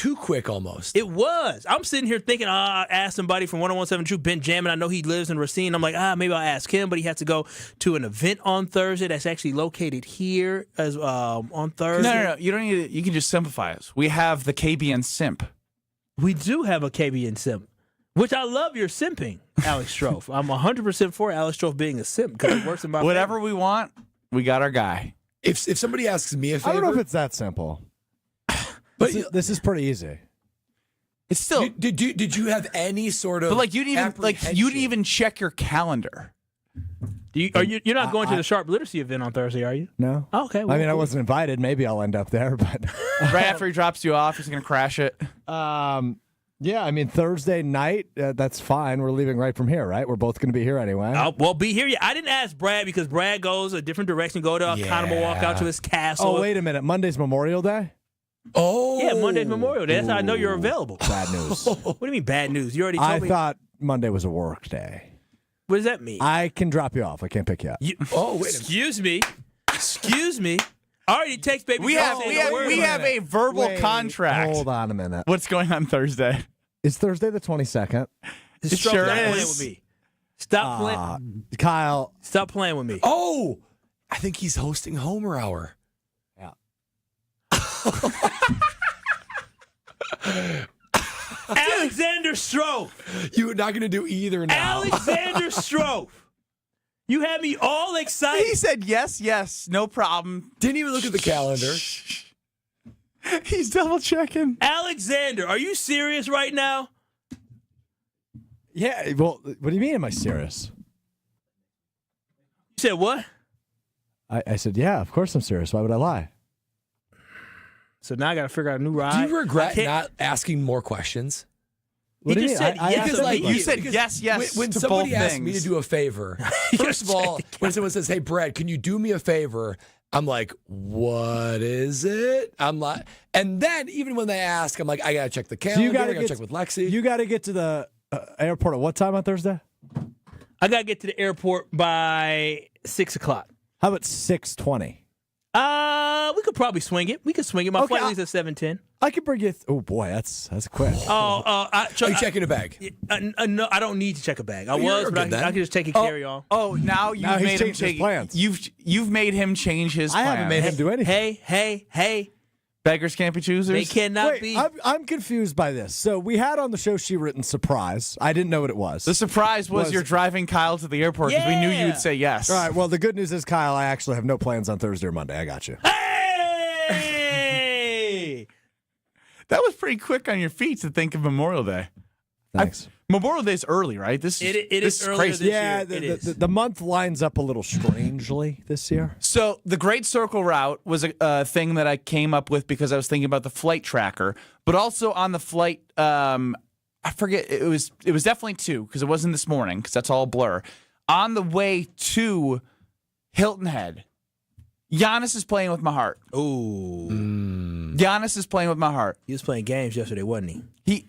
too quick almost. It was. I'm sitting here thinking, I asked somebody from 101.7 Benjamin. I know he lives in Racine. I'm like, maybe I'll ask him, but he has to go to an event on Thursday that's actually located here as on Thursday. No. You don't need it. You can just simplify us. We have the KBN simp. We do have a KBN simp, which I love your simping, Alex Strofe. I'm 100% for Alex Strofe being a simp because it works in my Whatever favor. we want, we got our guy. If somebody asks me a favor, I don't know if it's that simple. but This is pretty easy. It's still. did you have any sort of? But like you didn't even check your calendar. You're not going to the Sharp Literacy event on Thursday, are you? No. Oh, okay. Well, I mean, I cool. wasn't invited. Maybe I'll end up there, but Right after he drops you off, he's gonna crash it. yeah. I mean, Thursday night. That's fine. We're leaving right from here, right? We're both going to be here anyway. Well, be here. I didn't ask Brad because Brad goes a different direction. Go to Economo, walk out to his castle. Oh, wait a minute. Monday's Memorial Day. Oh, Yeah, Monday's Memorial Day. That's how I know you're available. Bad news. What do you mean bad news? You already told me. I thought Monday was a work day. What does that mean? I can drop you off. I can't pick you up. Wait a minute. Excuse me. I already text baby. We have a verbal Wait, contract. Hold on a minute. What's going on Thursday? Is Thursday the 22nd? It sure Stop playing is. with me. Stop playing. Kyle. Stop playing with me. Oh, I think he's hosting Homer Hour. Yeah. Alexander Strofe. You're not going to do either now. Alexander Strofe. You had me all excited. He said yes, no problem. Didn't even look at the calendar. He's double checking. Alexander, are you serious right now? Yeah. Well, what do you mean? Am I serious? You said what? I said, yeah. Of course I'm serious. Why would I lie? So now I got to figure out a new ride. Do you regret not asking more questions? What do you just mean? said yes, asked like, you. You said Because yes When to somebody both asks things. me to do a favor, first of all, when someone says, "Hey, Brad, can you do me a favor?" I'm like, "What is it?" I'm like, and then even when they ask, I'm like, "I gotta check the calendar. I gotta check with Lexi." You got to get to the airport at what time on Thursday? I got to get to the airport by 6 o'clock. How about 6:20? We could probably swing it. We could swing it. My flight leaves at 7:10. I could bring you. Oh boy, that's quick. Are you checking a bag? No, I don't need to check a bag. I you're was, but good then. I can just take a carry on. Oh, now you've Now he's made him changed his change plans. You've made him change his I plans. haven't made him do anything. Hey. Beggars can't be choosers. They cannot Wait, be. I'm confused by this. So we had on the show she written surprise. I didn't know what it was. The surprise was you're driving Kyle to the airport because we knew you would say yes. All right. Well, the good news is, Kyle, I actually have no plans on Thursday or Monday. I got you. Hey! That was pretty quick on your feet to think of Memorial Day. Thanks. Memorial Day's early, right? This It is is earlier crazy. this Yeah, year. the month lines up a little strangely this year. So the Great Circle route was a thing that I came up with because I was thinking about the flight tracker, but also on the flight. I forget it was definitely 2 because it wasn't this morning because that's all a blur. On the way to Hilton Head, Giannis is playing with my heart. Ooh. Giannis is playing with my heart. He was playing games yesterday, wasn't He,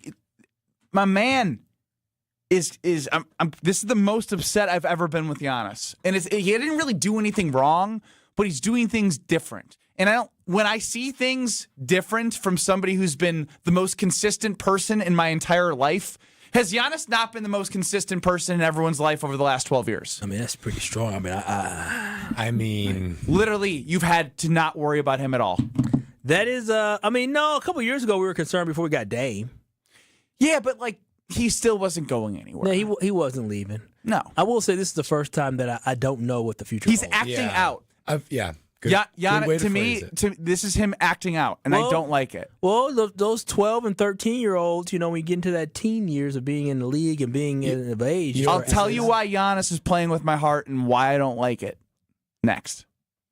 my man, is this is the most upset I've ever been with Giannis, and he didn't really do anything wrong, but he's doing things different. And when I see things different from somebody who's been the most consistent person in my entire life, has Giannis not been the most consistent person in everyone's life over the last 12 years? I mean, that's pretty strong. I mean, Literally, you've had to not worry about him at all. that is, no, a couple of years ago we were concerned before we got Dame. Yeah, but he still wasn't going anywhere. No, he wasn't leaving. No. I will say this is the first time that I don't know what the future He's holds. acting out. Yeah. Good, good way Giannis, to me, phrase it. this is him acting out, and I don't like it. Well, those 12 and 13-year-olds, when you get into that teen years of being in the league and being of age. I'll tell you why Giannis is playing with my heart and why I don't like it. Next.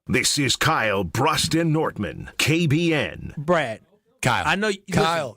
This is Kyle, Brust, and Nortman, KBN. Brad. Kyle. I know. Kyle.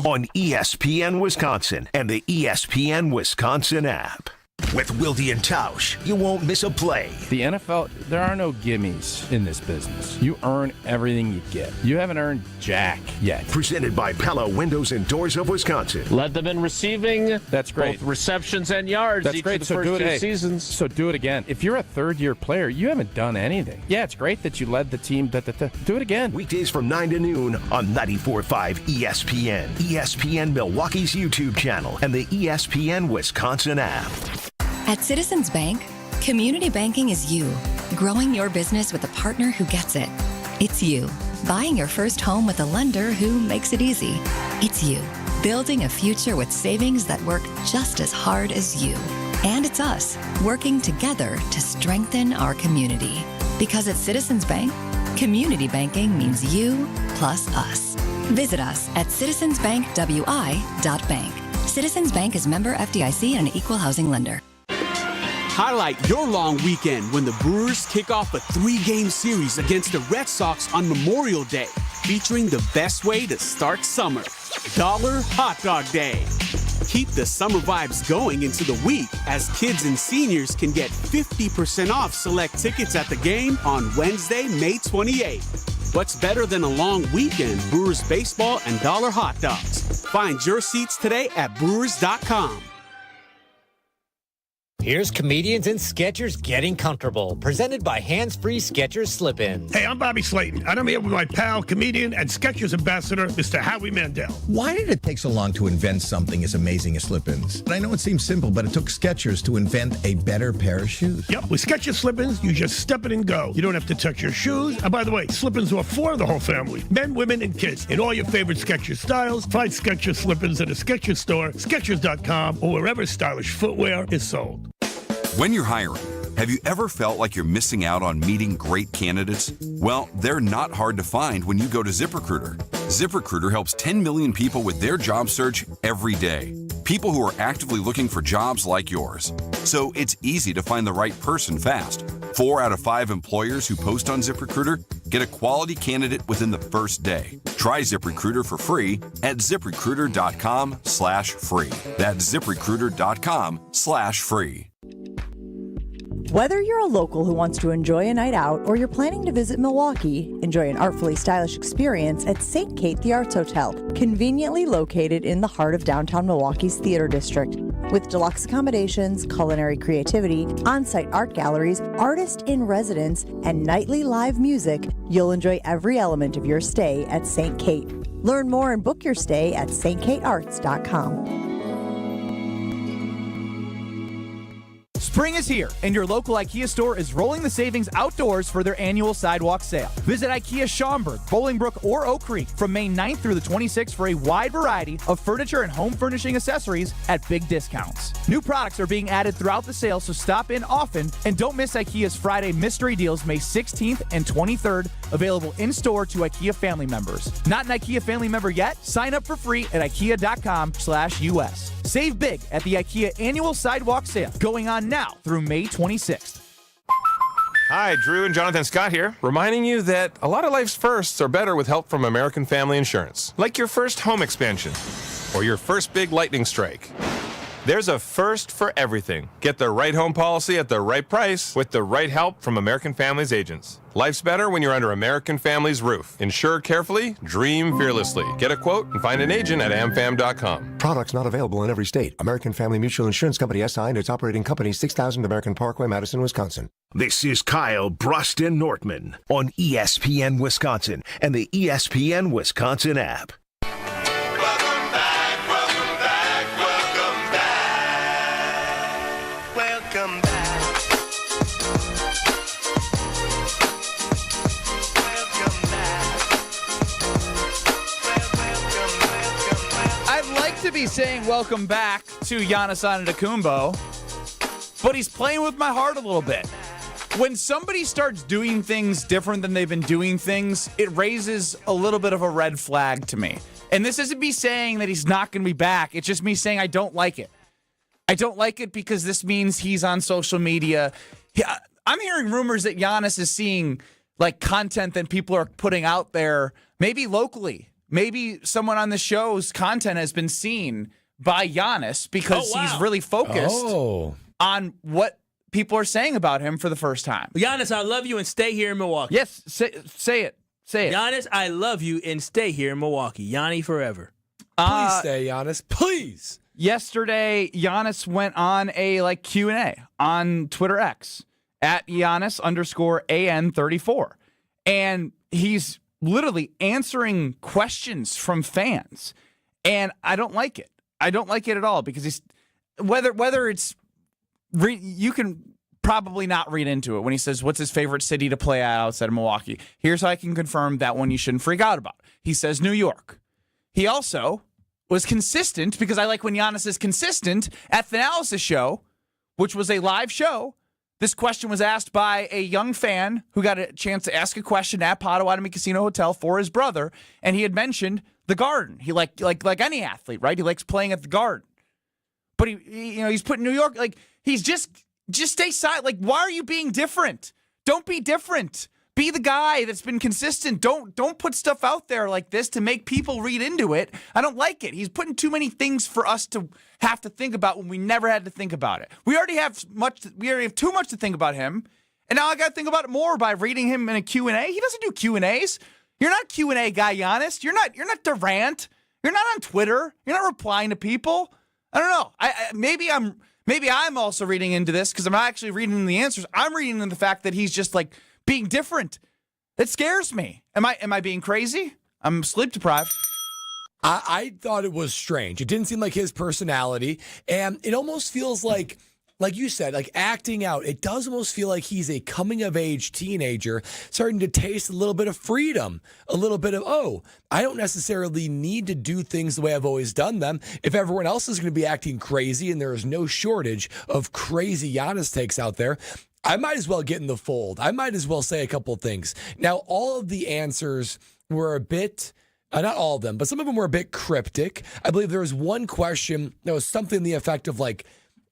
On ESPN Wisconsin and the ESPN Wisconsin app. With Wilde and Tausch, you won't miss a play. The NFL, there are no gimmies in this business. You earn everything you get. You haven't earned jack yet. Presented by Pella Windows and Doors of Wisconsin. Led them in receiving. That's great. Both receptions and yards. That's each great. of the first two seasons. So do it again. If you're a third-year player, you haven't done anything. Yeah, it's great that you led the team. Do it again. Weekdays from 9 to noon on 94.5 ESPN. ESPN Milwaukee's YouTube channel and the ESPN Wisconsin app. At Citizens Bank, community banking is you, growing your business with a partner who gets it. It's you, buying your first home with a lender who makes it easy. It's you, building a future with savings that work just as hard as you. And it's us, working together to strengthen our community. Because at Citizens Bank, community banking means you plus us. Visit us at citizensbankwi.bank. Citizens Bank is member FDIC and an equal housing lender. Highlight your long weekend when the Brewers kick off a 3-game series against the Red Sox on Memorial Day, featuring the best way to start summer, Dollar Hot Dog Day. Keep the summer vibes going into the week as kids and seniors can get 50% off select tickets at the game on Wednesday, May 28th. What's better than a long weekend? Brewers baseball and dollar hot dogs. Find your seats today at brewers.com. Here's Comedians and Sketchers Getting Comfortable, presented by Hands-Free Skechers Slip-Ins. Hey, I'm Bobby Slayton, and I'm here with my pal, comedian, and Skechers ambassador, Mr. Howie Mandel. Why did it take so long to invent something as amazing as slip-ins? I know it seems simple, but it took Skechers to invent a better pair of shoes. Yep, with Skechers Slip-Ins, you just step it and go. You don't have to touch your shoes. And by the way, Slip-Ins are for the whole family, men, women, and kids. In all your favorite Skechers styles, find Skechers Slip-Ins at a Skechers store, Skechers.com, or wherever stylish footwear is sold. When you're hiring, have you ever felt like you're missing out on meeting great candidates? Well, they're not hard to find when you go to ZipRecruiter. ZipRecruiter helps 10 million people with their job search every day. People who are actively looking for jobs like yours. So it's easy to find the right person fast. 4 out of 5 employers who post on ZipRecruiter get a quality candidate within the first day. Try ZipRecruiter for free at ZipRecruiter.com/free. That's ZipRecruiter.com/free. Whether you're a local who wants to enjoy a night out or you're planning to visit Milwaukee, enjoy an artfully stylish experience at St. Kate the Arts Hotel, conveniently located in the heart of downtown Milwaukee's Theater District. With deluxe accommodations, culinary creativity, on-site art galleries, artist in residence, and nightly live music, you'll enjoy every element of your stay at St. Kate. Learn more and book your stay at stkatearts.com. Spring is here, and your local IKEA store is rolling the savings outdoors for their annual sidewalk sale. Visit IKEA Schaumburg, Bolingbrook, or Oak Creek from May 9th through the 26th for a wide variety of furniture and home furnishing accessories at big discounts. New products are being added throughout the sale, so stop in often, and don't miss IKEA's Friday Mystery Deals May 16th and 23rd, available in-store to IKEA family members. Not an IKEA family member yet? Sign up for free at IKEA.com/US. Save big at the IKEA annual sidewalk sale, going on now through May 26th. Hi, Drew and Jonathan Scott here, reminding you that a lot of life's firsts are better with help from American Family Insurance. Like your first home expansion or your first big lightning strike. There's a first for everything. Get the right home policy at the right price with the right help from American Family's agents. Life's better when you're under American Family's roof. Insure carefully, dream fearlessly. Get a quote and find an agent at amfam.com. Products not available in every state. American Family Mutual Insurance Company SI and its operating company 6000 American Parkway, Madison, Wisconsin. This is Kyle, Brust, and Nortman on ESPN Wisconsin and the ESPN Wisconsin app. To be saying welcome back to Giannis Antetokounmpo, but he's playing with my heart a little bit. When somebody starts doing things different than they've been doing things, it raises a little bit of a red flag to me. And this isn't me saying that he's not going to be back. It's just me saying I don't like it. I don't like it because this means he's on social media. I'm hearing rumors that Giannis is seeing like content that people are putting out there, maybe locally. Maybe someone on the show's content has been seen by Giannis because he's really focused on what people are saying about him for the first time. Giannis, I love you and stay here in Milwaukee. Yes, say it. Say it. Giannis, I love you and stay here in Milwaukee. Yanni forever. Please stay, Giannis. Please. Yesterday, Giannis went on a Q&A on Twitter X at Giannis_AN34. And he's literally answering questions from fans. And I don't like it. I don't like it at all because he's whether it's you can probably not read into it when he says what's his favorite city to play at outside of Milwaukee. Here's how I can confirm that one you shouldn't freak out about. He says New York. He also was consistent, because I like when Giannis is consistent, at the analysis show, which was a live show. This question was asked by a young fan who got a chance to ask a question at Potawatomi Casino Hotel for his brother, and he had mentioned the Garden. He like any athlete, right? He likes playing at the Garden. But he's put New York, he's just stay silent. Why are you being different? Don't be different. Be the guy that's been consistent. Don't put stuff out there like this to make people read into it. I don't like it. He's putting too many things for us to have to think about when we never had to think about it. We already have too much to think about him, and now I got to think about it more by reading him in a Q&A. He doesn't do Q&As. You're not a Q&A guy, Giannis. You're not Durant. You're not on Twitter. You're not replying to people. I don't know. Maybe I'm also reading into this because I'm not actually reading the answers. I'm reading into the fact that he's just being different. It scares me. Am I being crazy? I'm sleep deprived. I thought it was strange. It didn't seem like his personality, and it almost feels like you said, acting out. It does almost feel like he's a coming-of-age teenager starting to taste a little bit of freedom, a little bit of, I don't necessarily need to do things the way I've always done them. If everyone else is going to be acting crazy, and there is no shortage of crazy Giannis takes out there, I might as well get in the fold. I might as well say a couple of things. Now, all of the answers were a bit, not all of them, but some of them were a bit cryptic. I believe there was one question that was something to the effect of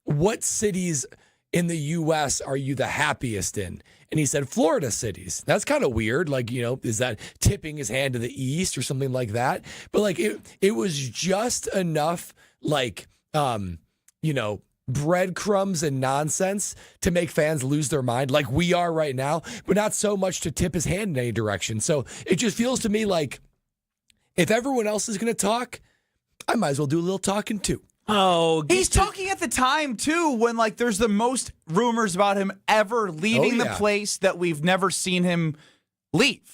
what cities in the U.S. are you the happiest in? And he said Florida cities. That's kind of weird. Is that tipping his hand to the east or something like that? But it was just enough breadcrumbs and nonsense to make fans lose their mind like we are right now, but not so much to tip his hand in any direction. So it just feels to me like if everyone else is going to talk, I might as well do a little talking too. He's talking at the time too when there's the most rumors about him ever leaving the place that we've never seen him leave.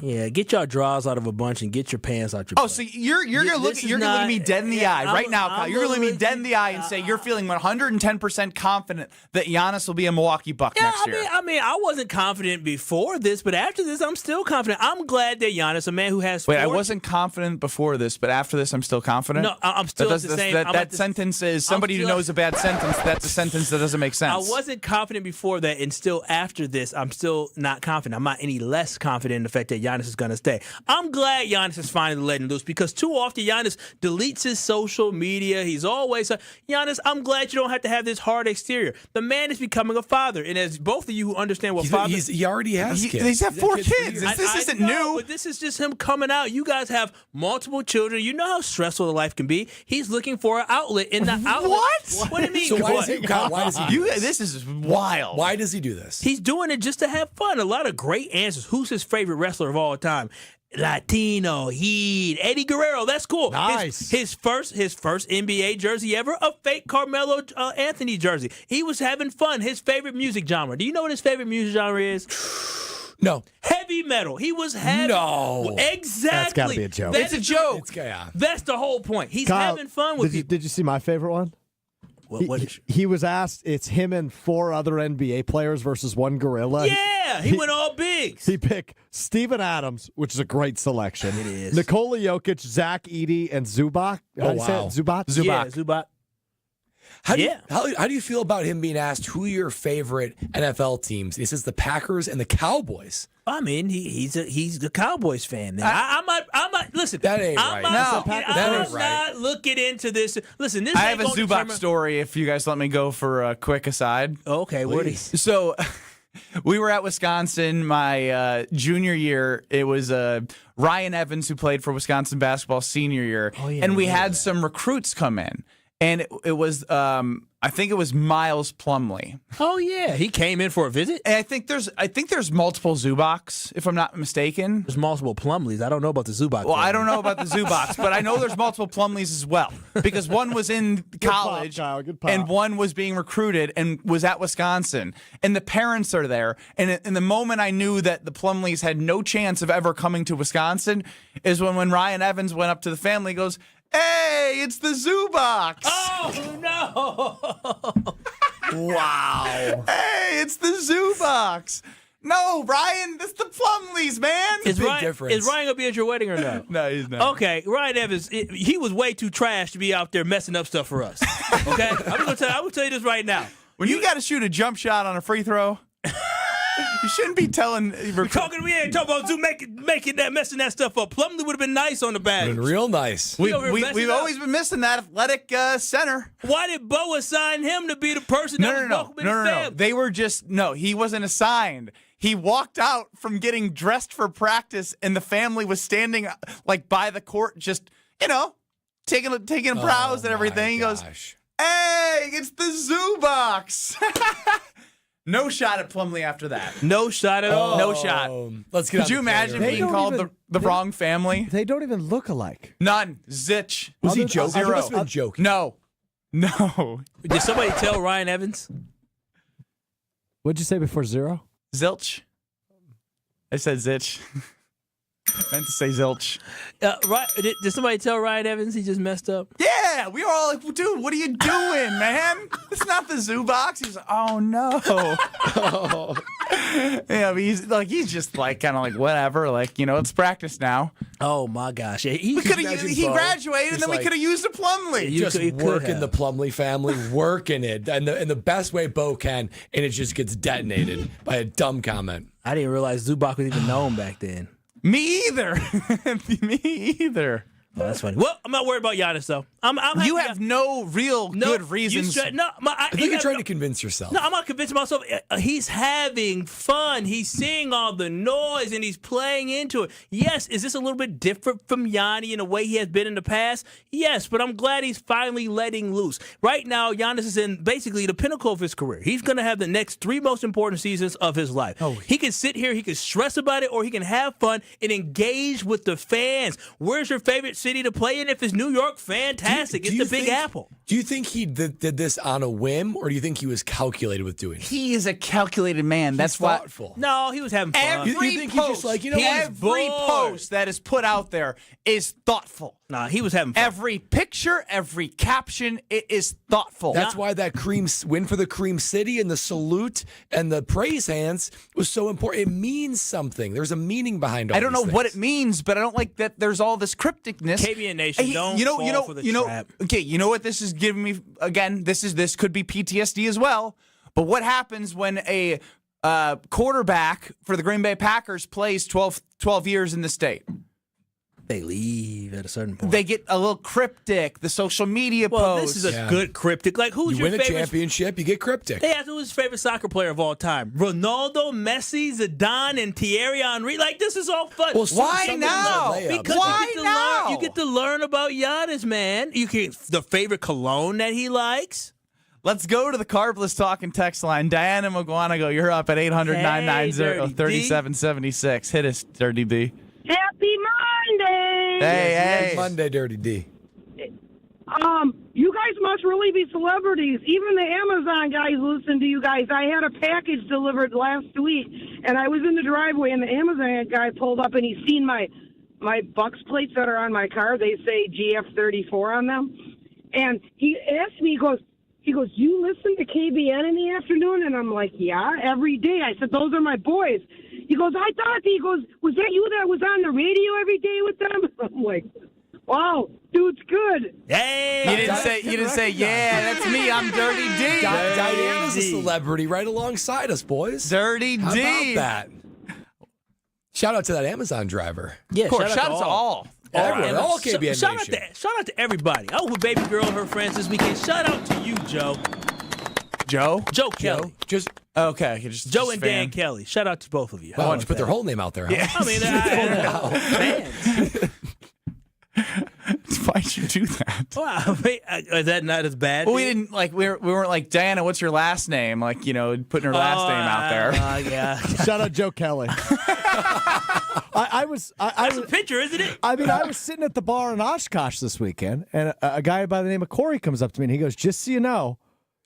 Yeah, get your drawers out of a bunch and get your pants out your butt. So you're gonna look me dead in the eye right now, Kyle. You're gonna look me dead in the eye and say you're feeling 110% confident that Giannis will be a Milwaukee Buck next year. I wasn't confident before this, but after this, I'm still confident. I'm glad that Giannis, a man who has. Wait, I wasn't confident before this, but after this, I'm still confident. No, I'm still the same. That sentence is somebody who knows a bad sentence. That's a sentence that doesn't make sense. I wasn't confident before that, and still after this, I'm still not confident. I'm not any less confident in the fact that Giannis is going to stay. I'm glad Giannis is finally letting loose because too often Giannis deletes his social media. He's always Giannis, I'm glad you don't have to have this hard exterior. The man is becoming a father, and as both of you who understand what father, he already has kids. He's had 4 kids. This isn't new. But this is just him coming out. You guys have multiple children. You know how stressful the life can be. He's looking for an outlet in the outlet. What? What do you mean? So why does he do this? This is wild. Why does he do this? He's doing it just to have fun. A lot of great answers. Who's his favorite wrestler of all time? Latino, Eddie Guerrero. That's cool. Nice. His first NBA jersey ever, a fake Carmelo Anthony jersey. He was having fun. His favorite music genre. Do you know what his favorite music genre is? No. Heavy metal. He was having. No. Exactly. That's got to be a joke. It's a joke. That's the whole point. He's Kyle, having fun with people. Did you see my favorite one? He was asked, it's him and 4 other NBA players versus one gorilla. Yeah, he went all bigs. He picked Steven Adams, which is a great selection. It is. Nikola Jokic, Zach Edey, and Zubac. Oh, wow. Zubac? Yeah, Zubac. How do you feel about him being asked who your favorite NFL teams? He says the Packers and the Cowboys. I mean, he's the Cowboys fan. I might listen. That ain't right. I'm not looking into this. Listen, this. I have a Zubac story. If you guys let me go for a quick aside. Okay, what is? So, we were at Wisconsin my junior year. It was Ryan Evans who played for Wisconsin basketball senior year, and we had some recruits come in. And it was I think it was Miles Plumlee. Oh yeah, he came in for a visit. And I think there's multiple Zubaks, if I'm not mistaken. There's multiple Plumlees. I don't know about the Zubak. Well, I don't know about the Zubaks, but I know there's multiple Plumlees as well. Because one was in college and one was being recruited and was at Wisconsin. And the parents are there. And in the moment I knew that the Plumlees had no chance of ever coming to Wisconsin is when Ryan Evans went up to the family and goes, "Hey, it's the Zubaks." Oh, no. Wow. Hey, it's the Zubaks. No, Ryan, that's the Plumlees, man. Is Ryan going to be at your wedding or no? No, he's not. Okay, Ryan Evans, he was way too trash to be out there messing up stuff for us. Okay? I'm going to tell you this right now. When you got to shoot a jump shot on a free throw, you shouldn't be telling. You're talking to me, ain't talking about Zoo making that, messing that stuff up. Plumlee would have been nice on the badge. Been real nice. We've always been missing that athletic center. Why did Bo assign him to be the person that was welcoming his fam? They were he wasn't assigned. He walked out from getting dressed for practice, and the family was standing like by the court, just taking a browse and everything. He goes, "Hey, it's the Zubaks." No shot at Plumlee after that. No shot at all. No shot. Let's get. Could you imagine being called the wrong family? They don't even look alike. None. Zitch. Was he joking? Zero. He must have been joking. No. Did somebody tell Ryan Evans? What'd you say before 0? Zilch. I said Zitch. Meant to say Zilch. Did somebody tell Ryan Evans he just messed up? Yeah, we were all like, "Dude, what are you doing, man? It's not the Zubaks." He's like, "Oh no." Yeah, but he's just like kind of like whatever, like it's practice now. Oh my gosh, he graduated, and then we could have used a Plumlee. Just working the Plumlee family, working it, and the best way Bo can, and it just gets detonated by a dumb comment. I didn't realize Zubak was even known back then. Me either. Me either. Oh, that's funny. Well, I'm not worried about Giannis, though. You have no real good reasons. I think you're trying to convince yourself. No, I'm not convincing myself. He's having fun. He's seeing all the noise, and he's playing into it. Yes, is this a little bit different from Yanni in the way he has been in the past? Yes, but I'm glad he's finally letting loose. Right now, Giannis is in basically the pinnacle of his career. He's going to have the next 3 most important seasons of his life. He can sit here, he can stress about it, or he can have fun and engage with the fans. Where's your favorite city to play in? If it's New York, fantastic. It's the Big Apple. Do you think he did this on a whim, or do you think he was calculated with doing it? He is a calculated man. That's thoughtful. No, he was having fun. Every you think he's just like, every post that is put out there is thoughtful. Nah, he was having fun. Every picture, every caption, it is thoughtful. That's why that win for the Cream City and the salute and the praise hands was so important. It means something. There's a meaning behind all I don't know these what things. it means, but I don't like that there's all this crypticness. KBN Nation, don't fall for the trap. Okay, you know what this is giving me? Again, this could be PTSD as well. But what happens when a quarterback for the Green Bay Packers plays 12 years in the state? They leave at a certain point. They get a little cryptic. The social media posts. This is a good cryptic. Like, who's you your win favorite? a championship, you get cryptic. They asked who's his favorite soccer player of all time. Ronaldo, Messi, Zidane, and Thierry Henry. Like, this is all fun. Well, why now? Because why now? You get to learn about Giannis, man. You get the favorite cologne that he likes. Let's go to the Carbless Talking text line. Diana McGuanago, you're up at 800-990-3776. Hit us, Dirty D. Happy Monday! Hey. Monday, Dirty D. You guys must really be celebrities. Even the Amazon guys listen to you guys. I had a package delivered last week, and I was in the driveway, and the Amazon guy pulled up, and he's seen my Bucks plates that are on my car. They say GF34 on them. And he asked me, he goes, you listen to KBN in the afternoon? And I'm like, yeah, every day. I said, those are my boys. He goes, I thought, was that you that was on the radio every day with them? I'm like, wow, dude's good. Hey, you didn't say, yeah, that's me. I'm Dirty D. Diana's a celebrity right alongside us, boys. Dirty D. How about that? Shout out to that Amazon driver. Yeah, of course. Shout out to all. All KBN shout Nation. Shout out to everybody. I was with baby girl and her friends this weekend. Shout out to you, Joe. Joe Kelly. Okay. Joe and Dan Kelly. Shout out to both of you. Why don't you put their whole name out there? Huh? Yeah. I mean, fans. Why did you do that? Wow, wait, is that not as bad? Well, we didn't like. We weren't like, Diana, what's your last name? Like, putting her last name out there. Yeah. Shout out Joe Kelly. That's a picture, isn't it? I mean, I was sitting at the bar in Oshkosh this weekend, and a guy by the name of Corey comes up to me, and he goes, "Just so you know,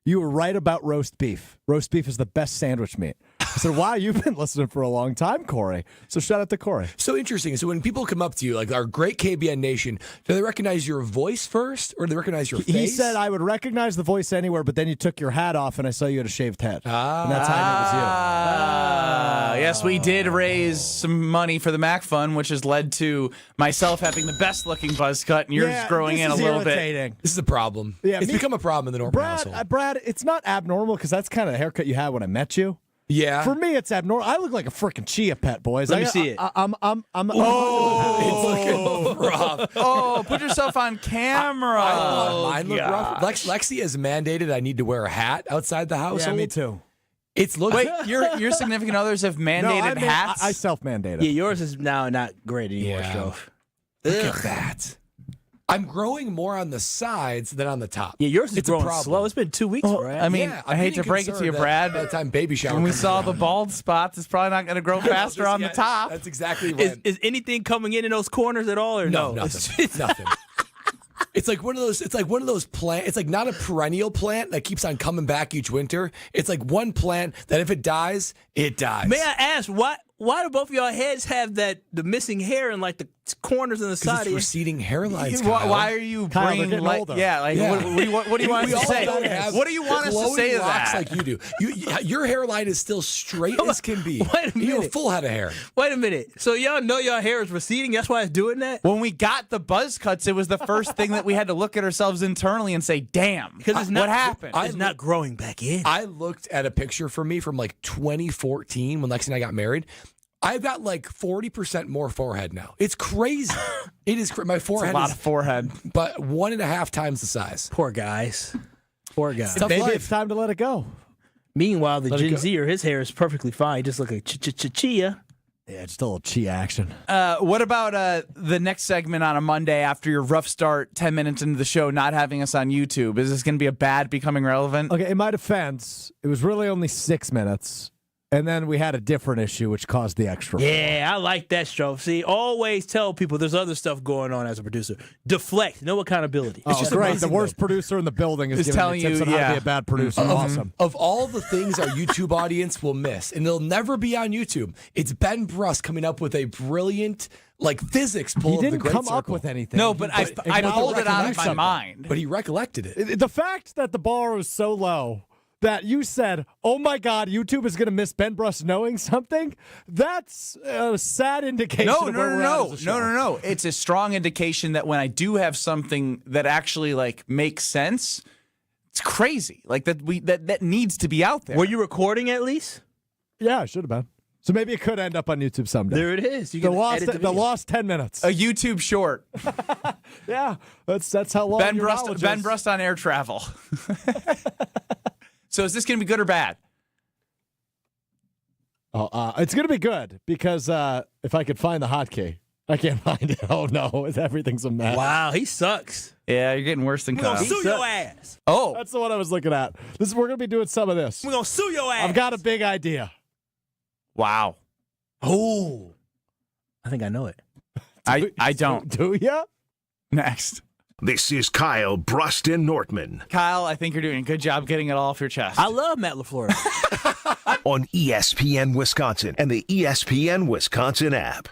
you were right about roast beef. Roast beef is the best sandwich meat." I said, "Wow, you've been listening for a long time, Corey." So shout out to Corey. So interesting. So when people come up to you, like our great KBN Nation, do they recognize your voice first, or do they recognize your face? He said, "I would recognize the voice anywhere, but then you took your hat off, and I saw you had a shaved head." And that's how I knew it was you. Yes, we did raise some money for the Mac Fund, which has led to myself having the best-looking buzz cut and yours growing in a little bit. This is a problem. Yeah, it's become a problem in the Nortman household. Brad, it's not abnormal because that's kind of the haircut you had when I met you. Yeah. For me, it's abnormal. I look like a freaking chia pet, boys. Let me see it. I'm it's looking rough. Oh, put yourself on camera. Mine look rough. Lexi has mandated I need to wear a hat outside the household. Yeah, me too. It's looking. Wait, your significant others have mandated hats? I self-mandated. Yeah, yours is now not great anymore, Joe. Look at that. I'm growing more on the sides than on the top. Yeah, yours is it's growing slow. It's been 2 weeks, Brad. I mean, I hate to break it to you, Brad. By the time baby shower when we comes saw around. the bald spots, it's probably not going to grow faster on the top. That's exactly right. Is anything coming in those corners at all, or no? Nothing. Nothing. It's like one of those. It's like one of those plants. It's like not a perennial plant that keeps on coming back each winter. It's like one plant that if it dies, it dies. May I ask why do both of y'all heads have the missing hair in like the corners and the side? It's receding hairlines. Why are you bringing older? What do you want us to say? What do you want us to say to locks that? like you do. Your hairline is still straight as can be. Wait a minute. You have a full head of hair. Wait a minute. So y'all know your hair is receding. That's why it's doing that. When we got the buzz cuts, it was the first thing that we had to look at ourselves internally and say, "Damn, because it's not, what happened? It's not growing back in." I looked at a picture for me from like 2014 when Lexi and I got married. I've got like 40% more forehead now. It's crazy. It is my forehead. It's a lot of forehead, but 1.5 times the size. Poor guys. Poor guys. Maybe it's time to let it go. Meanwhile, the Gen Zer, his hair is perfectly fine. He just look like chia. Yeah, just a little chia action. What about the next segment on a Monday after your rough start, 10 minutes into the show, not having us on YouTube? Is this going to be a bad becoming relevant? Okay, in my defense, it was really only 6 minutes. And then we had a different issue, which caused the extra. Yeah, I like that, Strofe. See, always tell people there's other stuff going on as a producer. Deflect, no accountability. It's just great. The worst producer in the building is giving telling you tips on how to be a bad producer. Awesome. Of all the things our YouTube audience will miss, and they'll never be on YouTube, it's Ben Brust coming up with a brilliant physics pull. He didn't of the Great come Circle. up with anything. No, but I pulled it out of my mind. But he recollected it. The fact that the bar was so low that you said, "Oh my God, YouTube is going to miss Ben Brust knowing something," that's a sad indication. No. It's a strong indication that when I do have something that actually makes sense, it's crazy. Like that needs to be out there. Were you recording at least? Yeah, I should have been. So maybe it could end up on YouTube someday. There it is. You the lost 10 minutes. A YouTube short. Yeah, that's how long. Ben Brust on air travel. So is this going to be good or bad? It's going to be good because if I could find the hotkey, I can't find it. Oh no, everything's a mess. Wow, he sucks. Yeah, you're getting worse than We're going to Kyle. sue your ass. Oh. That's the one I was looking at. We're going to be doing some of this. We're going to sue your ass. I've got a big idea. Wow. Oh. I think I know it. I don't. Do ya? Next. This is Kyle, Brust, and Nortman. Kyle, I think you're doing a good job getting it all off your chest. I love Matt LaFleur. On ESPN Wisconsin and the ESPN Wisconsin app.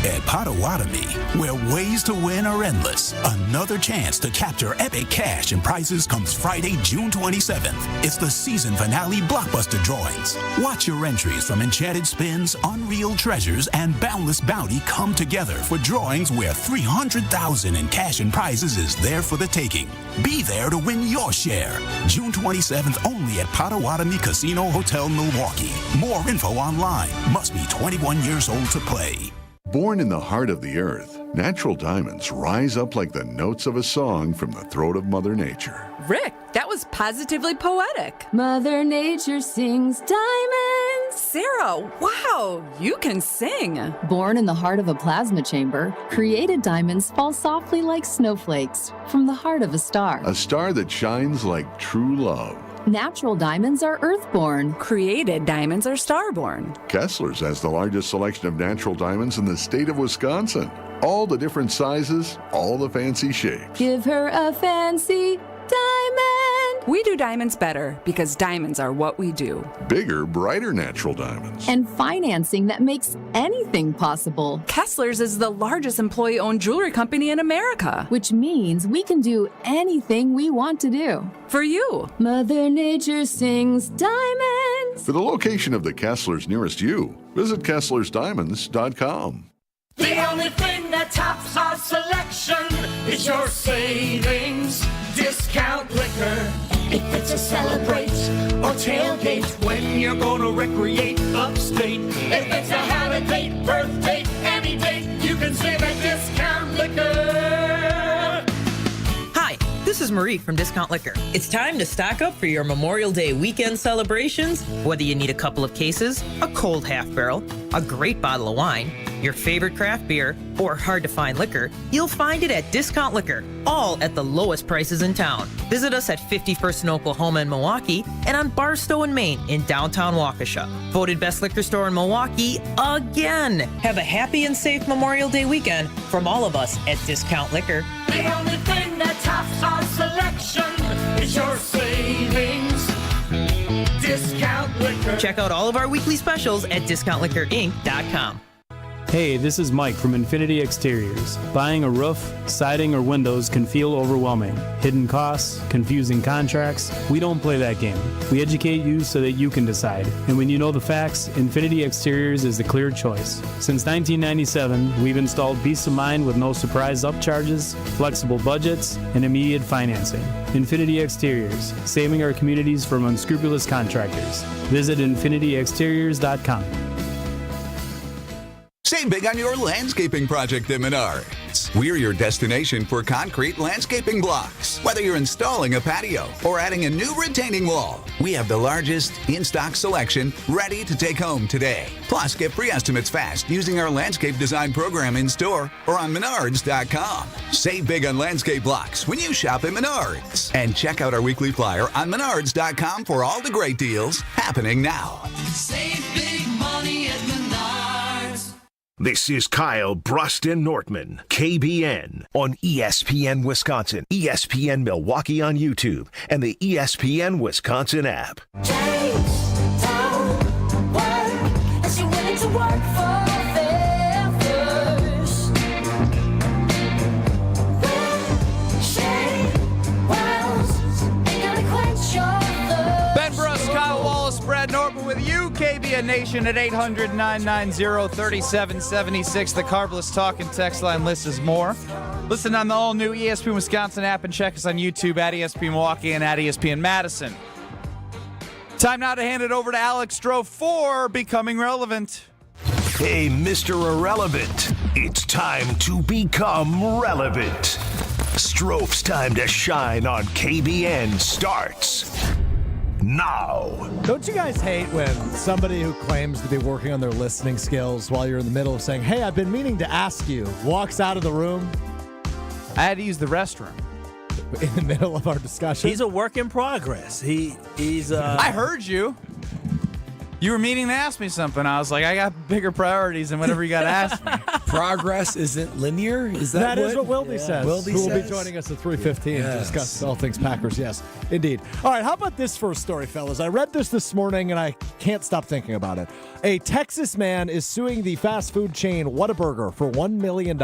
At Potawatomi, where ways to win are endless, another chance to capture epic cash and prizes comes Friday, June 27th. It's the season finale blockbuster drawings. Watch your entries from Enchanted Spins, Unreal Treasures, and Boundless Bounty come together for drawings where $300,000 in cash and prizes is there for the taking. Be there to win your share. June 27th only at Potawatomi Casino Hotel, Milwaukee. More info online. Must be 21 years old to play. Born in the heart of the earth, natural diamonds rise up like the notes of a song from the throat of Mother Nature. Rick, that was positively poetic. Mother Nature sings diamonds. Sarah, wow, you can sing. Born in the heart of a plasma chamber, created diamonds fall softly like snowflakes from the heart of a star. A star that shines like true love. Natural diamonds are earthborn. Created diamonds are starborn. Kessler's has the largest selection of natural diamonds in the state of Wisconsin. All the different sizes, all the fancy shapes. Give her a fancy diamond. We do diamonds better because diamonds are what we do. Bigger, brighter natural diamonds. And financing that makes anything possible. Kessler's is the largest employee-owned jewelry company in America. Which means we can do anything we want to do. For you. Mother Nature sings diamonds. For the location of the Kessler's nearest you, visit KesslersDiamonds.com. The only thing that tops our selection is your savings discount liquor. If it's a celebrate or tailgate when you're gonna recreate upstate. If it's a holiday, birthday, any date, you can save at Discount Liquor. Hi, this is Marie from Discount Liquor. It's time to stock up for your Memorial Day weekend celebrations. Whether you need a couple of cases, a cold half barrel, a great bottle of wine, your favorite craft beer, or hard-to-find liquor, you'll find it at Discount Liquor, all at the lowest prices in town. Visit us at 51st in Oklahoma and Milwaukee, and on Barstow in Maine in downtown Waukesha. Voted best liquor store in Milwaukee again. Have a happy and safe Memorial Day weekend from all of us at Discount Liquor. The only thing that tops our selection is your savings Discount Liquor. Check out all of our weekly specials at discountliquorinc.com. Hey, this is Mike from Infinity Exteriors. Buying a roof, siding, or windows can feel overwhelming. Hidden costs, confusing contracts. We don't play that game. We educate you so that you can decide. And when you know the facts, Infinity Exteriors is the clear choice. Since 1997, we've installed peace of mind with no surprise upcharges, flexible budgets, and immediate financing. Infinity Exteriors, saving our communities from unscrupulous contractors. Visit infinityexteriors.com. Save big on your landscaping project at Menards. We're your destination for concrete landscaping blocks. Whether you're installing a patio or adding a new retaining wall, we have the largest in-stock selection ready to take home today. Plus, get free estimates fast using our landscape design program in store or on Menards.com. Save big on landscape blocks when you shop at Menards. And check out our weekly flyer on Menards.com for all the great deals happening now. Save big money at Menards. This is Kyle, Brust, and Nortman, KBN, on ESPN Wisconsin, ESPN Milwaukee on YouTube, and the ESPN Wisconsin app. Ben Brust, Kyle Wallace, Brad Nortman with you, KBN Nation at 800-990-3776. The Carbless Talk and Text line lists is more. Listen on the all-new ESPN Wisconsin app and check us on YouTube at ESPN Milwaukee and at ESPN Madison. Time now to hand it over to Alex Stroh for Becoming Relevant. Hey, Mr. Irrelevant, it's time to become relevant. Stroph's time to shine on KBN starts now. Don't you guys hate when somebody who claims to be working on their listening skills while you're in the middle of saying, hey, I've been meaning to ask you, walks out of the room? I had to use the restroom. In the middle of our discussion? He's a work in progress. He's I heard you. You were meaning to ask me something. I was like, I got bigger priorities than whatever you got to ask me. Progress isn't linear? Is that is what Wildy says. Wildy who will says? be joining us at 3:15 to discuss all things Packers. Yes, indeed. All right, how about this first story, fellas? I read this morning, and I can't stop thinking about it. A Texas man is suing the fast food chain Whataburger for $1 million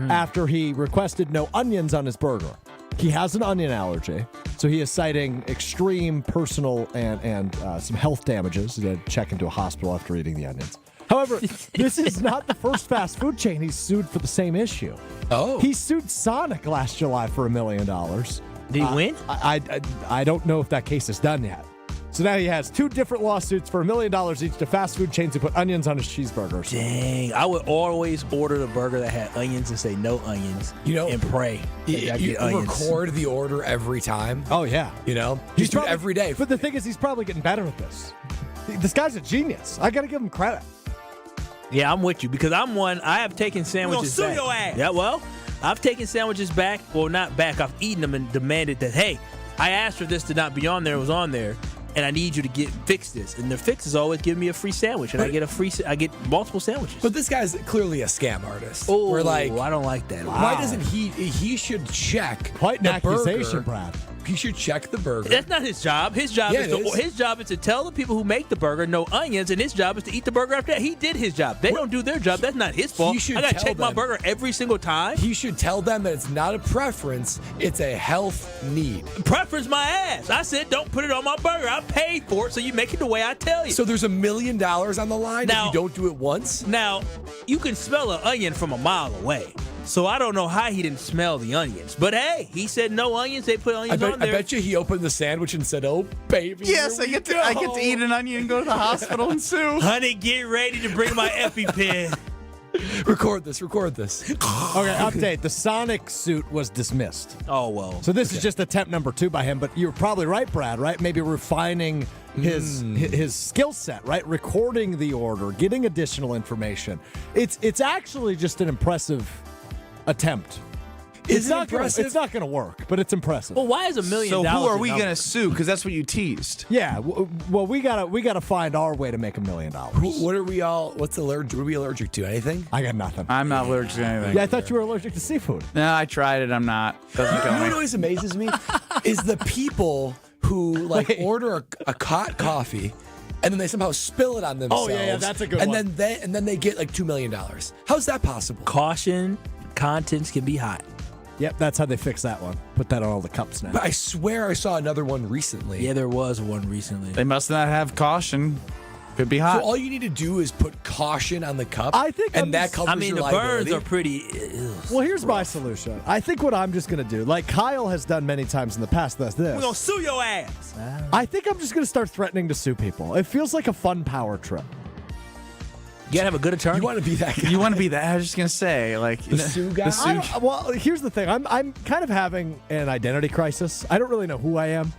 after he requested no onions on his burger. He has an onion allergy, so he is citing extreme personal and some health damages. He had to check into a hospital after eating the onions. However, this is not the first fast food chain he's sued for the same issue. Oh. He sued Sonic last July for $1 million. Did he win? I don't know if that case is done yet. So now he has two different lawsuits for $1 million each to fast food chains who put onions on his cheeseburgers. Dang. I would always order the burger that had onions and say no onions, and pray. You record the order every time. Oh, yeah. You know? He's do it every day. But the thing is, he's probably getting better at this. This guy's a genius. I got to give him credit. Yeah, I'm with you because I'm one. I have taken sandwiches sue back. your ass. Yeah, well, I've taken sandwiches back. Well, not back. I've eaten them and demanded that, hey, I asked for this to not be on there. It was on there, and I need you to fix this. And their fix is always giving me a free sandwich, and I get multiple sandwiches. But this guy's clearly a scam artist. Oh, We're like, I don't like that. Why doesn't he should check Quite an the accusation, burger. Brad. He should check the burger. That's not his job. His job his job is to tell the people who make the burger no onions, and his job is to eat the burger after that. He did his job. They don't do their job. That's not his fault. I gotta check my burger every single time. He should tell them that it's not a preference, it's a health need. Preference my ass. I said don't put it on my burger. I paid for it, so you make it the way I tell you. So there's $1 million on the line Now- if you don't do it once? Now, you can smell an onion from a mile away. So I don't know how he didn't smell the onions. But hey, he said no onions. They put onions on there. I bet you he opened the sandwich and said, "Oh, baby." Yes, I get to eat an onion and go to the hospital and sue. Honey, get ready to bring my EpiPen. Record this. Okay, update. The Sonic suit was dismissed. Oh, well. So this is just attempt number 2 by him, but you're probably right, Brad, right? Maybe refining his skill set, right? Recording the order, getting additional information. It's actually just an impressive attempt. It's not going to work, but it's impressive. Well, why is $1 million? So who are we going to sue? Because that's what you teased. Yeah. Well, we gotta find our way to make $1 million. What are we all? What are we allergic to? Anything? I got nothing. I'm not allergic to anything. Yeah, I thought you were allergic to seafood. No, I tried it. I'm not. Doesn't kill You know me. what always amazes me is the people who order a hot coffee. And then they somehow spill it on themselves. Oh, yeah, that's a good and one. Then they get like $2 million. How's that possible? Caution, contents can be hot. Yep, that's how they fix that one. Put that on all the cups now. But I swear I saw another one recently. Yeah, there was one recently. They must not have caution. Could be hot. So all you need to do is put caution on the cup. I think that covers your the liability. burns are pretty. Well, here's my solution. I think what I'm just going to do, like Kyle has done many times in the past, that's this. We're going to sue your ass. I think I'm just going to start threatening to sue people. It feels like a fun power trip. You got to have a good attorney. You want to be that guy. You want to be that? I was just going to say, like, the sue guy? Well, here's the thing. I'm kind of having an identity crisis. I don't really know who I am.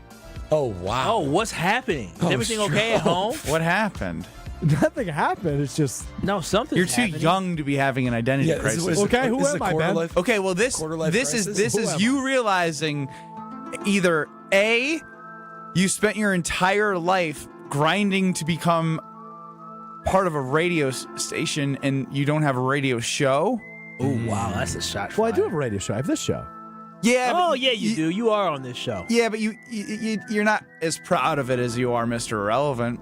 Oh, wow. Oh, what's happening? Is everything okay at home? What happened? Nothing happened. It's just something. You're too young to be having an identity crisis. Okay, who am I, Ben? Okay, well this is you realizing either A, you spent your entire life grinding to become part of a radio station and you don't have a radio show. Oh wow, that's a shot. Well, I do have a radio show. I have this show. Yeah. Oh yeah, you do. You are on this show. Yeah, but you're not as proud of it as you are Mr. Irrelevant.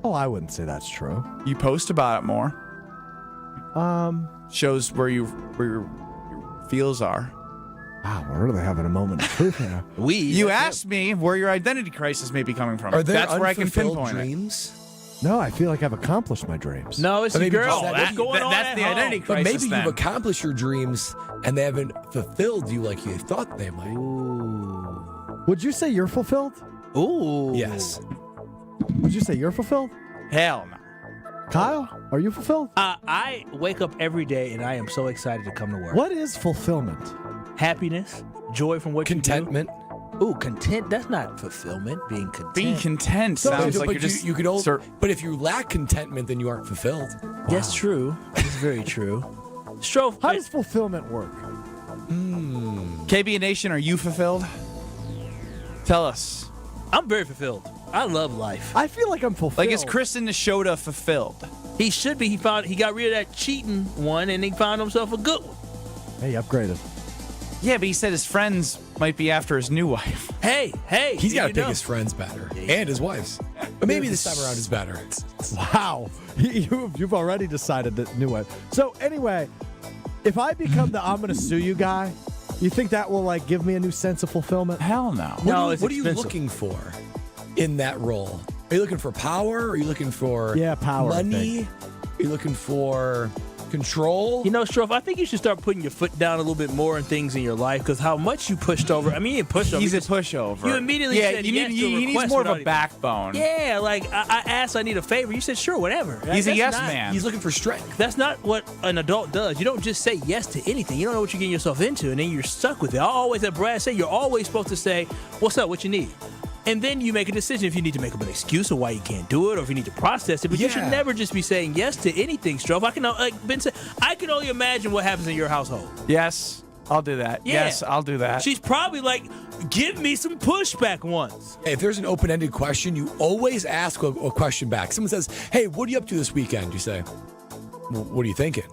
Oh, I wouldn't say that's true. You post about it more. Shows where your feels are. Wow, we're really having a moment of truth here. You asked me where your identity crisis may be coming from. Are there That's where I can unfulfilled pinpoint dreams? No, I feel like I've accomplished my dreams. No, it's a girl. What's going on that's at the home? identity But crisis. maybe you've accomplished your dreams and they haven't fulfilled you like you thought they might. Would you say you're fulfilled? Ooh. Yes. Would you say you're fulfilled? Hell no. Kyle, are you fulfilled? I wake up every day and I am so excited to come to work. What is fulfillment? Happiness, joy from what Contentment. you do. Ooh, content. That's not fulfillment. Being content. Being content sounds like you're just. But if you lack contentment, then you aren't fulfilled. That's true. That's very true. Strofe, how does fulfillment work? KBN Nation, are you fulfilled? Tell us. I'm very fulfilled. I love life. I feel like I'm fulfilled. Like, is Kristen Nishota fulfilled? He should be. He got rid of that cheating one, and he found himself a good one. Hey, he upgraded. Yeah, but he said his friends might be after his new wife. Hey. He's got to pick his friends better and his wife's. But maybe this time around is better. Wow. You've already decided the new wife. So anyway, if I become the I'm going to sue you guy, you think that will like give me a new sense of fulfillment? Hell no. What are you looking for in that role? Are you looking for power? Are you looking for power, money? Are you looking for control? You know, Strofe, I think you should start putting your foot down a little bit more in things in your life because how much you pushed over. I mean, you pushed over. He's a pushover. You immediately said yes to a he needs request more of without a backbone. Yeah, like I asked, I need a favor. You said sure, whatever. He's a That's yes not- man. He's looking for strength. That's not what an adult does. You don't just say yes to anything. You don't know what you're getting yourself into, and then you're stuck with it. I always have Brad say you're always supposed to say, "What's up? What you need?" And then you make a decision if you need to make up an excuse of why you can't do it or if you need to process it. But you should never just be saying yes to anything, Strofe. I can only imagine what happens in your household. Yes, I'll do that. Yeah. Yes, I'll do that. She's probably like, give me some pushback once. If there's an open-ended question, you always ask a question back. Someone says, hey, what are you up to this weekend? You say, well, what are you thinking?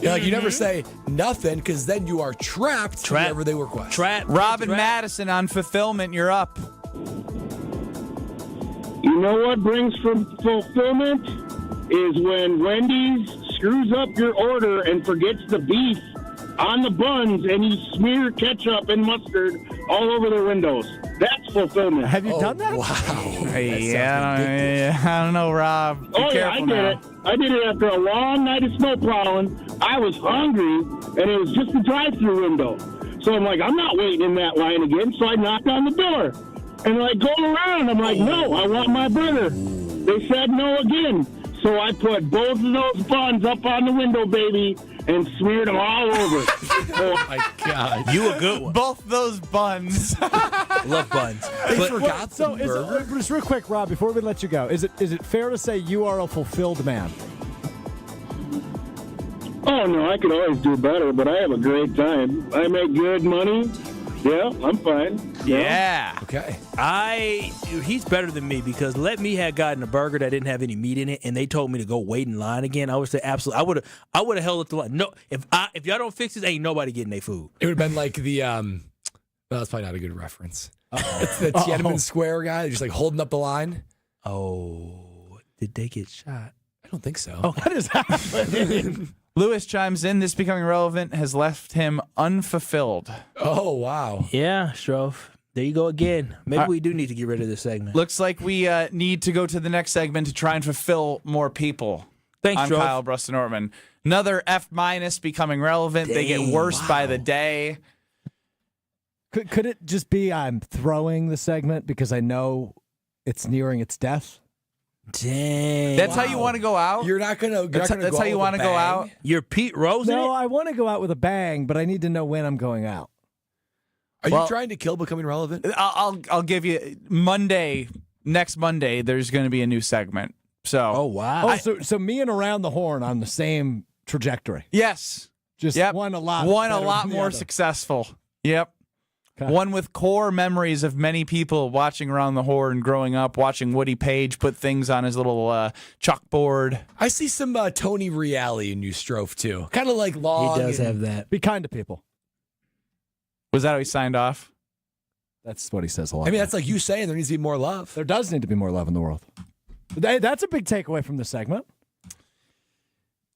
You never say nothing because then you are trapped whenever they request. Robin Madison on fulfillment, you're up. You know what brings fulfillment is when Wendy's screws up your order and forgets the beef on the buns and you smear ketchup and mustard all over their windows. That's fulfillment. Have you done that? Wow. I don't know, Rob. Be careful now. I did it after a long night of snow plowing. I was hungry, and it was just a drive-through window. So I'm like, I'm not waiting in that line again, so I knocked on the door. And I go around. I'm like, no, I want my burger. They said no again. So I put both of those buns up on the window, baby, and smeared them all over. Oh, my God. You a good one. Both those buns. Love buns. They forgot the burger. Just real quick, Rob, before we let you go, is it fair to say you are a fulfilled man? Oh, no, I could always do better, but I have a great time. I make good money. Yeah, I'm fine. Yeah. Okay. He's better than me because let me have gotten a burger that didn't have any meat in it, and they told me to go wait in line again. I would say absolutely. I would have held up the line. No, if y'all don't fix this, ain't nobody getting their food. It would have been like the well, that's probably not a good reference. It's the Tiananmen Square guy, just like holding up the line. Oh, did they get shot? I don't think so. Oh, what is happening? Lewis chimes in. This becoming relevant has left him unfulfilled. Oh, wow. Yeah, Strofe. There you go again. Maybe we do need to get rid of this segment. Looks like we need to go to the next segment to try and fulfill more people. Thanks, I'm Strofe. Kyle, Brust, and Nortman. Another F- becoming relevant. They get worse by the day. Could it just be I'm throwing the segment because I know it's nearing its death? Dang. That's how you want to go out? You're not going to That's how you want to go out? You're Pete Rose? No, I want to go out with a bang, but I need to know when I'm going out. Are you trying to kill becoming relevant? I'll give you next Monday, there's going to be a new segment. So. Oh, wow. So me and Around the Horn on the same trajectory. Yes. Just one a lot more successful. Yep. Okay. One with core memories of many people watching Around the Horn growing up, watching Woody Page put things on his little chalkboard. I see some Tony Reale in you, Strofe, too. Kind of like long. He does have that. Be kind to people. Was that how he signed off? That's what he says a lot. I mean, that's like you saying there needs to be more love. There does need to be more love in the world. That's a big takeaway from the segment.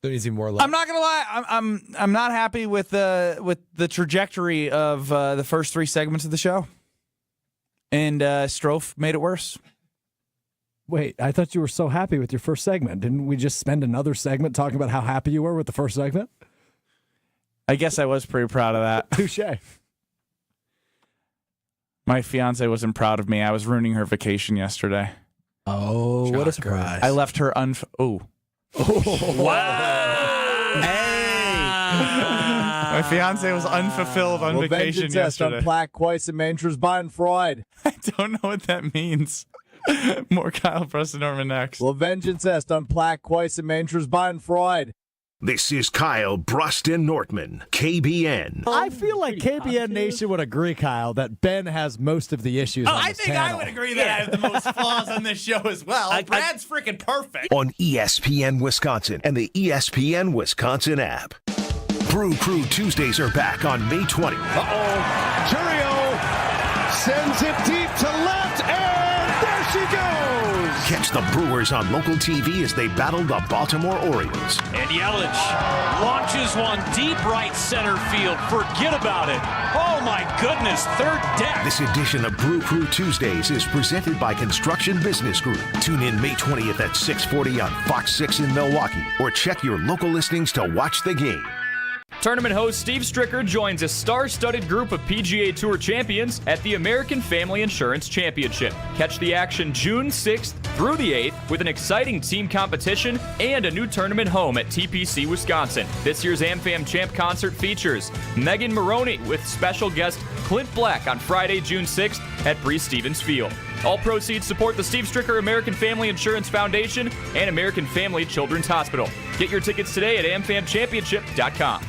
There needs to be more love. I'm not gonna lie. I'm not happy with the trajectory of the first three segments of the show, and Strofe made it worse. Wait, I thought you were so happy with your first segment. Didn't we just spend another segment talking about how happy you were with the first segment? I guess I was pretty proud of that. Touche. My fiance wasn't proud of me. I was ruining her vacation yesterday. Oh, what a surprise! I left her wow! Hey! My fiance was unfulfilled on vacation yesterday. Plaque Quais and Mainsters Bein Freud. I don't know what that means. More Kyle, Brust, and Nortman next. Well, vengeance est on Plaque Quais and Mainsters Bein Freud. This is Kyle, Brust, and Nortman, KBN. I feel like KBN Nation would agree, Kyle, that Ben has most of the issues. I think I would agree that I have the most flaws on this show as well. Brad's freaking perfect. On ESPN Wisconsin and the ESPN Wisconsin app. Brew Crew Tuesdays are back on May 20th. Churio sends it deep to left, and there she goes. Catch the Brewers on local TV as they battle the Baltimore Orioles. And Yelich launches one deep right center field. Forget about it. Oh, my goodness. Third deck. This edition of Brew Crew Tuesdays is presented by Construction Business Group. Tune in May 20th at 6:40 on Fox 6 in Milwaukee, or check your local listings to watch the game. Tournament host Steve Stricker joins a star-studded group of PGA Tour champions at the American Family Insurance Championship. Catch the action June 6th through the 8th with an exciting team competition and a new tournament home at TPC Wisconsin. This year's AmFam Champ concert features Megan Maroney with special guest Clint Black on Friday, June 6th at Bree Stevens Field. All proceeds support the Steve Stricker American Family Insurance Foundation and American Family Children's Hospital. Get your tickets today at amfanchampionship.com.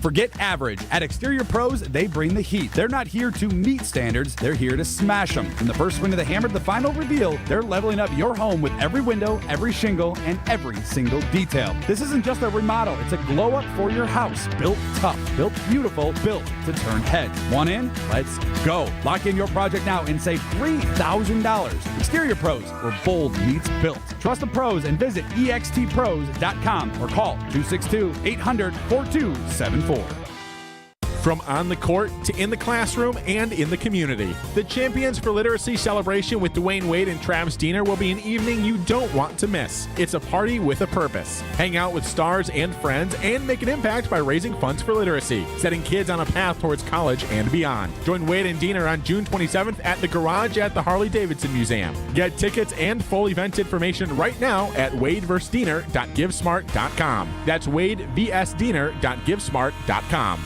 Forget average. At Exterior Pros, they bring the heat. They're not here to meet standards, they're here to smash them. From the first swing of the hammer to the final reveal, they're leveling up your home with every window, every shingle, and every single detail. This isn't just a remodel, it's a glow up for your house. Built tough, built beautiful, built to turn heads. Want in? Let's go. Lock in your project now and save $3,000. Exterior Pros, where bold meets built. Trust the pros and visit extpros.com or call 262-800-4274. From on the court to in the classroom and in the community, the Champions for Literacy celebration with Dwayne Wade and Travis Diener will be an evening you don't want to miss. It's a party with a purpose. Hang out with stars and friends and make an impact by raising funds for literacy, setting kids on a path towards college and beyond. Join Wade and Diener on June 27th at the Garage at the Harley-Davidson Museum. Get tickets and full event information right now at wadevsdiener.givesmart.com. That's wadevsdiener.givesmart.com.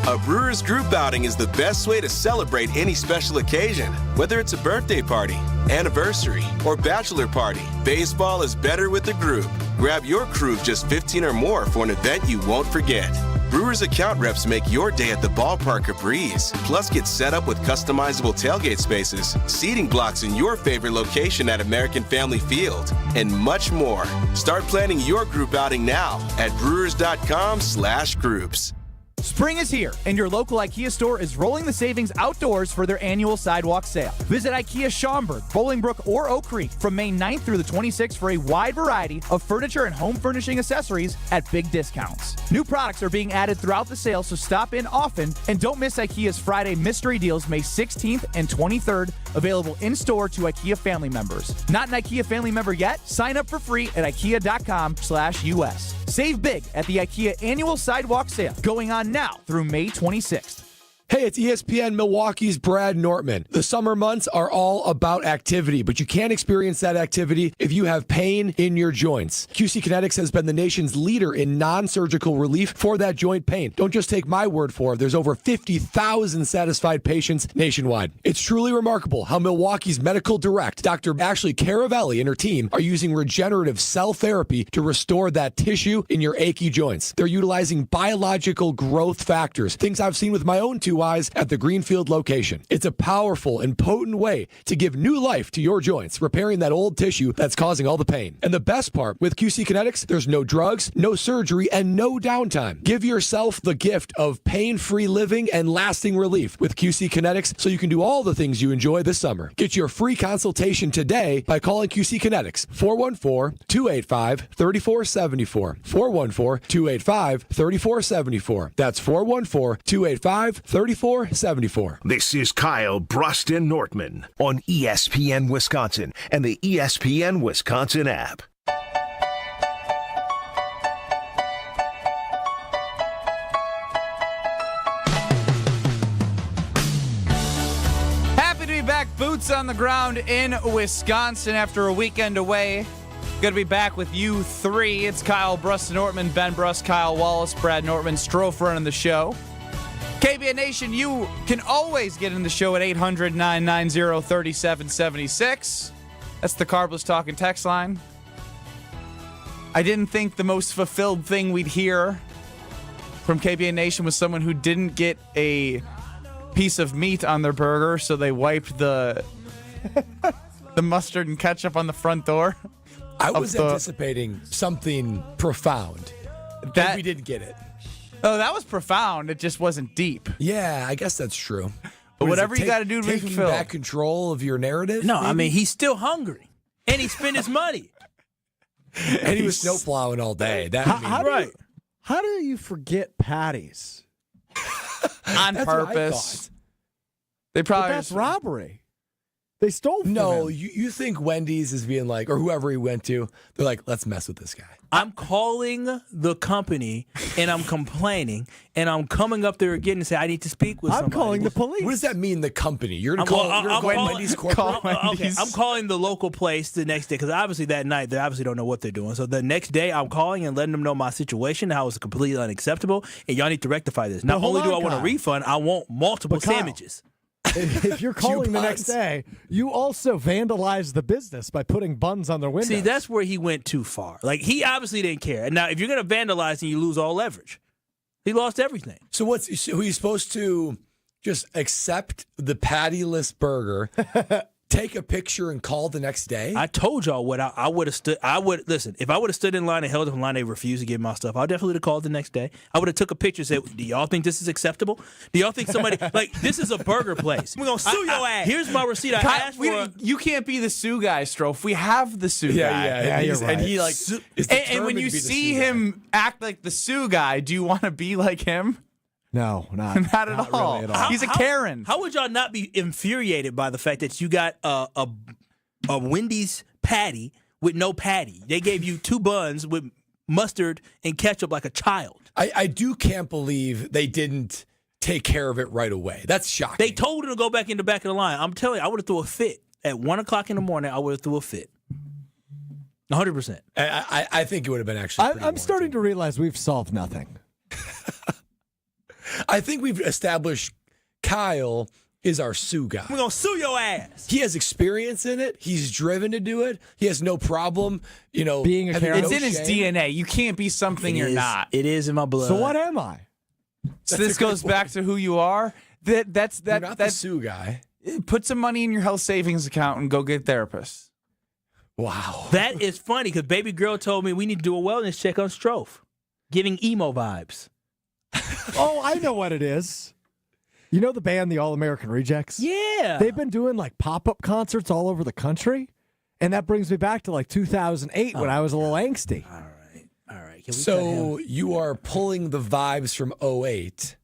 A Brewers group outing is the best way to celebrate any special occasion. Whether it's a birthday party, anniversary, or bachelor party, baseball is better with a group. Grab your crew of just 15 or more for an event you won't forget. Brewers account reps make your day at the ballpark a breeze. Plus, get set up with customizable tailgate spaces, seating blocks in your favorite location at American Family Field, and much more. Start planning your group outing now at brewers.com/groups. Spring is here, and your local IKEA store is rolling the savings outdoors for their annual sidewalk sale. Visit IKEA Schaumburg, Bolingbrook, or Oak Creek from May 9th through the 26th for a wide variety of furniture and home furnishing accessories at big discounts. New products are being added throughout the sale, so stop in often, and don't miss IKEA's Friday Mystery Deals May 16th and 23rd, available in-store to IKEA family members. Not an IKEA family member yet? Sign up for free at ikea.com/US. Save big at the IKEA annual sidewalk sale, going on now through May 26th. Hey, it's ESPN Milwaukee's Brad Nortman. The summer months are all about activity, but you can't experience that activity if you have pain in your joints. QC Kinetics has been the nation's leader in non-surgical relief for that joint pain. Don't just take my word for it. There's over 50,000 satisfied patients nationwide. It's truly remarkable how Milwaukee's medical direct, Dr. Ashley Caravelli and her team, are using regenerative cell therapy to restore that tissue in your achy joints. They're utilizing biological growth factors, things I've seen with my own two eyes at the Greenfield location. It's a powerful and potent way to give new life to your joints, repairing that old tissue that's causing all the pain. And the best part, with QC Kinetics, there's no drugs, no surgery, and no downtime. Give yourself the gift of pain-free living and lasting relief with QC Kinetics so you can do all the things you enjoy this summer. Get your free consultation today by calling QC Kinetics, 414-285-3474. 414-285-3474. That's 414-285-3474. This is Kyle Brust and Nortman on ESPN Wisconsin and the ESPN Wisconsin app. Happy to be back, boots on the ground in Wisconsin after a weekend away. Good to be back with you three. It's Kyle Brust and Nortman, Ben Brust, Kyle Wallace, Brad Nortman, Strofe running the show. KBN Nation, you can always get in the show at 800-990-3776. That's the Carbless Talking text line. I didn't think the most fulfilled thing we'd hear from KBN Nation was someone who didn't get a piece of meat on their burger, so they wiped the mustard and ketchup on the front door. I was anticipating something profound, and we didn't get it. Oh, that was profound. It just wasn't deep. Yeah, I guess that's true. But whatever you got to do to be taking fulfilled. back control of your narrative? No, maybe? I mean, he's still hungry. And he spent his money. And he was snowplowing all day. How do you forget patties? On purpose. They probably that's robbery. They stole from No, him. you think Wendy's is being like, or whoever he went to, they're like, let's mess with this guy. I'm calling the company and I'm complaining and I'm coming up there again and say I need to speak with somebody. I'm calling the police. What does that mean, the company? You're going to call Wendy's corporate? Okay, I'm calling the local place the next day because obviously that night they obviously don't know what they're doing. So the next day I'm calling and letting them know my situation, how it's completely unacceptable, and y'all need to rectify this. Not only do I want a refund, I want multiple sandwiches. if you're calling the next day, you also vandalize the business by putting buns on their windows. See, that's where he went too far. Like, he obviously didn't care. Now, if you're going to vandalize, then you lose all leverage. He lost everything. So he's supposed to just accept the pattyless burger, take a picture, and call the next day? I told y'all what I would have stood. Listen, if I would have stood in line and held up in line, they refused to give my stuff, I definitely would have called the next day. I would have took a picture and said, do y'all think this is acceptable? Do y'all think somebody, like, this is a burger place. We're going to sue your ass. Here's my receipt. You can't be the sue guy, Strofe. We have the sue guy. Yeah, you're right. And he, like, and when you see him act like the sue guy, do you want to be like him? No, not at all. Really at all. He's a Karen. How would y'all not be infuriated by the fact that you got a Wendy's patty with no patty? They gave you 2 buns with mustard and ketchup like a child. I can't believe they didn't take care of it right away. That's shocking. They told her to go back in the back of the line. I'm telling you, I would have threw a fit. At 1 o'clock in the morning, I would have threw a fit. 100%. I think it would have been actually I'm starting to realize we've solved nothing. I think we've established Kyle is our sue guy. We're going to sue your ass. He has experience in it. He's driven to do it. He has no problem, being a Karen. It's in his DNA. You can't be something you're not. It is in my blood. So what am I? So this goes back to who you are. That's You're not the sue guy. Put some money in your health savings account and go get a therapist. Wow. That is funny because baby girl told me we need to do a wellness check on Strofe. Giving emo vibes. Oh, I know what it is. You know the band, the All American Rejects? Yeah. They've been doing like pop-up concerts all over the country. And that brings me back to like 2008 when I was a little angsty. All right. So you are pulling the vibes from 08.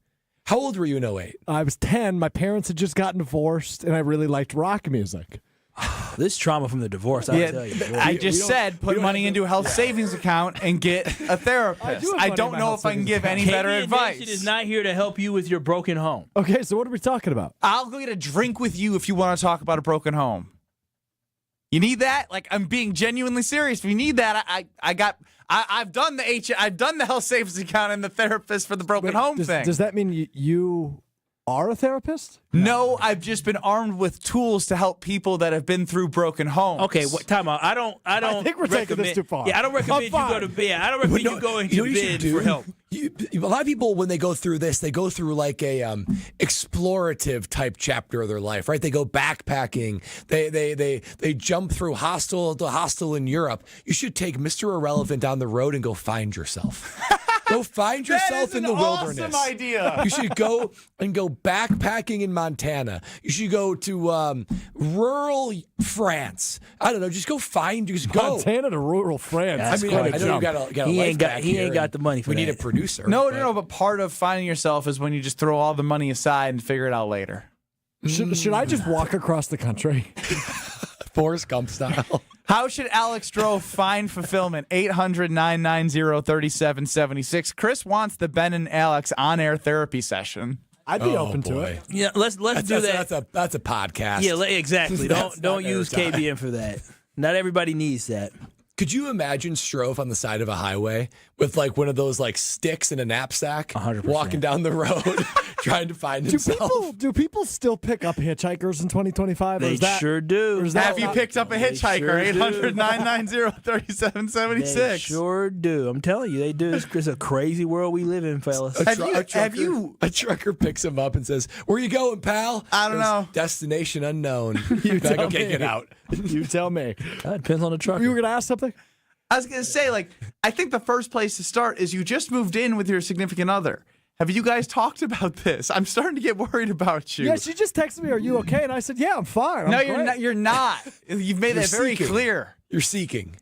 How old were you in 08? I was 10. My parents had just gotten divorced, and I really liked rock music. This trauma from the divorce, I'll tell you. I just said put money into a health savings account and get a therapist. I don't know if I can give any better advice. KBN is not here to help you with your broken home. Okay, so what are we talking about? I'll go get a drink with you if you want to talk about a broken home. You need that? Like, I'm being genuinely serious. If you need that, I've done the health savings account and the therapist for the broken home thing. Does that mean you are a therapist? No, I've just been armed with tools to help people that have been through broken homes. Okay, time out. I don't think we're taking this too far. Yeah, I don't recommend you go to bed. I don't recommend you go into bed for help. A lot of people, when they go through this, they go through like a explorative type chapter of their life, right? They go backpacking. They jump through hostel to hostel in Europe. You should take Mr. Irrelevant down the road and go find yourself. Go find yourself in the wilderness. That is an awesome idea. You should go backpacking in Montana. You should go to rural France. I don't know. Just go Montana to rural France. I know you got a he ain't got the money for we that. need a producer. No. But part of finding yourself is when you just throw all the money aside and figure it out later. Should I just walk across the country? Forrest Gump style. How should Alex Strofe find fulfillment? 800-990-3776. Chris wants the Ben and Alex on-air therapy session. I'd be open to it. Yeah, let's do that. That's a podcast. Yeah, exactly. Don't use KBN for that. Not everybody needs that. Could you imagine Strofe on the side of a highway with like one of those like sticks in a knapsack, 100%. walking down the road, trying to find himself? Do people still pick up hitchhikers in 2025? They sure do. Have you picked up a hitchhiker? 800-990-3776. They sure do. I'm telling you, they do. It's a crazy world we live in, fellas. A trucker picks him up and says, "Where you going, pal?" I don't know. Destination unknown. Get out. You tell me. That depends on the trucker. You were going to ask something? I was going to say, I think the first place to start is you just moved in with your significant other. Have you guys talked about this? I'm starting to get worried about you. Yeah, she just texted me, "Are you okay?" And I said, "Yeah, I'm fine." You're not. You've made that very clear. You're seeking.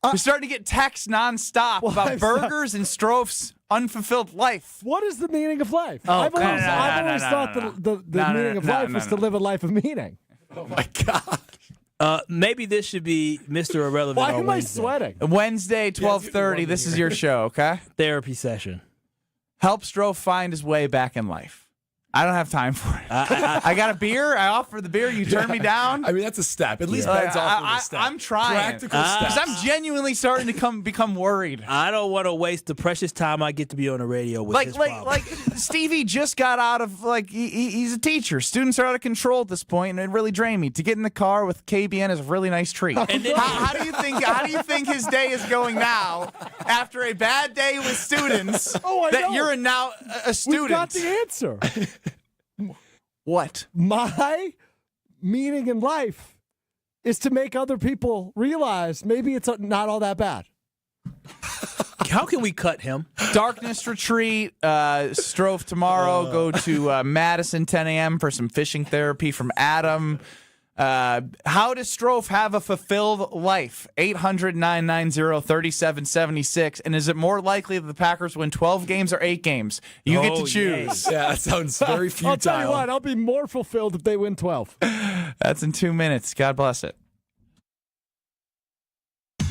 You're starting to get texts nonstop about burgers and Strofe's unfulfilled life. What is the meaning of life? Oh, I've always thought the meaning of life was to live a life of meaning. Oh, my God. Maybe this should be Mr. Irrelevant. Why am I Wednesday. sweating? Wednesday, 12:30. This is your show, okay? Therapy session. Help Strofe find his way back in life. I don't have time for it. I got a beer. I offer the beer. You turn me down. I mean, that's a step. At least Ben's offering a step. I'm trying. Practical steps. Because I'm genuinely starting to become worried. I don't want to waste the precious time I get to be on the radio with this problem. Like Stevie just got out of he's a teacher. Students are out of control at this point, and it really drained me. To get in the car with KBN is a really nice treat. And then, how do you think his day is going now after a bad day with students? You're now a student. We've got the answer. What? My meaning in life is to make other people realize maybe it's not all that bad. How can we cut him? Darkness retreat, Strofe tomorrow. Go to Madison, 10 a.m. for some fishing therapy from Adam. How does Strofe have a fulfilled life? 800-990-3776. And is it more likely that the Packers win 12 games or 8 games? You get to choose. Yes. Yeah, that sounds very futile. I'll tell you what, I'll be more fulfilled if they win 12. That's in 2 minutes. God bless it.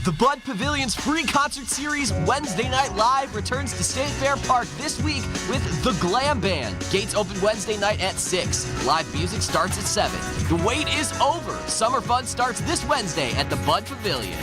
The Bud Pavilion's free concert series Wednesday Night Live returns to State Fair Park this week with The Glam Band. Gates open Wednesday night at 6. Live music starts at 7. The wait is over. Summer fun starts this Wednesday at the Bud Pavilion.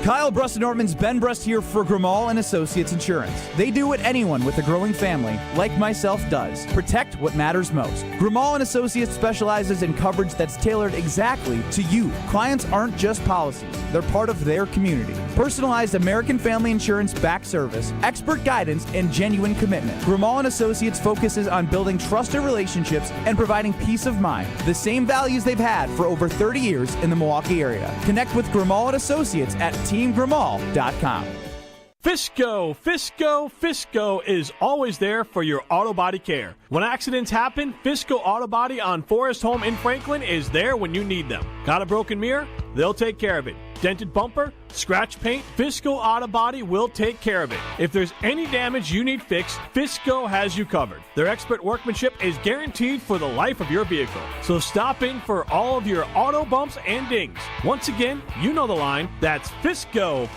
Kyle Brust and Nortman's Ben Brust here for Grimal and Associates Insurance. They do what anyone with a growing family, like myself, does. Protect what matters most. Grimal and Associates specializes in coverage that's tailored exactly to you. Clients aren't just policies, they're part of their community. Personalized American family insurance back service, expert guidance, and genuine commitment. Grimal and Associates focuses on building trusted relationships and providing peace of mind. The same values they've had for over 30 years in the Milwaukee area. Connect with Grimal and Associates at teamgrimal.com. Fisco is always there for your auto body care. When accidents happen, Fisco Auto Body on Forest Home in Franklin is there when you need them. Got a broken mirror? They'll take care of it. Dented bumper? Scratch paint? Fisco Auto Body will take care of it. If there's any damage you need fixed, Fisco has you covered. Their expert workmanship is guaranteed for the life of your vehicle. So stop in for all of your auto bumps and dings. Once again, you know the line. That's Fisco.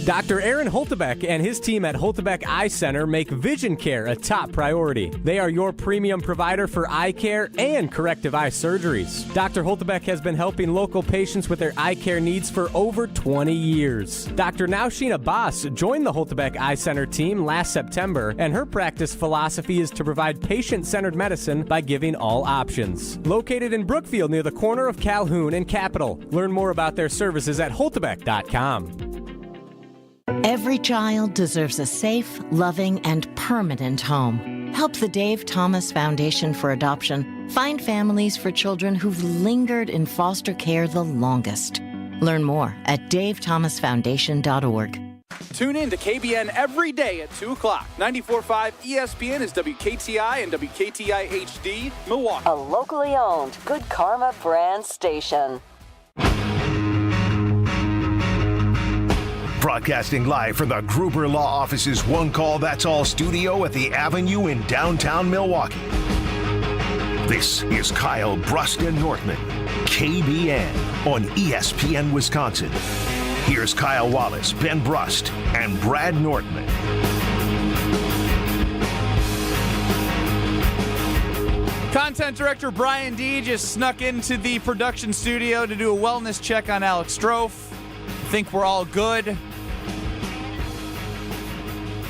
Dr. Aaron Holtebeck and his team at Holtebeck Eye Center make vision care a top priority. They are your premium provider for eye care and corrective eye surgeries. Dr. Holtebeck has been helping local patients with their eye care needs for over 20 years. Dr. Nausheen Abbas joined the Holtebeck Eye Center team last September, and her practice philosophy is to provide patient-centered medicine by giving all options. Located in Brookfield near the corner of Calhoun and Capitol. Learn more about their services at holtebeck.com. Every child deserves a safe, loving, and permanent home. Help the Dave Thomas Foundation for Adoption find families for children who've lingered in foster care the longest. Learn more at davethomasfoundation.org. Tune in to KBN every day at 2 o'clock. 94.5 ESPN is WKTI and WKTI HD, Milwaukee. A locally owned Good Karma brand station. Broadcasting live from the Gruber Law Office's One Call That's All studio at the Avenue in downtown Milwaukee. This is Kyle Brust and Nortman, KBN on ESPN Wisconsin. Here's Kyle Wallace, Ben Brust, and Brad Nortman. Content director Brian D just snuck into the production studio to do a wellness check on Alex Strofe. Think we're all good.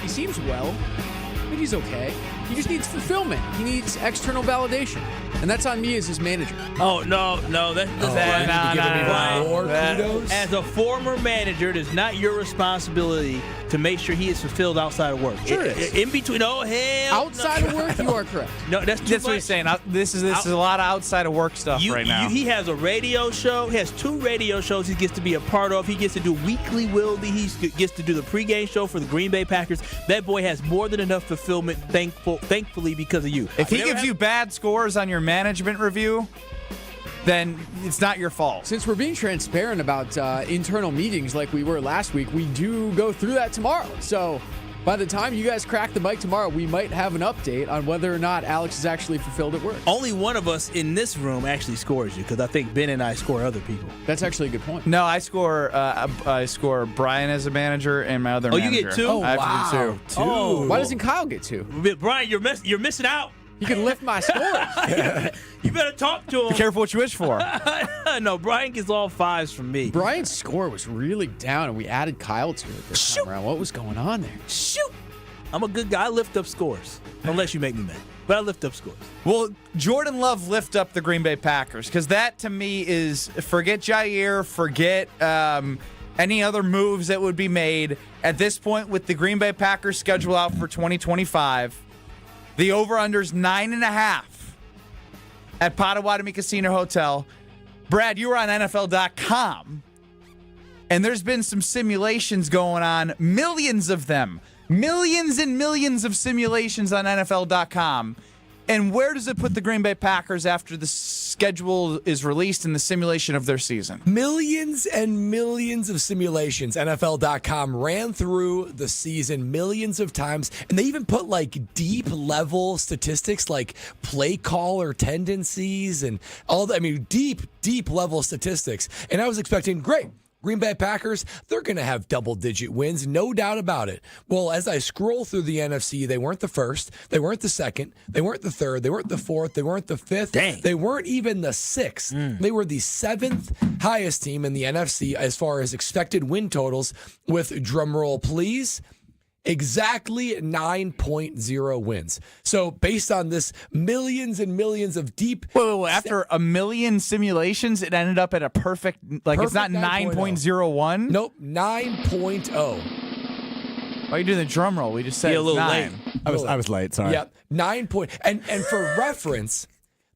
He seems well. I mean, he's okay. He just needs fulfillment. He needs external validation. And that's on me as his manager. Oh, no. As a former manager, it is not your responsibility to make sure he is fulfilled outside of work. Sure it is. In between, outside of work, you are correct. No, that's too much. What he's saying. This is a lot of outside of work stuff right now. He has a radio show. He has 2 radio shows he gets to be a part of. He gets to do Weekly Wildy. He gets to do the pregame show for the Green Bay Packers. That boy has more than enough fulfillment, thankfully, because of you. If he gives you bad scores on your management review, then it's not your fault. Since we're being transparent about internal meetings like we were last week, we do go through that tomorrow. So By the time you guys crack the mic tomorrow, we might have an update on whether or not Alex is actually fulfilled at work. Only one of us in this room actually scores you, because I think Ben and I score other people. That's actually a good point. No, I score Brian as a manager and my other manager. You get 2? Oh, I have to do 2. Oh. Why doesn't Kyle get 2? Brian, you're missing out. You can lift my score. You better talk to him. Be careful what you wish for. No, Brian gets all 5s from me. Brian's score was really down, and we added Kyle to it this time around. What was going on there? Shoot! I'm a good guy. I lift up scores. Unless you make me mad. But I lift up scores. Well, Jordan Love lift up the Green Bay Packers, because that to me is, forget Jair, forget any other moves that would be made. At this point, with the Green Bay Packers schedule out for 2025, the over-under's 9.5 at Potawatomi Casino Hotel. Brad, you were on NFL.com, and there's been some simulations going on, millions of them. Millions and millions of simulations on NFL.com. And where does it put the Green Bay Packers after the schedule is released in the simulation of their season? Millions and millions of simulations. NFL.com ran through the season millions of times, and they even put like deep level statistics like play caller tendencies and all that. I mean, deep level statistics. And I was expecting, great. Green Bay Packers, they're going to have double-digit wins, no doubt about it. Well, as I scroll through the NFC, they weren't the first, they weren't the second, they weren't the third, they weren't the fourth, they weren't the fifth, they weren't even the sixth. They were the 7th highest team in the NFC as far as expected win totals with, drumroll please, exactly 9.0 wins. So based on this millions and millions of deep... Wait, after a million simulations, it ended up at a perfect it's not 9.01? Nope, 9.0. Why are you doing the drum roll? We just said a little 9. late. I was late, sorry. Yep, 9 point. And for reference...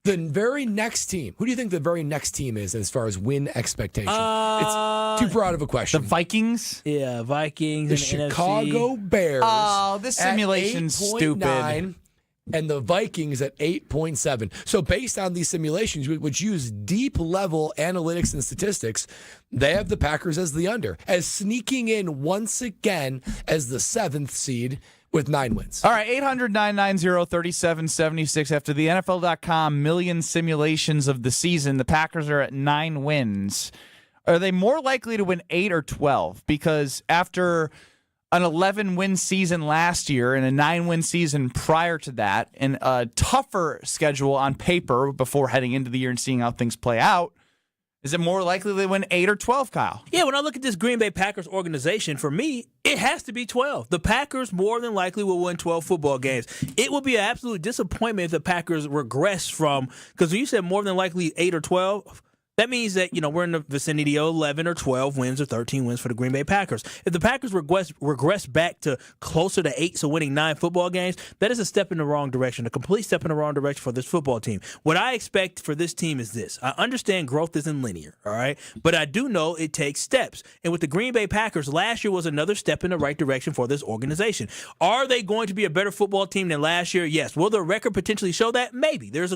The very next team, who do you think the very next team is as far as win expectation? It's too broad of a question. The Vikings? Yeah, Vikings. The Chicago Bears. Oh, this simulation's stupid. And the Vikings at 8.7. So based on these simulations, which use deep level analytics and statistics, they have the Packers as the under, as sneaking in once again as the 7th seed with 9 wins. All right, 800-990-3776. After the NFL.com million simulations of the season, the Packers are at 9 wins. Are they more likely to win 8 or 12? Because after an 11-win season last year and a 9-win season prior to that, and a tougher schedule on paper before heading into the year and seeing how things play out, is it more likely they win 8 or 12, Kyle? Yeah, when I look at this Green Bay Packers organization, for me, it has to be 12. The Packers more than likely will win 12 football games. It would be an absolute disappointment if the Packers regress from, because when you said more than likely 8 or 12, that means that, we're in the vicinity of 11 or 12 wins or 13 wins for the Green Bay Packers. If the Packers regress back to closer to 8, so winning 9 football games, that is a step in the wrong direction, a complete step in the wrong direction for this football team. What I expect for this team is this. I understand growth isn't linear, all right? But I do know it takes steps. And with the Green Bay Packers, last year was another step in the right direction for this organization. Are they going to be a better football team than last year? Yes. Will the record potentially show that? Maybe. There is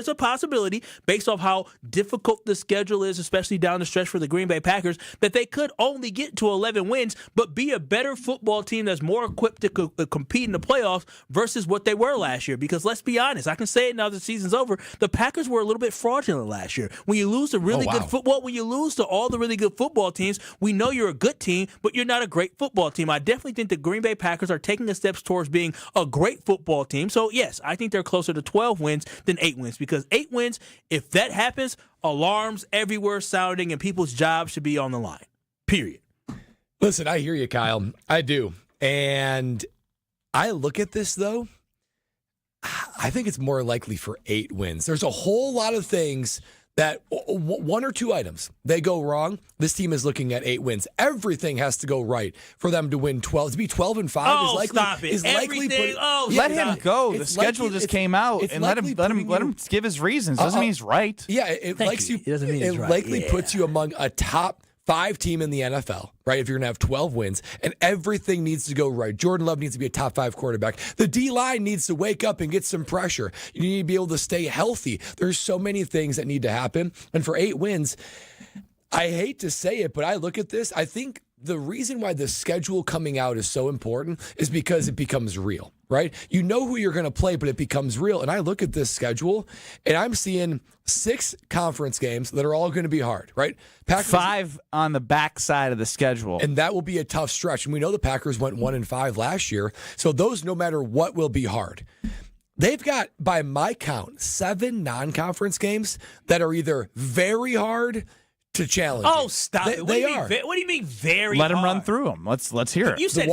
a possibility, based off how difficult the schedule is, especially down the stretch for the Green Bay Packers, that they could only get to 11 wins, but be a better football team that's more equipped to compete in the playoffs versus what they were last year. Because let's be honest, I can say it now the season's over, the Packers were a little bit fraudulent last year. When you lose to really good football, when you lose to all the really good football teams, we know you're a good team, but you're not a great football team. I definitely think the Green Bay Packers are taking the steps towards being a great football team. So yes, I think they're closer to 12 wins than 8 wins, because 8 wins, if that happens, alarms everywhere sounding and people's jobs should be on the line. Period. Listen, I hear you, Kyle. I do. And I look at this, though, I think it's more likely for 8 wins. There's a whole lot of things that 1 or 2 items, they go wrong. This team is looking at 8 wins. Everything has to go right for them to win 12. To be 12-5 is likely. Stop it. Let him go. The schedule just came out, and let him give his reasons. Doesn't mean he's right. Yeah, it likely puts you among a top 5 team in the NFL, right? If you're going to have 12 wins, and everything needs to go right. Jordan Love needs to be a top 5 quarterback. The D-line needs to wake up and get some pressure. You need to be able to stay healthy. There's so many things that need to happen. And for 8 wins, I hate to say it, but I look at this, I think the reason why the schedule coming out is so important is because it becomes real, right? You know who you're going to play, but it becomes real. And I look at this schedule, and I'm seeing 6 conference games that are all going to be hard, right? Packers, 5 on the backside of the schedule. And that will be a tough stretch. And we know the Packers went 1-5 last year. So those, no matter what, will be hard. They've got, by my count, 7 non-conference games that are either very hard to challenge. Oh, stop it. They are. What do you mean very Let hard? him run through them. Let's hear it. You said the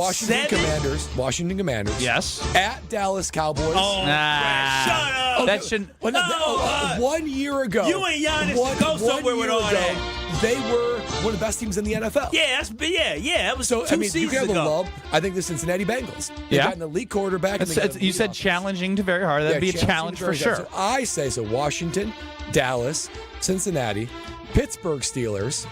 Washington Commanders. Yes. At Dallas Cowboys. Oh, Brad, shut up. Okay. That shouldn't. 1 year ago. You and Giannis go somewhere with all that. They were one of the best teams in the NFL. Yeah, that was so. 2 I mean, you seasons can have ago. a love. I think the Cincinnati Bengals. They got an elite quarterback. You said challenging to very hard. That'd be a challenge for sure. So I say so. Washington, Dallas, Cincinnati, Pittsburgh Steelers.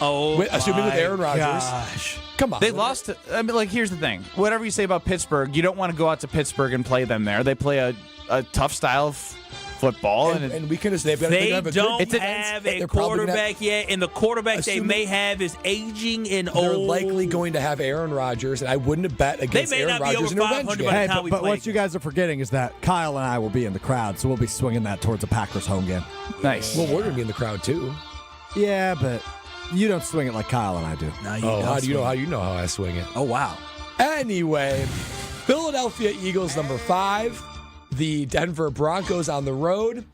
Oh, assuming with Aaron Rodgers. Gosh. Come on. They lost. I mean, here's the thing. Whatever you say about Pittsburgh, you don't want to go out to Pittsburgh and play them there. They play a tough style of football, and we can just they've got they have a don't good have a quarterback yet, and the quarterback they may have is aging and they're old. likely going to have Aaron Rodgers, and I wouldn't have bet against Aaron Rodgers in a revenge game. Hey, but what you guys are forgetting is that Kyle and I will be in the crowd, so we'll be swinging that towards a Packers home game. Nice. Well, we're going to be in the crowd too. Yeah, but you don't swing it like Kyle and I do. No, how do you know how I swing it? Oh, wow. Anyway, Philadelphia Eagles number 5, the Denver Broncos on the road,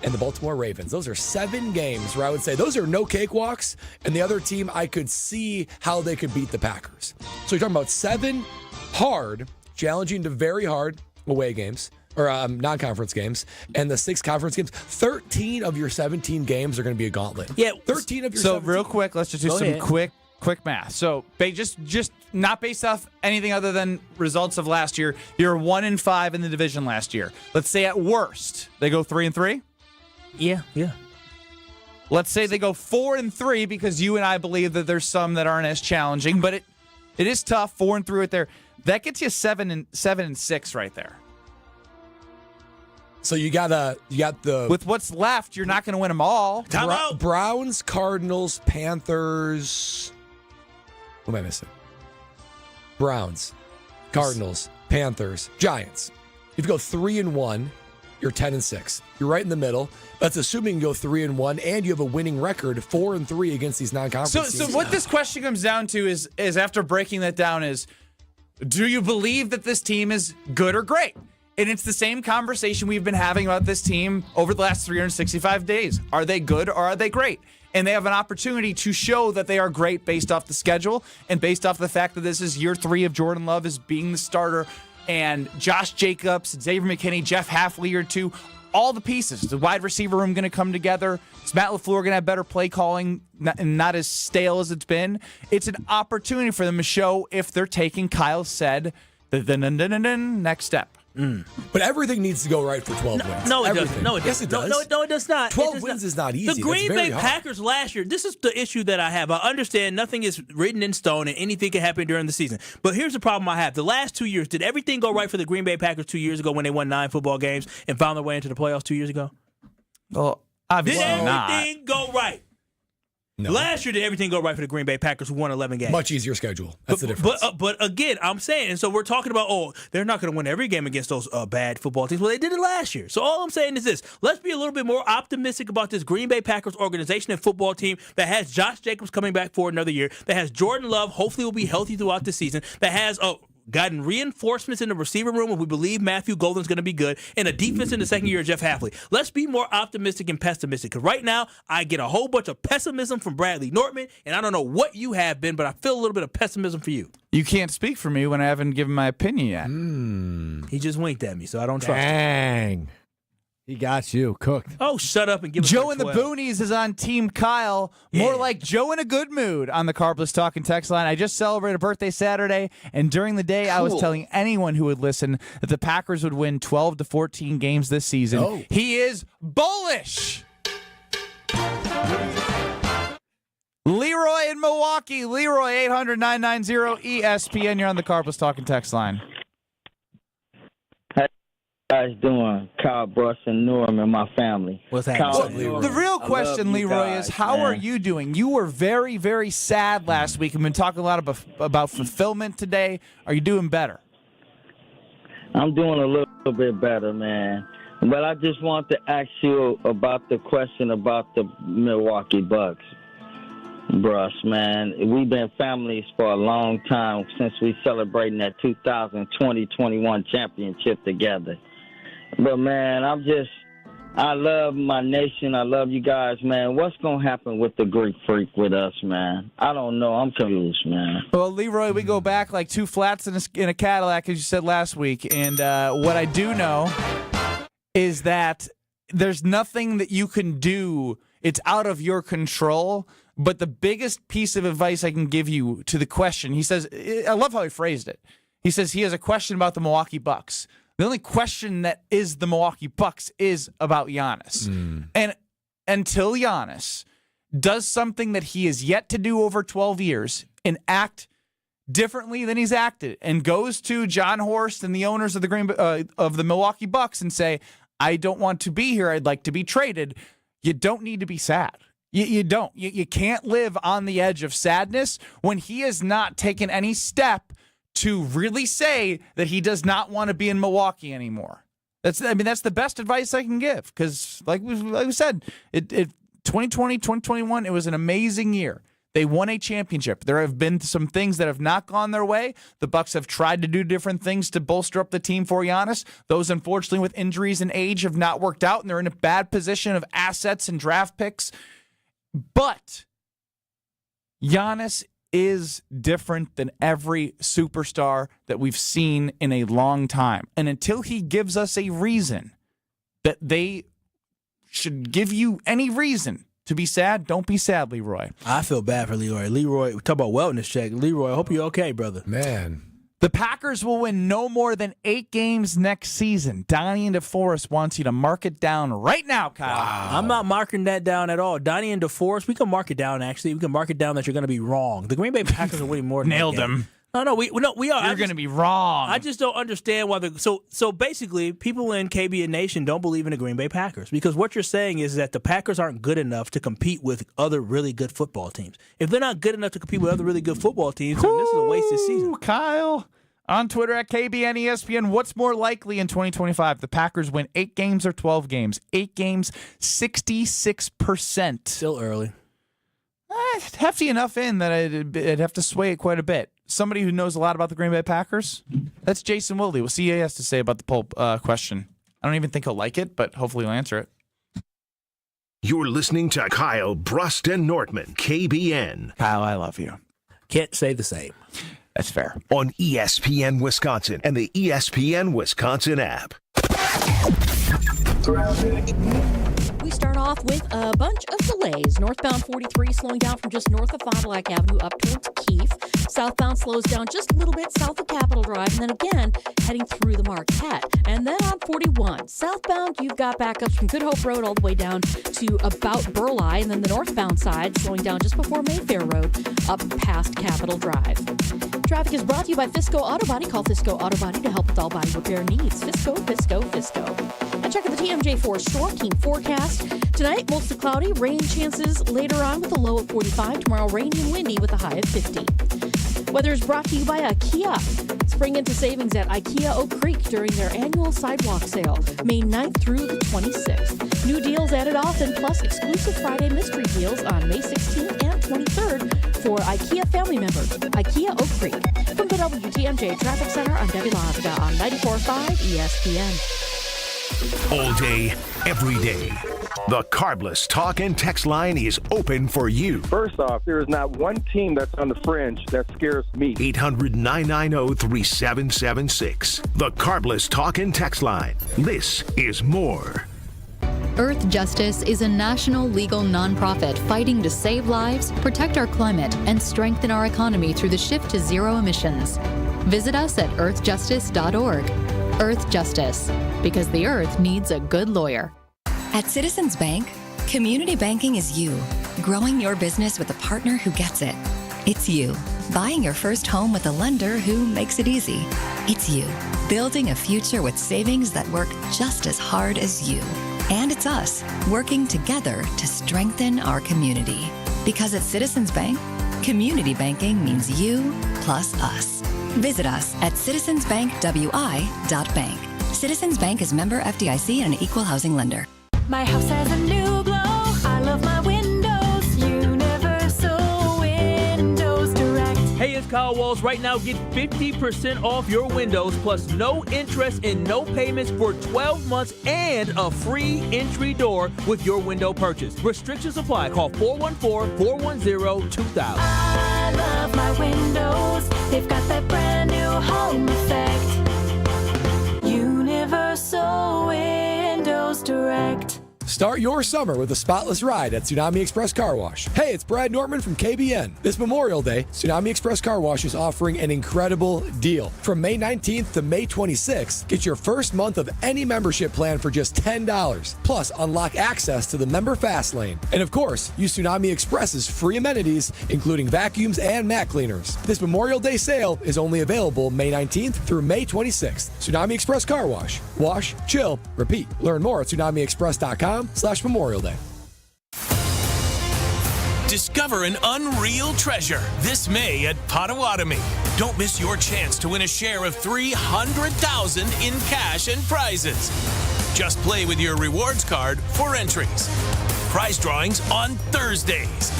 and the Baltimore Ravens. Those are 7 games where I would say those are no cakewalks, and the other team I could see how they could beat the Packers. So you're talking about 7 hard, challenging to very hard away games, or non-conference games, and the 6 conference games. 13 of your 17 games are going to be a gauntlet. Yeah, 13 of your. So 17. real quick, let's just do some quick math. So just not based off anything other than results of last year. You're 1-5 in the division last year. Let's say at worst they go 3-3. Yeah. Let's say they go 4-3 because you and I believe that there's some that aren't as challenging, but it is tough. 4-3 right there. That gets you 7-6 right there. So you got the with what's left, you're not going to win them all. Browns, Cardinals, Panthers. What am I missing? Browns, Cardinals, Panthers, Giants. If you go 3-1, you're 10-6. You're right in the middle. That's assuming you go 3-1 and you have a winning record 4-3 against these non-conference teams. So what this question comes down to is after breaking that down is, do you believe that this team is good or great? And it's the same conversation we've been having about this team over the last 365 days. Are they good or are they great? And they have an opportunity to show that they are great based off the schedule and based off the fact that this is year 3 of Jordan Love as being the starter, and Josh Jacobs, Xavier McKinney, Jeff Halfley year 2, all the pieces. The wide receiver room going to come together. Is Matt LaFleur going to have better play calling and not as stale as it's been? It's an opportunity for them to show if they're taking Kyle said the next step. But everything needs to go right for 12 wins. No, it Everything. doesn't. No, it Yes, doesn't. it does. No, it does not. 12 wins is not easy. The Green That's Bay very hard. Packers last year, this is the issue that I have. I understand nothing is written in stone and anything can happen during the season. But here's the problem I have. The last 2 years, did everything go right for the Green Bay Packers 2 years ago when they won 9 football games and found their way into the playoffs 2 years ago? Well, obviously did not. everything go right? No. Last year, did everything go right for the Green Bay Packers who won 11 games? Much easier schedule. That's the difference. But again, I'm saying, and so we're talking about, they're not going to win every game against those bad football teams. Well, they did it last year. So all I'm saying is this. Let's be a little bit more optimistic about this Green Bay Packers organization and football team that has Josh Jacobs coming back for another year, that has Jordan Love, hopefully will be healthy throughout the season, that has gotten reinforcements in the receiver room, and we believe Matthew Golden's going to be good, and a defense in the second year of Jeff Halfley. Let's be more optimistic and pessimistic, because right now I get a whole bunch of pessimism from Bradley Nortman, and I don't know what you have been, but I feel a little bit of pessimism for you. You can't speak for me when I haven't given my opinion yet. He just winked at me, so I don't trust him. Dang. He got you cooked. Oh, shut up and give us Joe in the Boonies is on Team Kyle. More like Joe in a good mood on the Carbless Talking text line. I just celebrated a birthday Saturday, and during the day I was telling anyone who would listen that the Packers would win 12 to 14 games this season. He is bullish. Leroy in Milwaukee. Leroy, 800-990-ESPN. You're on the Carbless Talking text line. guys doing? Kyle, Brust, and Norman, my family. What's happening? The real question, Leroy, is how are you doing? You were very, very sad last week. We've been talking a lot about fulfillment today. Are you doing better? I'm doing a little bit better, man. But I just want to ask you about the question about the Milwaukee Bucks. Brust, man, we've been families for a long time since we celebrating that 2020-21 championship together. But, man, I love my nation. I love you guys, man. What's going to happen with the Greek Freak with us, man? I don't know. I'm confused, man. Well, Leroy, we go back like two flats in a Cadillac, as you said last week. And what I do know is that there's nothing that you can do. It's out of your control. But the biggest piece of advice I can give you to the question, he says, I love how he phrased it. He says he has a question about the Milwaukee Bucks. The only question that is the Milwaukee Bucks is about Giannis. And until Giannis does something that he has yet to do over 12 years and act differently than he's acted and goes to John Horst and the owners of the Milwaukee Bucks and say, I don't want to be here, I'd like to be traded, you don't need to be sad. You don't. You can't live on the edge of sadness when he has not taken any step to really say that he does not want to be in Milwaukee anymore. That's the best advice I can give because, like we said, 2020, 2021, it was an amazing year. They won a championship. There have been some things that have not gone their way. The Bucks have tried to do different things to bolster up the team for Giannis. Those, unfortunately, with injuries and age have not worked out, and they're in a bad position of assets and draft picks. But Giannis is different than every superstar that we've seen in a long time. And until he gives us a reason that they should give you any reason to be sad, don't be sad, Leroy. I feel bad for Leroy. Leroy, talk about wellness check. Leroy, I hope you're okay, brother. Man. The Packers will win no more than 8 games next season. Donnie and DeForest wants you to mark it down right now, Kyle. Wow. I'm not marking that down at all. Donnie and DeForest, we can mark it down, actually. We can mark it down that you're going to be wrong. The Green Bay Packers are winning more than Nailed him. No, we are. You're going to be wrong. I just don't understand why so basically, people in KBN Nation don't believe in the Green Bay Packers because what you're saying is that the Packers aren't good enough to compete with other really good football teams. If they're not good enough to compete with other really good football teams, then this is a wasted season. Kyle, on Twitter at KBN ESPN, what's more likely in 2025? The Packers win 8 games or 12 games? 8 games, 66%. Still early. Hefty enough in that I'd have to sway it quite a bit. Somebody who knows a lot about the Green Bay Packers, that's Jason Wilde. We'll see what he has to say about the poll question. I don't even think he'll like it, but hopefully he'll answer it. You're listening to Kyle, Brust, and Nortman, KBN. Kyle, I love you. Can't say the same. That's fair. On ESPN Wisconsin and the ESPN Wisconsin app. We start off with a bunch of delays. Northbound 43 slowing down from just north of Fond du Lac Avenue up towards Keefe. Southbound slows down just a little bit south of Capitol Drive, and then again heading through the Marquette. And then on 41, southbound, you've got backups from Good Hope Road all the way down to about Burleigh, and then the northbound side slowing down just before Mayfair Road up past Capitol Drive. Traffic is brought to you by Fisco Auto Body. Call Fisco Auto Body to help with all body repair needs. Fisco, Fisco, Fisco. And check out the TMJ4 Storm Team forecast. Tonight, mostly cloudy, rain chances later on with a low of 45. Tomorrow, rainy and windy with a high of 50. Weather is brought to you by IKEA. Spring into savings at IKEA Oak Creek during their annual sidewalk sale, May 9th through the 26th. New deals added often, plus exclusive Friday mystery deals on May 16th and 23rd for IKEA family members. IKEA Oak Creek. From the WTMJ Traffic Center, I'm Debbie Lavga on 94.5 ESPN. All day, every day. The Carbless Talk and Text line is open for you. First off, there is not one team that's on the fringe that scares me. 800-990-3776. The Carbless Talk and Text line. This is more. Earth Justice is a national legal nonprofit fighting to save lives, protect our climate, and strengthen our economy through the shift to zero emissions. Visit us at earthjustice.org. Earth Justice, because the earth needs a good lawyer. At Citizens Bank, community banking is you, growing your business with a partner who gets it. It's you, buying your first home with a lender who makes it easy. It's you, building a future with savings that work just as hard as you. And it's us, working together to strengthen our community. Because at Citizens Bank, community banking means you plus us. Visit us at citizensbankwi.bank. Citizens Bank is member FDIC and an equal housing lender. My house has a new glow. I love my windows. Universal Windows Direct. Hey, it's Kyle Walls. Right now, get 50% off your windows plus no interest and no payments for 12 months and a free entry door with your window purchase. Restrictions apply. Call 414-410-2000. I love my windows. They've got that brand new home effect. Universal Windows Direct. Start your summer with a spotless ride at Tsunami Express Car Wash. Hey, it's Brad Nortman from KBN. This Memorial Day, Tsunami Express Car Wash is offering an incredible deal. From May 19th to May 26th, get your first month of any membership plan for just $10. Plus, unlock access to the Member Fast Lane. And of course, use Tsunami Express's free amenities, including vacuums and mat cleaners. This Memorial Day sale is only available May 19th through May 26th. Tsunami Express Car Wash. Wash, chill, repeat. Learn more at tsunamiexpress.com/Memorial Day. Discover an unreal treasure this May at Potawatomi. Don't miss your chance to win a share of $300,000 in cash and prizes. Just play with your rewards card for entries. Prize drawings on Thursdays.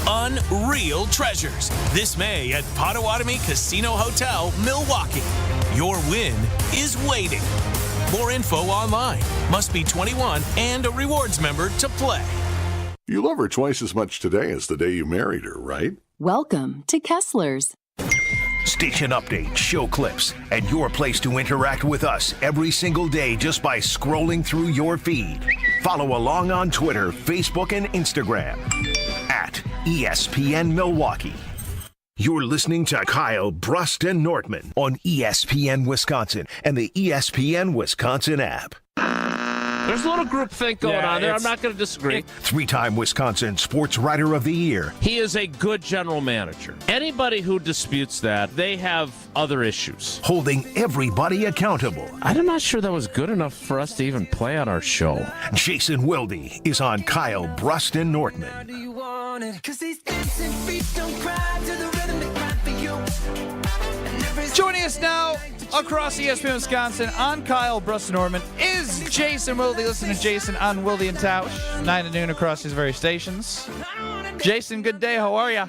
Unreal treasures this May at Potawatomi Casino Hotel, Milwaukee. Your win is waiting. More info online. Must be 21 and a rewards member to play. You love her twice as much today as the day you married her, right? Welcome to Kessler's. Station updates, show clips, and your place to interact with us every single day just by scrolling through your feed. Follow along on Twitter, Facebook, and Instagram at ESPN Milwaukee. You're listening to Kyle, Brust, and Nortman on ESPN Wisconsin and the ESPN Wisconsin app. There's a little groupthink going on there. I'm not going to disagree. Three-time Wisconsin Sports Writer of the Year. He is a good general manager. Anybody who disputes that, they have other issues. Holding everybody accountable. I'm not sure that was good enough for us to even play on our show. Jason Wilde is on Kyle, Brust, and Nortman. Joining us now across ESPN Wisconsin on Kyle, Brust, and Norman is Jason Wilde. Listen to Jason on Wilde and Tausch, 9 to noon across these various stations. Jason, good day. How are you?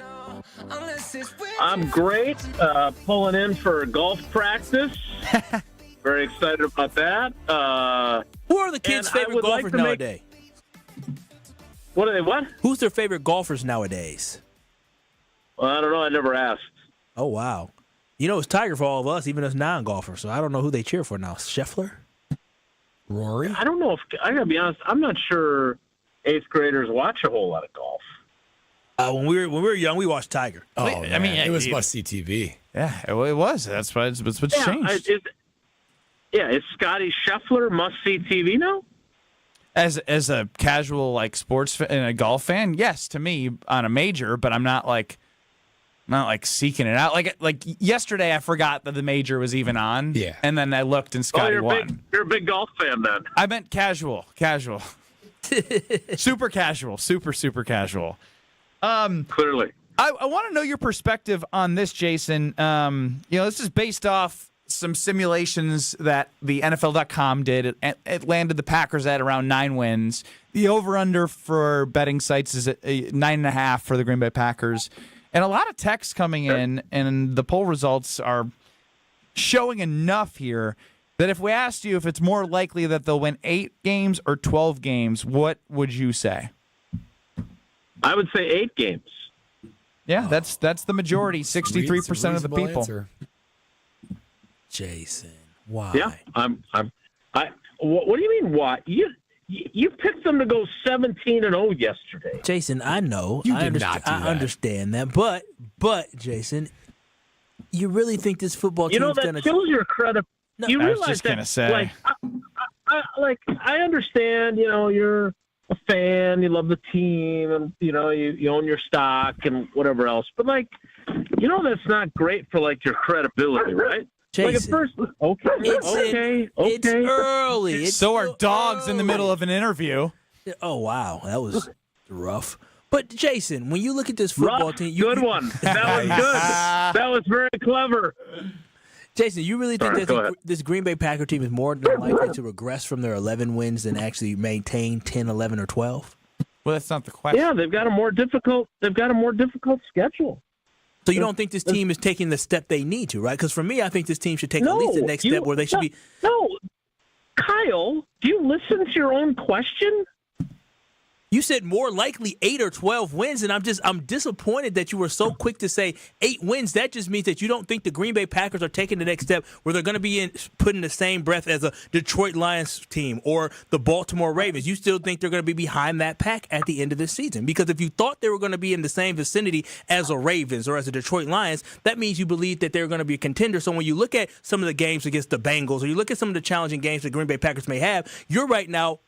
I'm great. Pulling in for golf practice. Very excited about that. Who are the kids' favorite golfers nowadays? What are they? What? Who's their favorite golfers nowadays? Well, I don't know. I never asked. Oh, wow. You know, it's Tiger for all of us, even as non-golfers, so I don't know who they cheer for now. Scheffler? Rory? I don't know if, I got to be honest, I'm not sure 8th graders watch a whole lot of golf. When we were young, we watched Tiger. Oh, I mean, it was must-see TV. Yeah, it was. That's what's changed. Is Scotty Scheffler must-see TV now? As a casual sports and a golf fan, yes, to me on a major, but I'm not seeking it out. Like yesterday, I forgot that the major was even on. Yeah, and then I looked and Scotty won. You're a big golf fan then. I meant casual, super casual, super casual. Clearly, I want to know your perspective on this, Jason. This is based off some simulations that the NFL.com did. It landed the Packers at around 9 wins. The over/under for betting sites is at 9.5 for the Green Bay Packers. And a lot of texts coming in, and the poll results are showing enough here that if we asked you if it's more likely that they'll win 8 games or 12 games, what would you say? I would say 8 games. Yeah, that's the majority, 63% of the people. Answer. Jason, why? Yeah, what do you mean why? You picked them to go 17-0 yesterday. Jason, I know. I understand that. But Jason, you really think this football team is going to... that kills your credit. You I realize was just going to say. I understand, you're a fan, you love the team, and you own your stock and whatever else. But that's not great for your credibility, right? Jason, at first, okay. It's early. So are dogs in the middle of an interview. Oh wow, that was rough. But Jason, when you look at this football team, good one. That was good. That was very clever. Jason, you really think that this Green Bay Packer team is more than likely to regress from their 11 wins than actually maintain 10, 11, or 12? Well, that's not the question. Yeah, they've got a more difficult schedule. So you don't think this team is taking the step they need to, right? Because for me, I think this team should take at least the next step where they should be. No, Kyle, do you listen to your own question? You said more likely 8 or 12 wins, and I'm disappointed that you were so quick to say 8 wins. That just means that you don't think the Green Bay Packers are taking the next step where they're going to be put in the same breath as a Detroit Lions team or the Baltimore Ravens. You still think they're going to be behind that pack at the end of this season. Because if you thought they were going to be in the same vicinity as a Ravens or as a Detroit Lions, that means you believe that they're going to be a contender. So when you look at some of the games against the Bengals or you look at some of the challenging games that Green Bay Packers may have, you're right now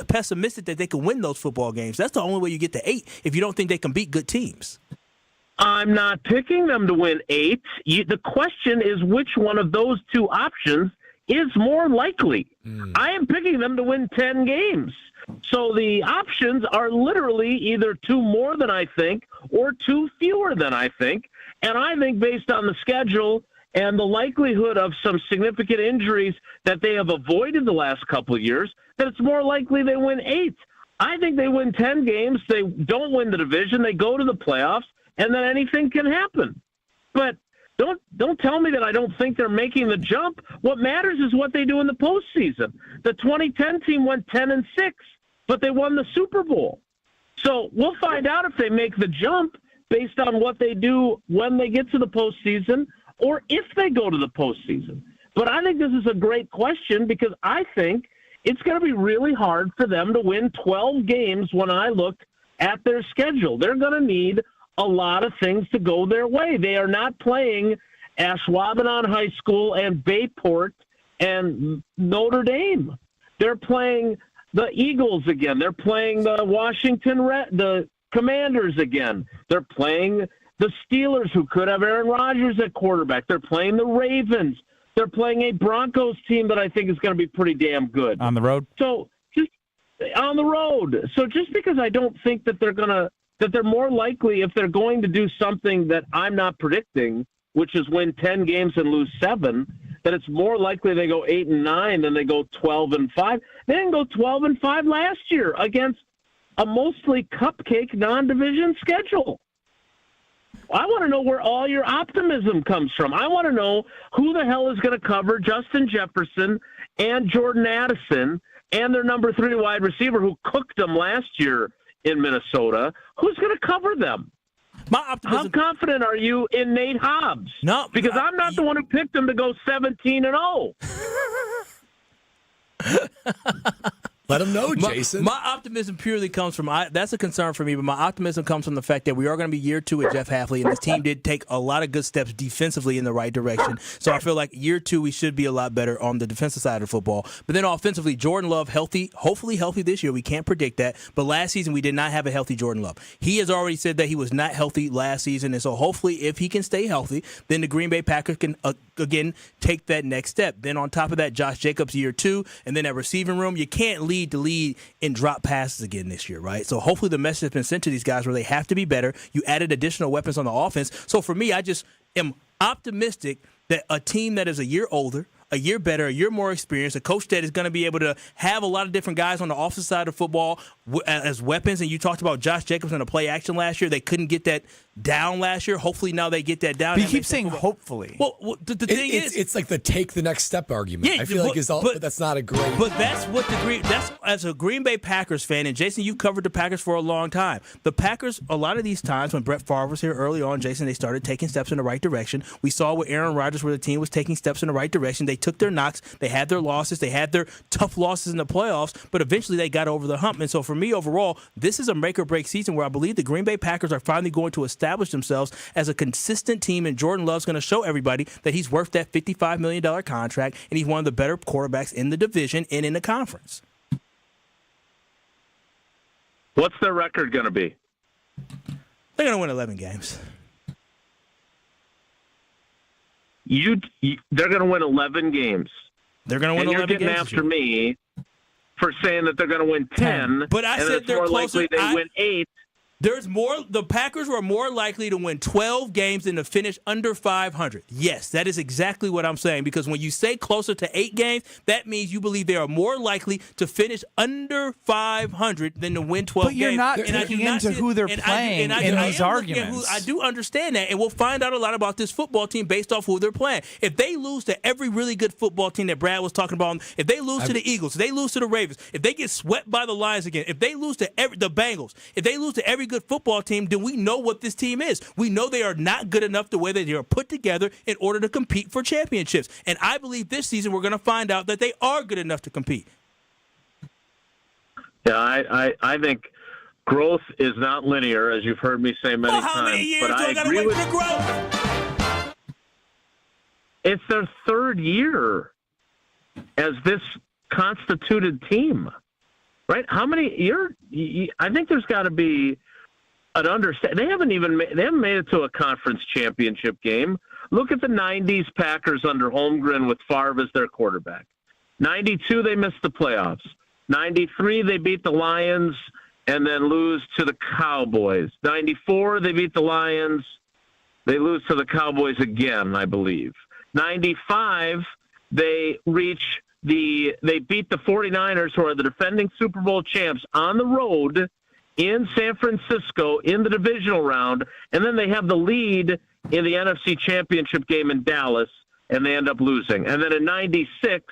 pessimistic that they can win those football games. That's the only way you get to 8 if you don't think they can beat good teams. I'm not picking them to win 8. The question is which one of those two options is more likely. I am picking them to win 10 games. So the options are literally either 2 more than I think or 2 fewer than I think. And I think based on the schedule and the likelihood of some significant injuries that they have avoided the last couple of years, that it's more likely they win 8. I think they win 10 games. They don't win the division. They go to the playoffs, and then anything can happen. But don't tell me that I don't think they're making the jump. What matters is what they do in the postseason. The 2010 team went 10-6, but they won the Super Bowl. So we'll find out if they make the jump based on what they do when they get to the postseason or if they go to the postseason. But I think this is a great question because I think it's going to be really hard for them to win 12 games when I look at their schedule. They're going to need a lot of things to go their way. They are not playing Ashwaubenon High School and Bayport and Notre Dame. They're playing the Eagles again. They're playing the the Commanders again. They're playing the Steelers, who could have Aaron Rodgers at quarterback. They're playing the Ravens. They're playing a Broncos team that I think is going to be pretty damn good. On the road? So just on the road. So just because I don't think that they're more likely, if they're going to do something that I'm not predicting, which is win 10 games and lose 7, that it's more likely they go 8-9 than they go 12-5. They didn't go 12-5 last year against a mostly cupcake non-division schedule. I want to know where all your optimism comes from. I want to know who the hell is going to cover Justin Jefferson and Jordan Addison and their number 3 wide receiver who cooked them last year in Minnesota. Who's going to cover them? How confident are you in Nate Hobbs? No, because I'm not the one who picked him to go 17-0. Let them know, Jason. My optimism purely comes from that's a concern for me, but my optimism comes from the fact that we are going to be year 2 with Jeff Hafley, and this team did take a lot of good steps defensively in the right direction. So I feel like year 2 we should be a lot better on the defensive side of football. But then offensively, Jordan Love hopefully healthy this year. We can't predict that, but last season we did not have a healthy Jordan Love. He has already said that he was not healthy last season, and so hopefully if he can stay healthy, then the Green Bay Packers can again take that next step. Then on top of that, Josh Jacobs year 2, and then at receiving room, you can't lead to lead in drop passes again this year, right? So hopefully the message has been sent to these guys where they have to be better. You added additional weapons on the offense. So for me, I just am optimistic that a team that is a year older, a year better, a year more experienced, a coach that is going to be able to have a lot of different guys on the offensive side of football as weapons. And you talked about Josh Jacobs in the play action last year. They couldn't get that down last year. Hopefully now they get that down. But you keep saying hopefully. Well, the thing is, it's like the take the next step argument. Yeah, I feel like but that's not a great. But that's what that's as a Green Bay Packers fan, and Jason, you've covered the Packers for a long time. The Packers, a lot of these times when Brett Favre was here early on, Jason, they started taking steps in the right direction. We saw with Aaron Rodgers where the team was taking steps in the right direction. They took their knocks. They had their losses. They had their tough losses in the playoffs, but eventually they got over the hump. And so for me overall, this is a make-or-break season where I believe the Green Bay Packers are finally going to establish themselves as a consistent team, and Jordan Love's going to show everybody that he's worth that $55 million contract, and he's one of the better quarterbacks in the division and in the conference. What's their record going to be? They're going to win 11 games. They're going to win 11 games. They're going to win 11 games. And you're getting after me for saying that they're going to win 10. But I said they're more closer. likely they win 8. There's more. The Packers were more likely to win 12 games than to finish under 500. Yes, that is exactly what I'm saying. Because when you say closer to 8 games, that means you believe they are more likely to finish under 500 than to win 12 games. But you're not taking into who they're playing in these arguments. I do understand that, and we'll find out a lot about this football team based off who they're playing. If they lose to every really good football team that Brad was talking about, if they lose to the Eagles, if they lose to the Ravens, if they get swept by the Lions again, if they lose to the Bengals, if they lose to every good football team, then we know what this team is. We know they are not good enough the way that they are put together in order to compete for championships. And I believe this season we're going to find out that they are good enough to compete. Yeah, I think growth is not linear, as you've heard me say many times. How many years do I got to wait for growth? It's their third year as this constituted team. Right? How many years? I think there's got to be an understanding. They haven't made it to a conference championship game. Look at the 90s Packers under Holmgren with Favre as their quarterback. 92, they missed the playoffs. 93, they beat the Lions and then lose to the Cowboys. 94, they beat the Lions. They lose to the Cowboys again, I believe. 95, they beat the 49ers, who are the defending Super Bowl champs, on the road in San Francisco in the divisional round, and then they have the lead in the NFC Championship game in Dallas, and they end up losing. And then in 96,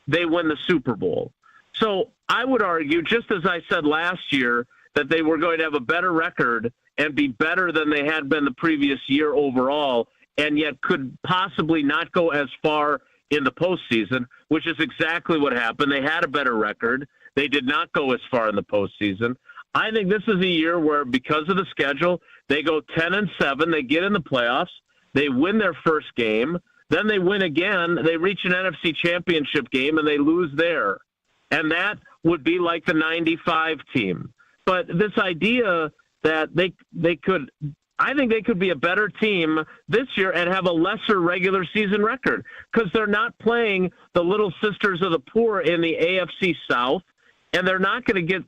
they win the Super Bowl. So I would argue, just as I said last year, that they were going to have a better record and be better than they had been the previous year overall, and yet could possibly not go as far in the postseason, which is exactly what happened. They had a better record. They did not go as far in the postseason. I think this is a year where, because of the schedule, they go 10-7. They get in the playoffs. They win their first game. Then they win again. They reach an NFC Championship game, and they lose there. And that would be like the 95 team. But this idea that they could – I think they could be a better team this year and have a lesser regular season record because they're not playing the little sisters of the poor in the AFC South, and they're not going to get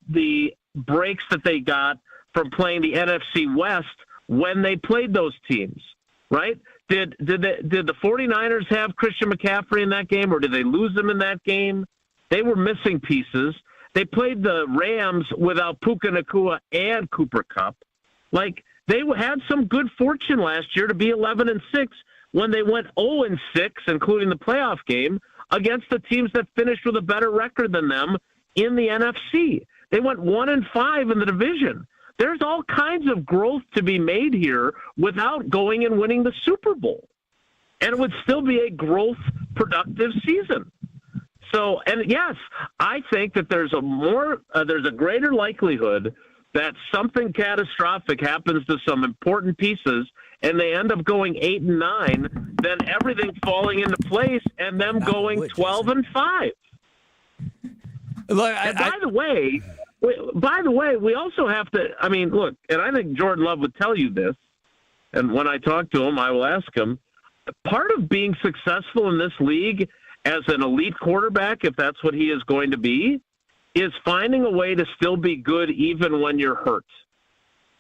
the breaks that they got from playing the NFC West when they played those teams, right? Did the 49ers have Christian McCaffrey in that game, or did they lose him in that game? They were missing pieces. They played the Rams without Puka Nacua and Cooper Kupp. Like, they had some good fortune last year to be 11-6 when they went 0-6, including the playoff game, against the teams that finished with a better record than them in the NFC. They went 1-5 in the division. There's all kinds of growth to be made here without going and winning the Super Bowl. And it would still be a growth productive season. So, and yes, I think that there's a greater likelihood that something catastrophic happens to some important pieces and they end up going 8-9 than everything falling into place and them going 12-5. Look, by the way, we also have to, I mean, look, and I think Jordan Love would tell you this, and when I talk to him, I will ask him, part of being successful in this league as an elite quarterback, if that's what he is going to be, is finding a way to still be good even when you're hurt.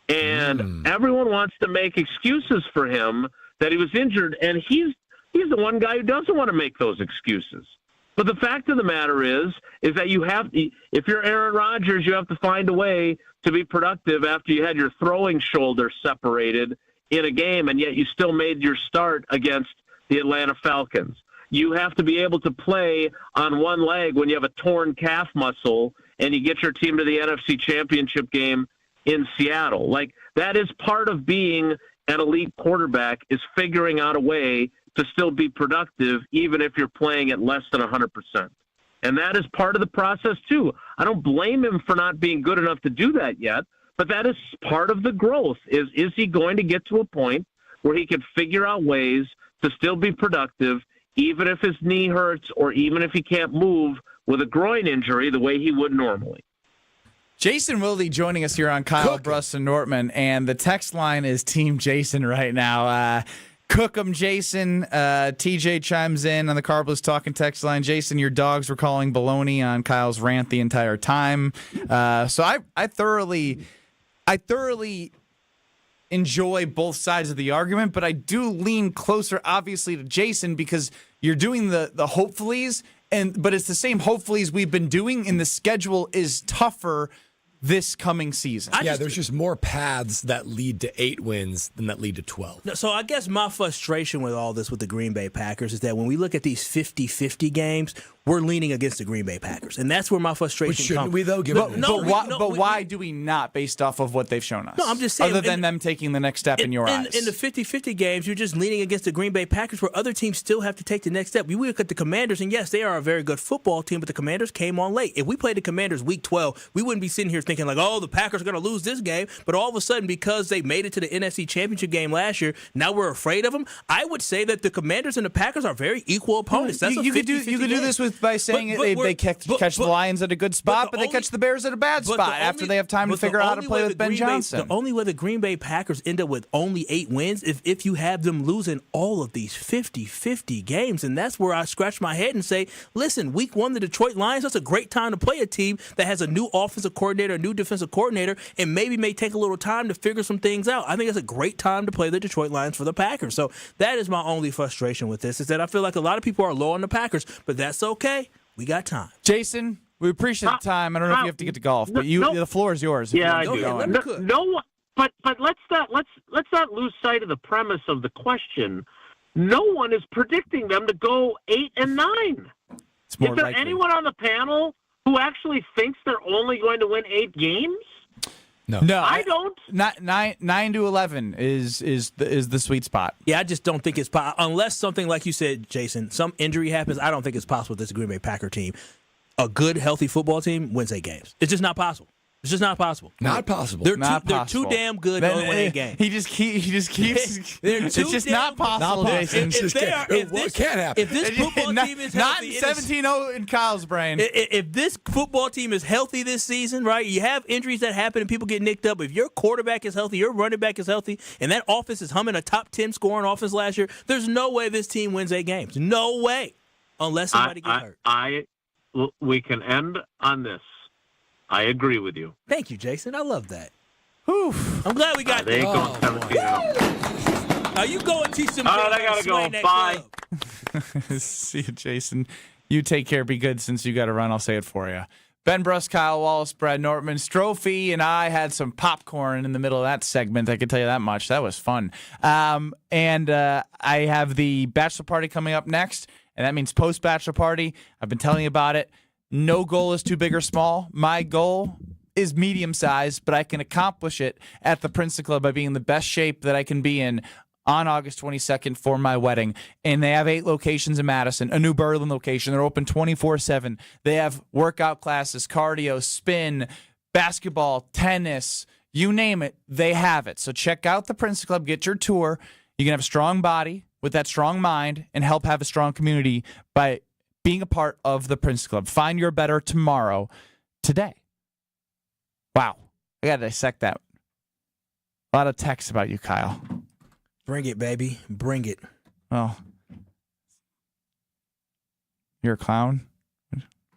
And everyone wants to make excuses for him that he was injured, and he's the one guy who doesn't want to make those excuses. But the fact of the matter is that you have, if you're Aaron Rodgers, you have to find a way to be productive after you had your throwing shoulder separated in a game, and yet you still made your start against the Atlanta Falcons. You have to be able to play on one leg when you have a torn calf muscle and you get your team to the NFC Championship game in Seattle. Like, that is part of being an elite quarterback, is figuring out a way to still be productive even if you're playing at less than 100%. And that is part of the process too. I don't blame him for not being good enough to do that yet, but that is part of the growth. Is he going to get to a point where he can figure out ways to still be productive even if his knee hurts or even if he can't move with a groin injury the way he would normally? Jason Wilde joining us here on Kyle, Brust, and Nortman, and the text line is Team Jason right now. Cook 'em, Jason. TJ chimes in on the Carbless Talking text line. Jason, your dogs were calling baloney on Kyle's rant the entire time. So I thoroughly enjoy both sides of the argument, but I do lean closer, obviously, to Jason because you're doing the hopefullys, but it's the same hopefullys we've been doing, and the schedule is tougher this coming season. There's just more paths that lead to 8 wins than that lead to 12. So I guess my frustration with all this with the Green Bay Packers is that when we look at these 50-50 games, we're leaning against the Green Bay Packers. And that's where my frustration comes. Shouldn't we, though? Why do we not, based off of what they've shown us? No, I'm just saying. Other than them taking the next step in your eyes. In the 50-50 games, you're just leaning against the Green Bay Packers where other teams still have to take the next step. We look at the Commanders, and yes, they are a very good football team, but the Commanders came on late. If we played the Commanders week 12, we wouldn't be sitting here thinking like, oh, the Packers are going to lose this game. But all of a sudden, because they made it to the NFC Championship game last year, now we're afraid of them. I would say that the Commanders and the Packers are very equal opponents. That's you could do this by saying they catch the Lions at a good spot, but they catch the Bears at a bad spot after they have time to figure out how to play with Ben Johnson. The only way the Green Bay Packers end up with only 8 wins is if you have them losing all of these 50-50 games, and that's where I scratch my head and say, listen, week 1, the Detroit Lions, that's a great time to play a team that has a new offensive coordinator, a new defensive coordinator, and maybe may take a little time to figure some things out. I think it's a great time to play the Detroit Lions for the Packers. So that is my only frustration with this, is that I feel like a lot of people are low on the Packers, but that's okay. We got time. Jason, we appreciate the time. I don't know if you have to get to golf, but the floor is yours. Yeah, I do. No, but let's not lose sight of the premise of the question. No one is predicting them to go 8-9. It's more is there likely. anyone on the panel who actually thinks they're only going to win 8 games? No, I don't. 9 to 11 is the sweet spot. Yeah, I just don't think it's possible. Unless something, like you said, Jason, some injury happens, I don't think it's possible with this Green Bay Packer team. A good, healthy football team wins 8 games. It's just not possible. It's just not possible. Not possible. They're too damn good to win 8 games. He just keeps. It's just not possible, Jason. It can't happen. If this football team is not healthy, 17-0 in Kyle's brain. If this football team is healthy this season, right? You have injuries that happen and people get nicked up. If your quarterback is healthy, your running back is healthy, and that offense is humming a top 10 scoring offense last year, there's no way this team wins 8 games. No way, unless somebody gets hurt. We can end on this. I agree with you. Thank you, Jason. I love that. Whew. I'm glad we got they ain't going 17-0. Are you going to teach some? All right, I gotta go. Bye. See you, Jason. You take care. Be good. Since you got to run, I'll say it for you. Ben Brust, Kyle Wallace, Brad Nortman, Strophe, and I had some popcorn in the middle of that segment. I can tell you that much. That was fun. And I have the bachelor party coming up next, and that means post-bachelor party. I've been telling you about it. No goal is too big or small. My goal is medium-sized, but I can accomplish it at the Princeton Club by being in the best shape that I can be in on August 22nd for my wedding. And they have 8 locations in Madison, a New Berlin location. They're open 24/7. They have workout classes, cardio, spin, basketball, tennis, you name it, they have it. So check out the Princeton Club, get your tour. You can have a strong body with that strong mind and help have a strong community by being a part of the Princeton Club. Find your better tomorrow today. Wow. I got to dissect that. A lot of texts about you, Kyle. Bring it, baby. Bring it. Oh. You're a clown?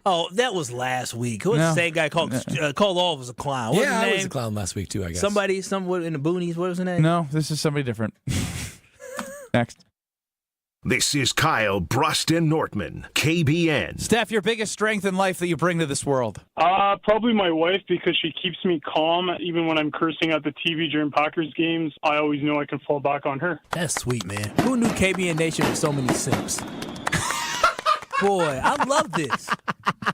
Oh, that was last week. Who was the same guy called all of us a clown? What was his name? I was a clown last week, too, I guess. Somebody, somewhere in the boonies. What was his name? No, this is somebody different. Next. This is Kyle, Brust, and Nortman, KBN. Steph, your biggest strength in life that you bring to this world? Probably my wife, because she keeps me calm. Even when I'm cursing at the TV during Packers games, I always know I can fall back on her. That's sweet, man. Who knew KBN Nation had so many simps? Boy, I love this.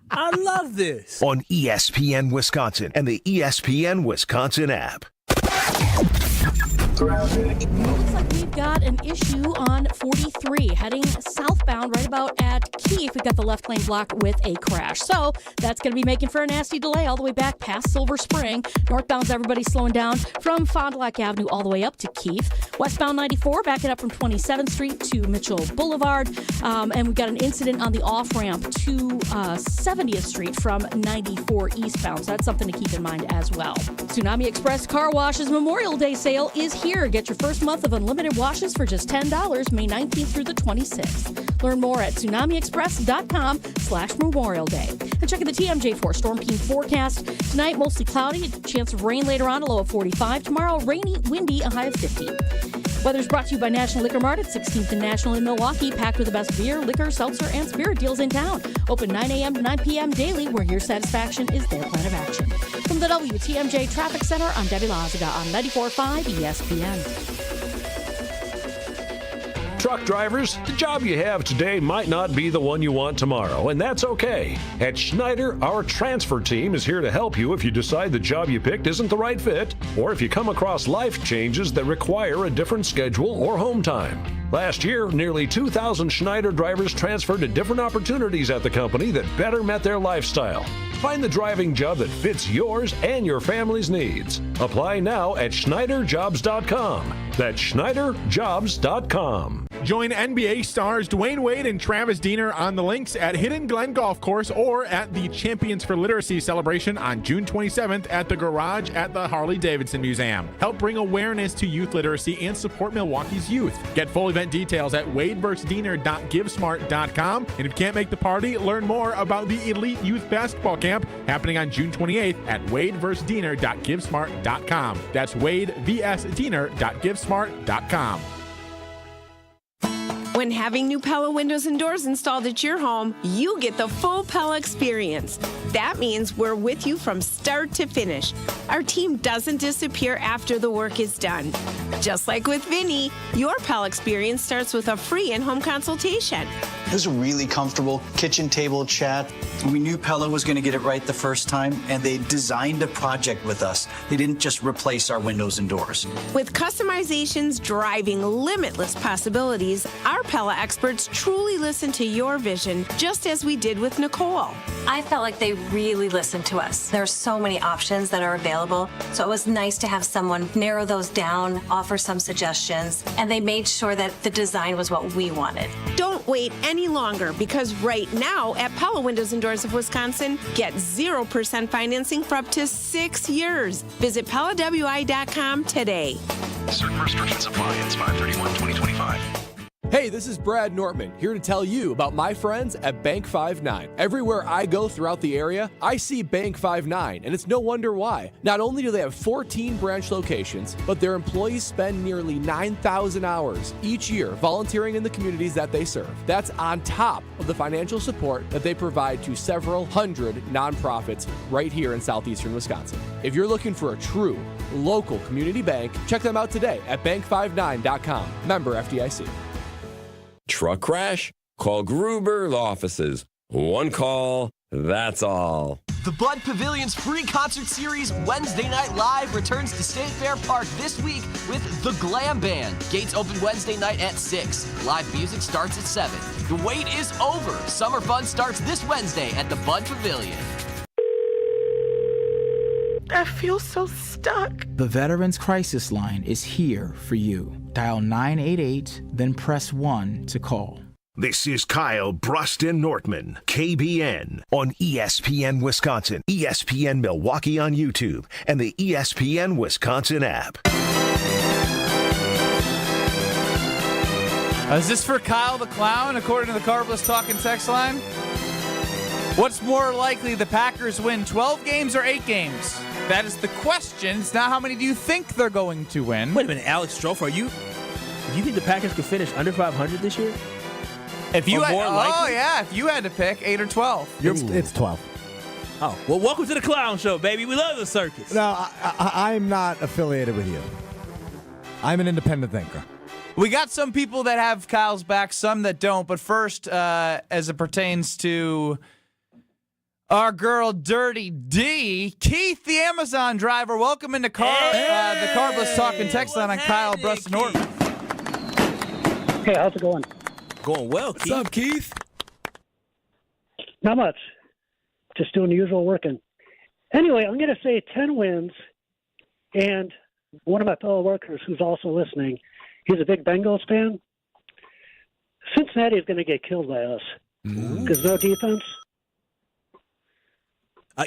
I love this. On ESPN Wisconsin and the ESPN Wisconsin app. Looks like we've got an issue on 43 heading southbound right about at Keefe. We've got the left lane blocked with a crash. So that's going to be making for a nasty delay all the way back past Silver Spring. Northbound's everybody slowing down from Fond du Lac Avenue all the way up to Keefe. Westbound 94 backing up from 27th Street to Mitchell Boulevard. And we've got an incident on the off-ramp to 70th Street from 94 eastbound. So that's something to keep in mind as well. Tsunami Express Car Wash's Memorial Day sale is here. Get your first month of unlimited washes for just $10, May 19th through the 26th. Learn more at tsunamiexpress.com/Memorial Day. And checking the TMJ4 Storm King forecast. Tonight, mostly cloudy, a chance of rain later on, a low of 45. Tomorrow, rainy, windy, a high of 50. Weather's brought to you by National Liquor Mart at 16th and National in Milwaukee, packed with the best beer, liquor, seltzer, and spirit deals in town. Open 9 a.m. to 9 p.m. daily, where your satisfaction is their plan of action. From the WTMJ Traffic Center, I'm Debbie Lazaga on 94.5 ESPN. Truck drivers, the job you have today might not be the one you want tomorrow, and that's okay. At Schneider, our transfer team is here to help you if you decide the job you picked isn't the right fit, or if you come across life changes that require a different schedule or home time. Last year, nearly 2,000 Schneider drivers transferred to different opportunities at the company that better met their lifestyle. Find the driving job that fits yours and your family's needs. Apply now at SchneiderJobs.com. That's SchneiderJobs.com. Join NBA stars Dwayne Wade and Travis Diener on the links at Hidden Glen Golf Course or at the Champions for Literacy celebration on June 27th at the Garage at the Harley-Davidson Museum. Help bring awareness to youth literacy and support Milwaukee's youth. Get full event details at wadeversusdiener.givesmart.com. And if you can't make the party, learn more about the Elite Youth Basketball Camp happening on June 28th at wadeversusdiener.givesmart.com. That's wadeversusdiener.givesmart.com. When having new Pella windows and doors installed at your home, you get the full Pella experience. That means we're with you from start to finish. Our team doesn't disappear after the work is done. Just like with Vinny, your Pella experience starts with a free in-home consultation. It was a really comfortable kitchen table chat. We knew Pella was going to get it right the first time, and they designed a project with us. They didn't just replace our windows and doors. With customizations driving limitless possibilities, our Pella experts truly listen to your vision, just as we did with Nicole. I felt like they really listened to us. There are so many options that are available, so it was nice to have someone narrow those down, offer some suggestions, and they made sure that the design was what we wanted. Don't wait any longer, because right now at Pella Windows and Doors of Wisconsin, get 0% financing for up to 6 years. Visit PellaWI.com today. Certain restrictions apply. It's 5/31/2025. Hey, this is Brad Nortman, here to tell you about my friends at Bank 5-9. Everywhere I go throughout the area, I see Bank 5-9, and it's no wonder why. Not only do they have 14 branch locations, but their employees spend nearly 9,000 hours each year volunteering in the communities that they serve. That's on top of the financial support that they provide to several hundred nonprofits right here in southeastern Wisconsin. If you're looking for a true local community bank, check them out today at bank59.com. Member FDIC. Truck crash? Call Gruber Law Offices. One call, that's all. The Bud Pavilion's free concert series, Wednesday Night Live, returns to State Fair Park this week with The Glam Band. Gates open Wednesday night at 6. Live music starts at 7. The wait is over. Summer fun starts this Wednesday at the Bud Pavilion. I feel so stuck. The Veterans Crisis Line is here for you. Dial 988, then press 1 to call. This is Kyle, Brust, and Nortman, KBN, on ESPN Wisconsin, ESPN Milwaukee on YouTube, and the ESPN Wisconsin app. Is this for Kyle the Clown, according to the Carbless Talking text line? What's more likely, the Packers win 12 games or 8 games? That is the question. It's not how many do you think they're going to win. Wait a minute, Alex Strofe, do you think the Packers could finish under 500 this year? If you if you had to pick 8 or 12. It's 12. Oh, well, welcome to the Clown Show, baby. We love the circus. No, I'm not affiliated with you. I'm an independent thinker. We got some people that have Kyle's back, some that don't. But first, as it pertains to Our girl, Dirty D. Keith, the Amazon driver. Welcome into the Carbless Talking text line on Kyle, Brust, and Nortman. Hey, how's it going? Going well, Keith. What's up, Keith? Not much. Just doing the usual working. Anyway, I'm going to say 10 wins, and one of my fellow workers who's also listening, he's a big Bengals fan. Cincinnati is going to get killed by us because no defense.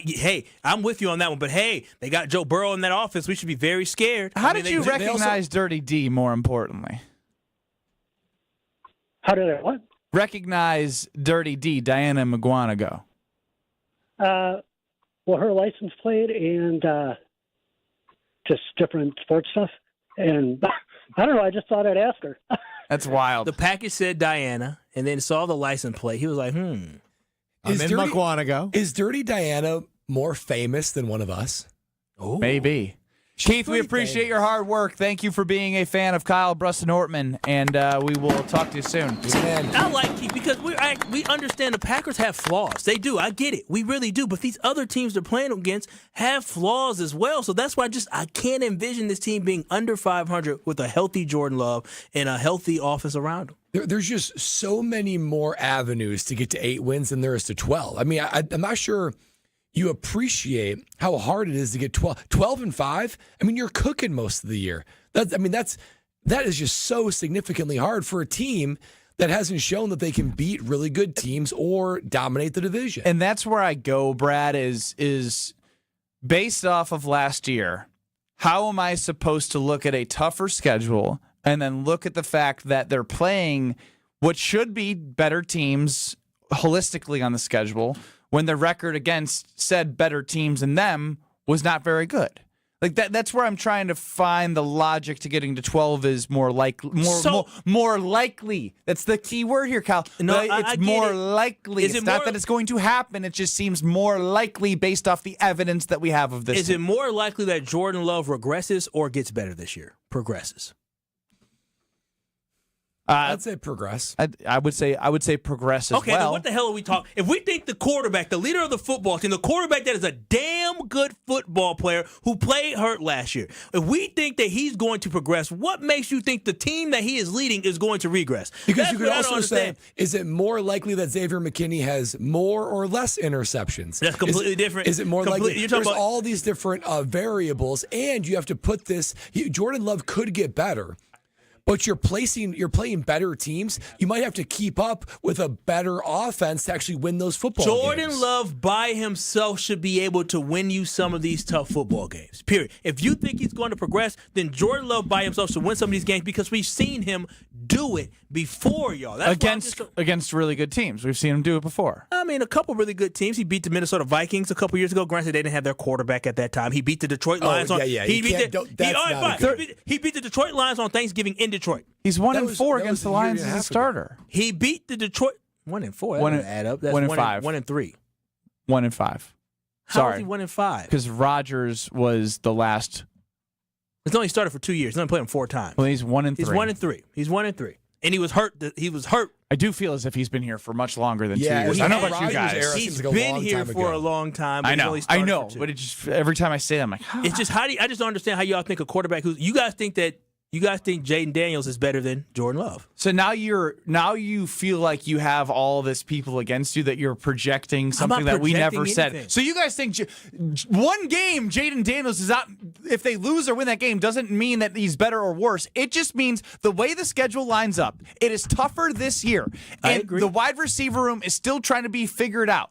Hey, I'm with you on that one, but hey, they got Joe Burrow in that offense. We should be very scared. How did you recognize Dirty D, more importantly? How did I what? Recognize Dirty D, Diana McGuanago. Well, her license plate and just different sports stuff. And I don't know, I just thought I'd ask her. That's wild. The package said Diana, and then saw the license plate. He was like, Is Dirty Diana more famous than one of us? Oh, maybe. Keith, we appreciate your hard work. Thank you for being a fan of Kyle, Brust, and Nortman, and we will talk to you soon. I like Keith because we understand the Packers have flaws. They do. I get it. We really do. But these other teams they're playing against have flaws as well. So that's why I can't envision this team being under 500 with a healthy Jordan Love and a healthy offense around him. There's just so many more avenues to get to 8 wins than there is to 12. I mean, I'm not sure you appreciate how hard it is to get 12 and 5. I mean, you're cooking most of the year. That is just so significantly hard for a team that hasn't shown that they can beat really good teams or dominate the division. And that's where I go, Brad, is based off of last year. How am I supposed to look at a tougher schedule and then look at the fact that they're playing what should be better teams holistically on the schedule when the record against said better teams than them was not very good? Like that's where I'm trying to find the logic to getting to 12 is more likely. More likely. That's the key word here, Kyle. No, it's more likely. It's not that it's going to happen. It just seems more likely based off the evidence that we have of this. Is it more likely that Jordan Love regresses or gets better this year? Progresses. I'd say progress. I would say progress as well. Okay, then what the hell are we talking? If we think the quarterback, the leader of the football team, the quarterback that is a damn good football player who played hurt last year, if we think that he's going to progress, what makes you think the team that he is leading is going to regress? Because you could also say, is it more likely that Xavier McKinney has more or less interceptions? That's completely different. Is it more likely? You're There's about all these different variables, and you have to put this. Jordan Love could get better. But you're playing better teams. You might have to keep up with a better offense to actually win those football games. Jordan Love by himself should be able to win you some of these tough football games, period. If you think he's going to progress, then Jordan Love by himself should win some of these games because we've seen him do it before, y'all. That's against really good teams. We've seen him do it before. I mean, a couple really good teams. He beat the Minnesota Vikings a couple years ago. Granted, they didn't have their quarterback at that time. He beat the Detroit Lions He beat the Detroit Lions on Thanksgiving in Detroit. He's 1-4 against the Lions as a starter. He beat the Detroit 1-4. That doesn't add up. That's 1-5. 1-3. 1-5. How is he 1-5? Because Rodgers was the last. He's only started for 2 years. He's only played him 4 times. Well, he's 1-3. He's 1-3. He's 1-3. And he was hurt. I do feel as if he's been here for much longer than 2 years. Well, I know about you guys. He's been here for a long time. I know. But it just every time I say that, I'm like, it's just I just don't understand how y'all think a quarterback you guys think Jaden Daniels is better than Jordan Love. So now you feel like you have all this people against you that you're projecting something that we never said. So you guys think one game Jaden Daniels is out. If they lose or win that game, doesn't mean that he's better or worse. It just means the way the schedule lines up, it is tougher this year, and the wide receiver room is still trying to be figured out.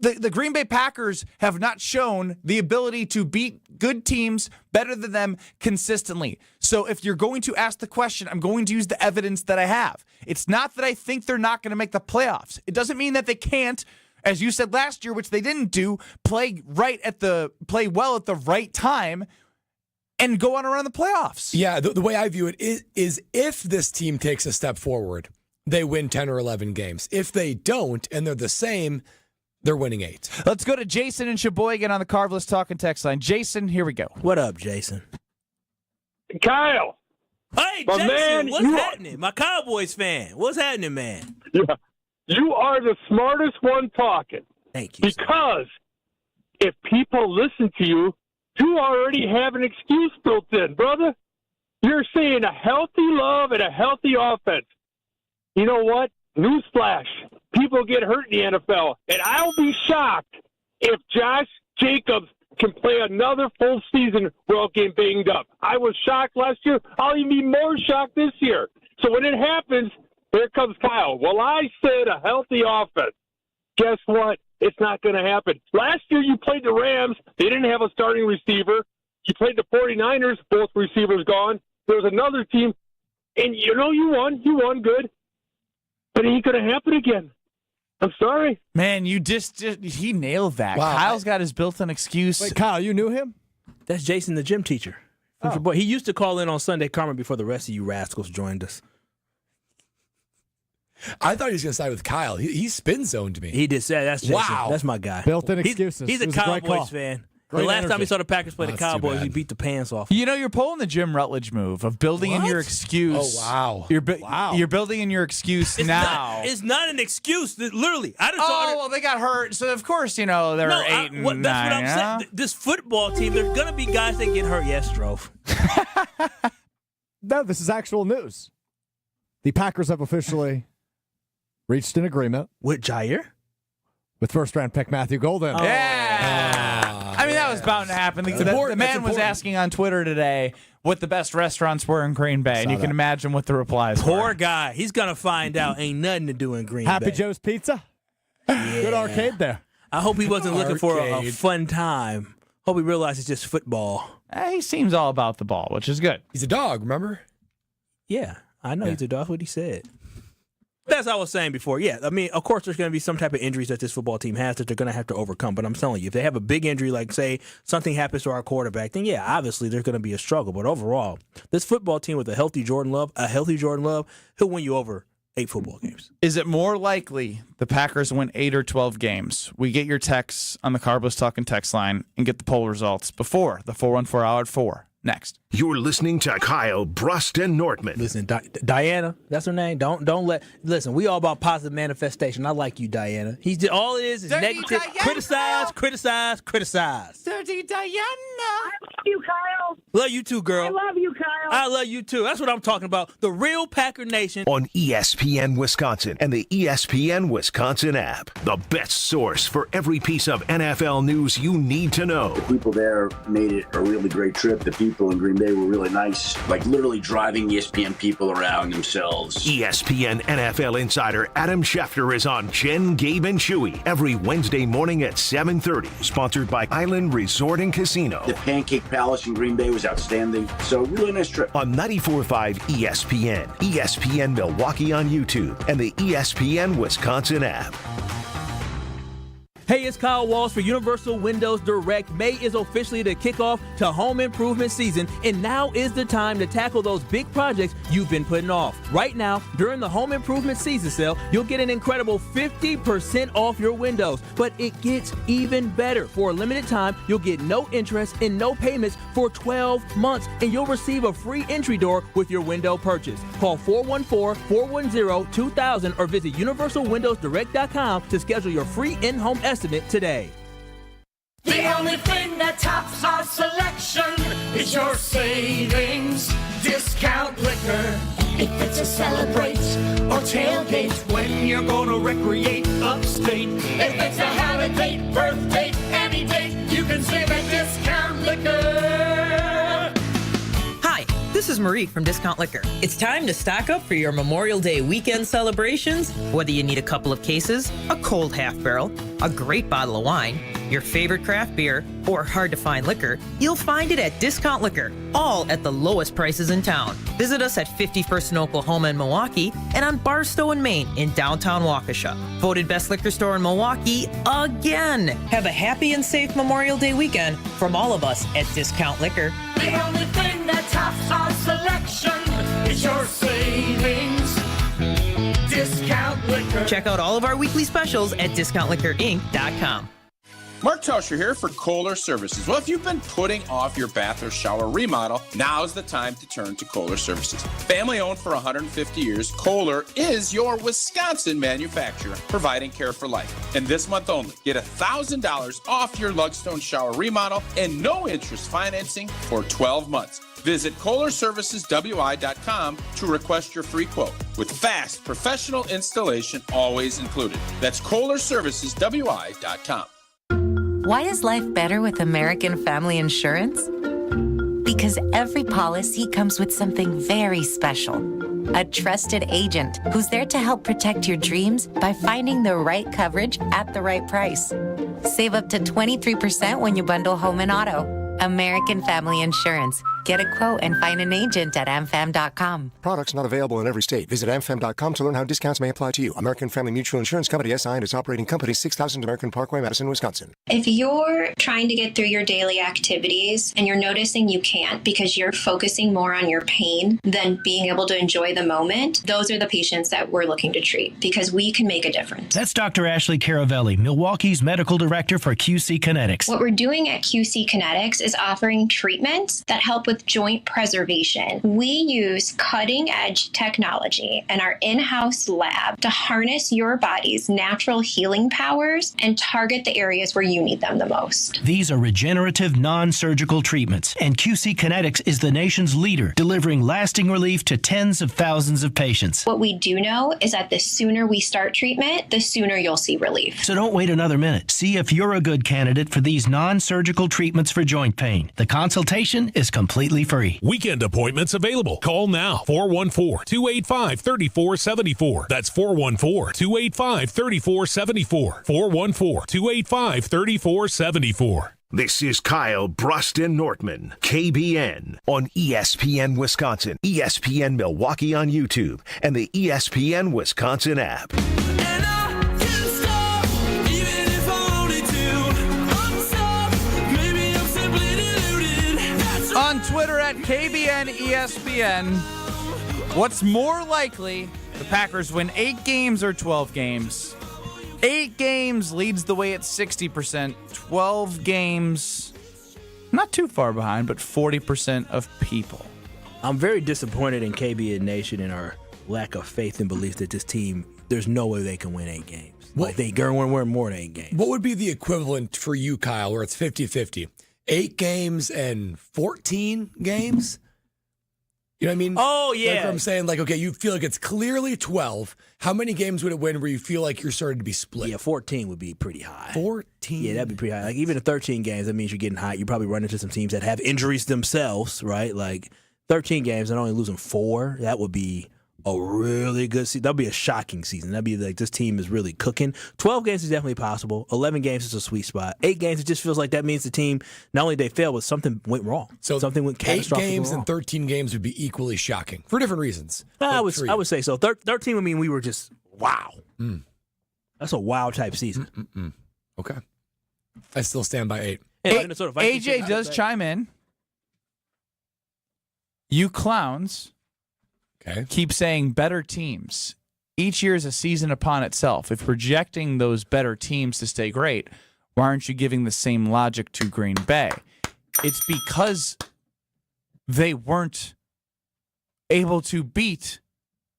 The Green Bay Packers have not shown the ability to beat good teams better than them consistently. So if you're going to ask the question, I'm going to use the evidence that I have. It's not that I think they're not going to make the playoffs. It doesn't mean that they can't, as you said last year, which they didn't do, play well at the right time and go on around the playoffs. Yeah, the way I view it is if this team takes a step forward, they win 10 or 11 games. If they don't and they're the same, they're winning 8. Let's go to Jason and Sheboygan on the Carvelous Talking text line. Jason, here we go. What up, Jason? Kyle. Hey, Jason, man, what's happening? My Cowboys fan. What's happening, man? Yeah. You are the smartest one talking. Thank you. Because if people listen to you, you already have an excuse built in, brother. You're saying a healthy love and a healthy offense. You know what? Newsflash. People get hurt in the NFL. And I'll be shocked if Josh Jacobs can play another full season without getting banged up. I was shocked last year. I'll even be more shocked this year. So when it happens, here comes Kyle. Well, I said a healthy offense. Guess what? It's not going to happen. Last year you played the Rams. They didn't have a starting receiver. You played the 49ers, both receivers gone. There was another team, and you won. You won good. But it ain't going to happen again. I'm sorry. Man, he nailed that. Wow. Kyle's got his built-in excuse. Wait, Kyle, you knew him? That's Jason, the gym teacher. He used to call in on Sunday Karma before the rest of you rascals joined us. I thought he was going to side with Kyle. He spin zoned me. He did say that's Jason. Wow. That's my guy. Built-in excuses. He's a Cowboys fan. The last time he saw the Packers play the Cowboys, he beat the pants off. You're pulling the Jim Rutledge move of building in your excuse. Oh, wow. You're building in your excuse now. It's not an excuse. Literally. Well, they got hurt, so of course, they're 8 and 9. That's what I'm saying. This football team, there's going to be guys that get hurt. Yes, Strove. No, this is actual news. The Packers have officially reached an agreement. With Jair? With first-round pick Matthew Golden. That was bound to happen. The man was asking on Twitter today what the best restaurants were in Green Bay, and you can imagine what the replies were. Poor guy. He's going to find out ain't nothing to do in Green Bay. Happy Joe's Pizza. Yeah. Good arcade there. I hope he wasn't looking for a fun time. Hope he realized it's just football. He seems all about the ball, which is good. He's a dog, remember? Yeah, I know he's a dog. That's what he said. That's what I was saying before. Yeah, I mean, of course, there's going to be some type of injuries that this football team has that they're going to have to overcome. But I'm telling you, if they have a big injury, like, say, something happens to our quarterback, then, yeah, obviously there's going to be a struggle. But overall, this football team with a healthy Jordan Love, he'll win you over 8 football games. Is it more likely the Packers win 8 or 12 games? We get your texts on the Carbos Talking text line and get the poll results before the 414 Hour at 4. Next. You're listening to Kyle, Brust, and Nortman. Listen, Diana, that's her name. Listen, we all about positive manifestation. I like you, Diana. All it is Dirty negative. Diana. Criticize. Dirty Diana. I love you, Kyle. Love you too, girl. I love you, Kyle. I love you too. That's what I'm talking about. The real Packer Nation. On ESPN Wisconsin and the ESPN Wisconsin app. The best source for every piece of NFL news you need to know. The people there made it a really great trip. The people in Green Bay were really nice, like literally driving ESPN people around themselves. ESPN NFL insider Adam Schefter is on Jen, Gabe, and Chewy every Wednesday morning at 7:30. Sponsored by Island Resort and Casino. The Pancake Palace in Green Bay was outstanding. So really nice trip. On 94.5 ESPN, ESPN Milwaukee on YouTube, and the ESPN Wisconsin app. Hey, it's Kyle Walsh for Universal Windows Direct. May is officially the kickoff to home improvement season, and now is the time to tackle those big projects you've been putting off. Right now, during the home improvement season sale, you'll get an incredible 50% off your windows. But it gets even better. For a limited time, you'll get no interest and no payments for 12 months, and you'll receive a free entry door with your window purchase. Call 414-410-2000 or visit universalwindowsdirect.com to schedule your free in-home estimate today. The only thing that tops our selection is your savings. Discount liquor. If it's a celebrate or tailgate, when you're gonna recreate upstate. If it's a holiday, birthday, any date, you can save at Discount Liquor. Hi, this is Marie from Discount Liquor. It's time to stock up for your Memorial Day weekend celebrations. Whether you need a couple of cases, a cold half barrel, a great bottle of wine, your favorite craft beer, or hard-to-find liquor, you'll find it at Discount Liquor, all at the lowest prices in town. Visit us at 51st in Oklahoma and Milwaukee, and on Barstow in Maine in downtown Waukesha. Voted best liquor store in Milwaukee again. Have a happy and safe Memorial Day weekend from all of us at Discount Liquor. The only thing that tops our selection is your savings. Discount Liquor. Check out all of our weekly specials at discountliquorinc.com. Mark Tauscher here for Kohler Services. Well, if you've been putting off your bath or shower remodel, now's the time to turn to Kohler Services. Family owned for 150 years, Kohler is your Wisconsin manufacturer, providing care for life. And this month only, get $1,000 off your Lugstone shower remodel and no interest financing for 12 months. Visit KohlerServicesWI.com to request your free quote with fast professional installation always included. That's KohlerServicesWI.com. Why is life better with American Family Insurance? Because every policy comes with something very special. A trusted agent who's there to help protect your dreams by finding the right coverage at the right price. Save up to 23% when you bundle home and auto. American Family Insurance. Get a quote and find an agent at amfam.com. Products not available in every state. Visit amfam.com to learn how discounts may apply to you. American Family Mutual Insurance Company, SI, and its operating company, 6000 American Parkway, Madison, Wisconsin. If you're trying to get through your daily activities and you're noticing you can't because you're focusing more on your pain than being able to enjoy the moment, those are the patients that we're looking to treat because we can make a difference. That's Dr. Ashley Caravelli, Milwaukee's medical director for QC Kinetics. What we're doing at QC Kinetics is offering treatments that help with joint preservation. We use cutting-edge technology in our in-house lab to harness your body's natural healing powers and target the areas where you need them the most. These are regenerative, non-surgical treatments, and QC Kinetics is the nation's leader, delivering lasting relief to tens of thousands of patients. What we do know is that the sooner we start treatment, the sooner you'll see relief. So don't wait another minute. See if you're a good candidate for these non-surgical treatments for joint pain. The consultation is completely free. Weekend appointments available. Call now. 414-285-3474. That's 414-285-3474. 414-285-3474. This is Kyle, Brust, and Nortman, KBN, on ESPN Wisconsin, ESPN Milwaukee on YouTube, and the ESPN Wisconsin app. On Twitter at KBN ESPN, what's more likely, the Packers win 8 games or 12 games? 8 games leads the way at 60%. 12 games, not too far behind, but 40% of people. I'm very disappointed in KBN Nation and our lack of faith and belief that this team, there's no way they can win 8 games. Like they going to win more than 8 games. What would be the equivalent for you, Kyle, where it's 50-50? 8 games and 14 games? You know what I mean? Oh, yeah. Like what I'm saying, like, okay, you feel like it's clearly 12. How many games would it win where you feel like you're starting to be split? Yeah, 14 would be pretty high. 14? Yeah, that'd be pretty high. Like, even in 13 games, that means you're getting high. You probably run into some teams that have injuries themselves, right? Like, 13 games and only losing 4, that would be a really good season. That'll be a shocking season. That'd be like this team is really cooking. 12 games is definitely possible. 11 games is a sweet spot. 8 games, it just feels like that means the team, not only they failed, but something went wrong. So something went catastrophic. 8 games wrong. and 13 games would be equally shocking for different reasons. I would say so. 13 would mean we were just, wow. That's a wow type season. Okay. I still stand by 8. AJ does chime in. You clowns keep saying better teams. Each year is a season upon itself. If projecting those better teams to stay great, why aren't you giving the same logic to Green Bay? It's because they weren't able to beat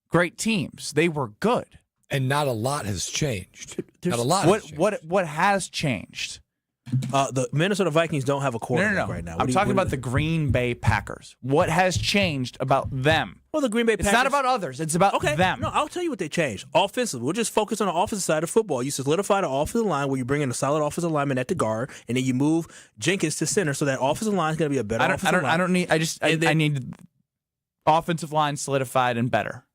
great teams. They were good. And not a lot has changed. Not a lot has changed. What has changed? The Minnesota Vikings don't have a quarterback right now. I'm talking about the Green Bay Packers. What has changed about them? Well, the Green Bay Packers. It's not about others. It's about them. No, I'll tell you what they changed. Offensively, we'll just focus on the offensive side of football. You solidify the offensive line where you bring in a solid offensive lineman at the guard, and then you move Jenkins to center, so that offensive line is going to be a better offensive line. I need offensive line solidified and better.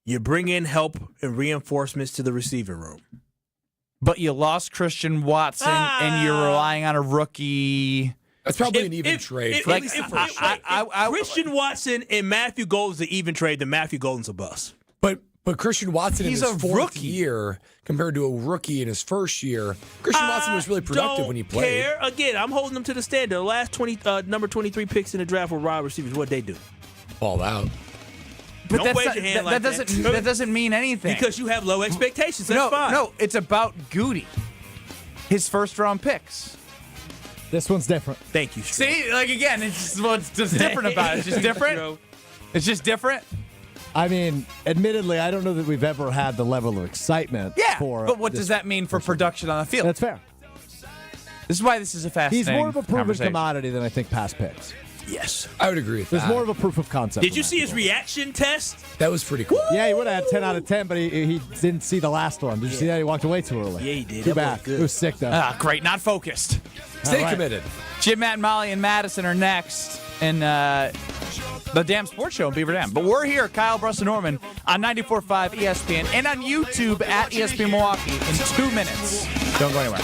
You bring in help and reinforcements to the receiving room. But you lost Christian Watson, and you're relying on a rookie. That's probably an even trade. Christian Watson and Matthew Golden's an even trade, then Matthew Golden's a bust. But Christian Watson He's in his a fourth rookie. year compared to a rookie in his first year, Christian Watson was really productive when he played. Care. Again, I'm holding them to the standard. The last number 23 picks in the draft were wide receivers. What'd they do? Balled out. But Don't raise your hand like that. That doesn't mean anything. Because you have low expectations. That's fine. No, it's about Goody. his first-round picks. This one's different. Thank you. See, like again, it's what's just different about it. It's just different. It's just different. I mean, admittedly, I don't know that we've ever had the level of excitement. For but what this does that mean for production on the field? That's fair. This is why this is a fascinating He's more of a proven conversation. commodity than I think past picks. Yes. I would agree with There's that. more of a proof of concept. Did you see his reaction test? That was pretty cool. Yeah, he would have had 10 out of 10, but he didn't see the last one. Did you see that? He walked away too early. Yeah, he did. Too That bad. was good. It was sick, though. Ah, great. Not focused. Stay right. committed. Jim, Matt, Molly, and Madison are next in the Damn Sports Show in Beaver Dam. But we're here, Kyle, Brust, and Norman, on 94.5 ESPN and on YouTube at ESPN Milwaukee in 2 minutes. Don't go anywhere.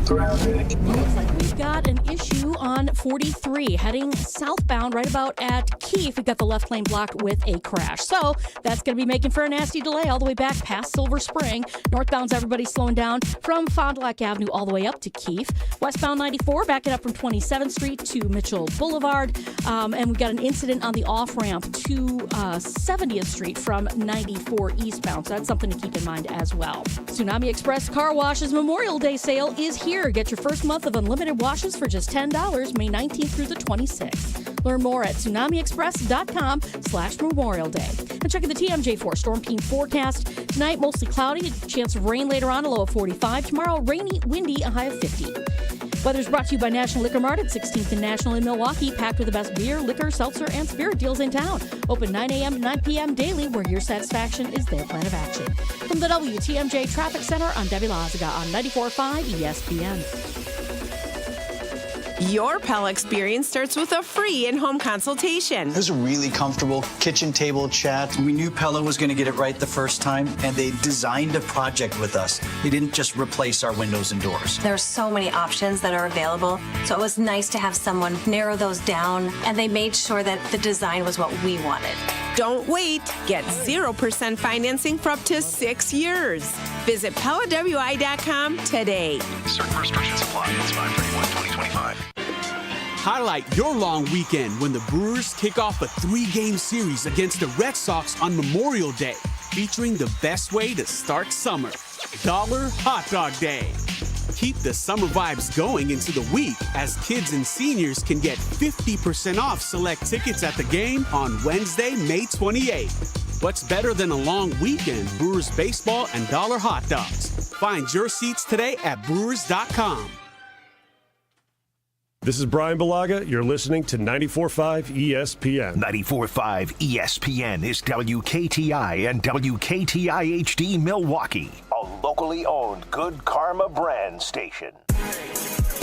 Looks like we've got an issue on 43 heading southbound right about at Keefe. We've got the left lane blocked with a crash. So that's going to be making for a nasty delay all the way back past Silver Spring. Northbound's everybody slowing down from Fond du Lac Avenue all the way up to Keefe. Westbound 94 backing up from 27th Street to Mitchell Boulevard. And we've got an incident on the off-ramp to 70th Street from 94 eastbound. So that's something to keep in mind as well. Tsunami Express Car Wash's Memorial Day sale is here. Get your first month of unlimited washes for just $10, May 19th through the 26th. Learn more at tsunamiexpress.com/Memorial Day. And check out the TMJ4 Storm Team forecast. Tonight, mostly cloudy, a chance of rain later on, a low of 45. Tomorrow, rainy, windy, a high of 50. Weather's brought to you by National Liquor Mart at 16th and National in Milwaukee, packed with the best beer, liquor, seltzer, and spirit deals in town. Open 9 a.m. to 9 p.m. daily, where your satisfaction is their plan of action. From the WTMJ Traffic Center, I'm Debbie Lazaga on 94.5 ESPN. Your Pella experience starts with a free in-home consultation. It was a really comfortable kitchen table chat. We knew Pella was going to get it right the first time, and they designed a project with us. They didn't just replace our windows and doors. There's so many options that are available, so it was nice to have someone narrow those down, and they made sure that the design was what we wanted. Don't wait. Get 0% financing for up to 6 years. Visit PellaWI.com today. Certain restrictions apply. It's 5/31/2025. Highlight your long weekend when the Brewers kick off a 3-game series against the Red Sox on Memorial Day, featuring the best way to start summer, Dollar Hot Dog Day. Keep the summer vibes going into the week as kids and seniors can get 50% off select tickets at the game on Wednesday, May 28th. What's better than a long weekend? Brewers baseball and dollar hot dogs. Find your seats today at brewers.com. This is Brian Balaga. You're listening to 94.5 ESPN. 94.5 ESPN is WKTI and WKTI HD Milwaukee, a locally owned Good Karma brand station.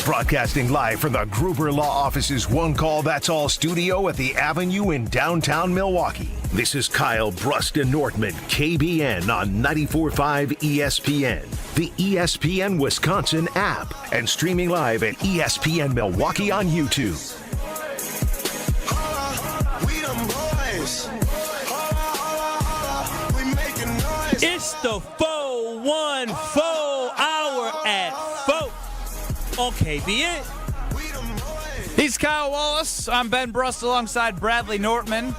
Broadcasting live from the Gruber Law Office's One Call That's All studio at the Avenue in downtown Milwaukee. This is Kyle, Brust, and Nortman, KBN on 94.5 ESPN, the ESPN Wisconsin app, and streaming live at ESPN Milwaukee on YouTube. It's the 414 hour at 4 on KBN. He's Kyle Wallace. I'm Ben Brust alongside Bradley Nortman.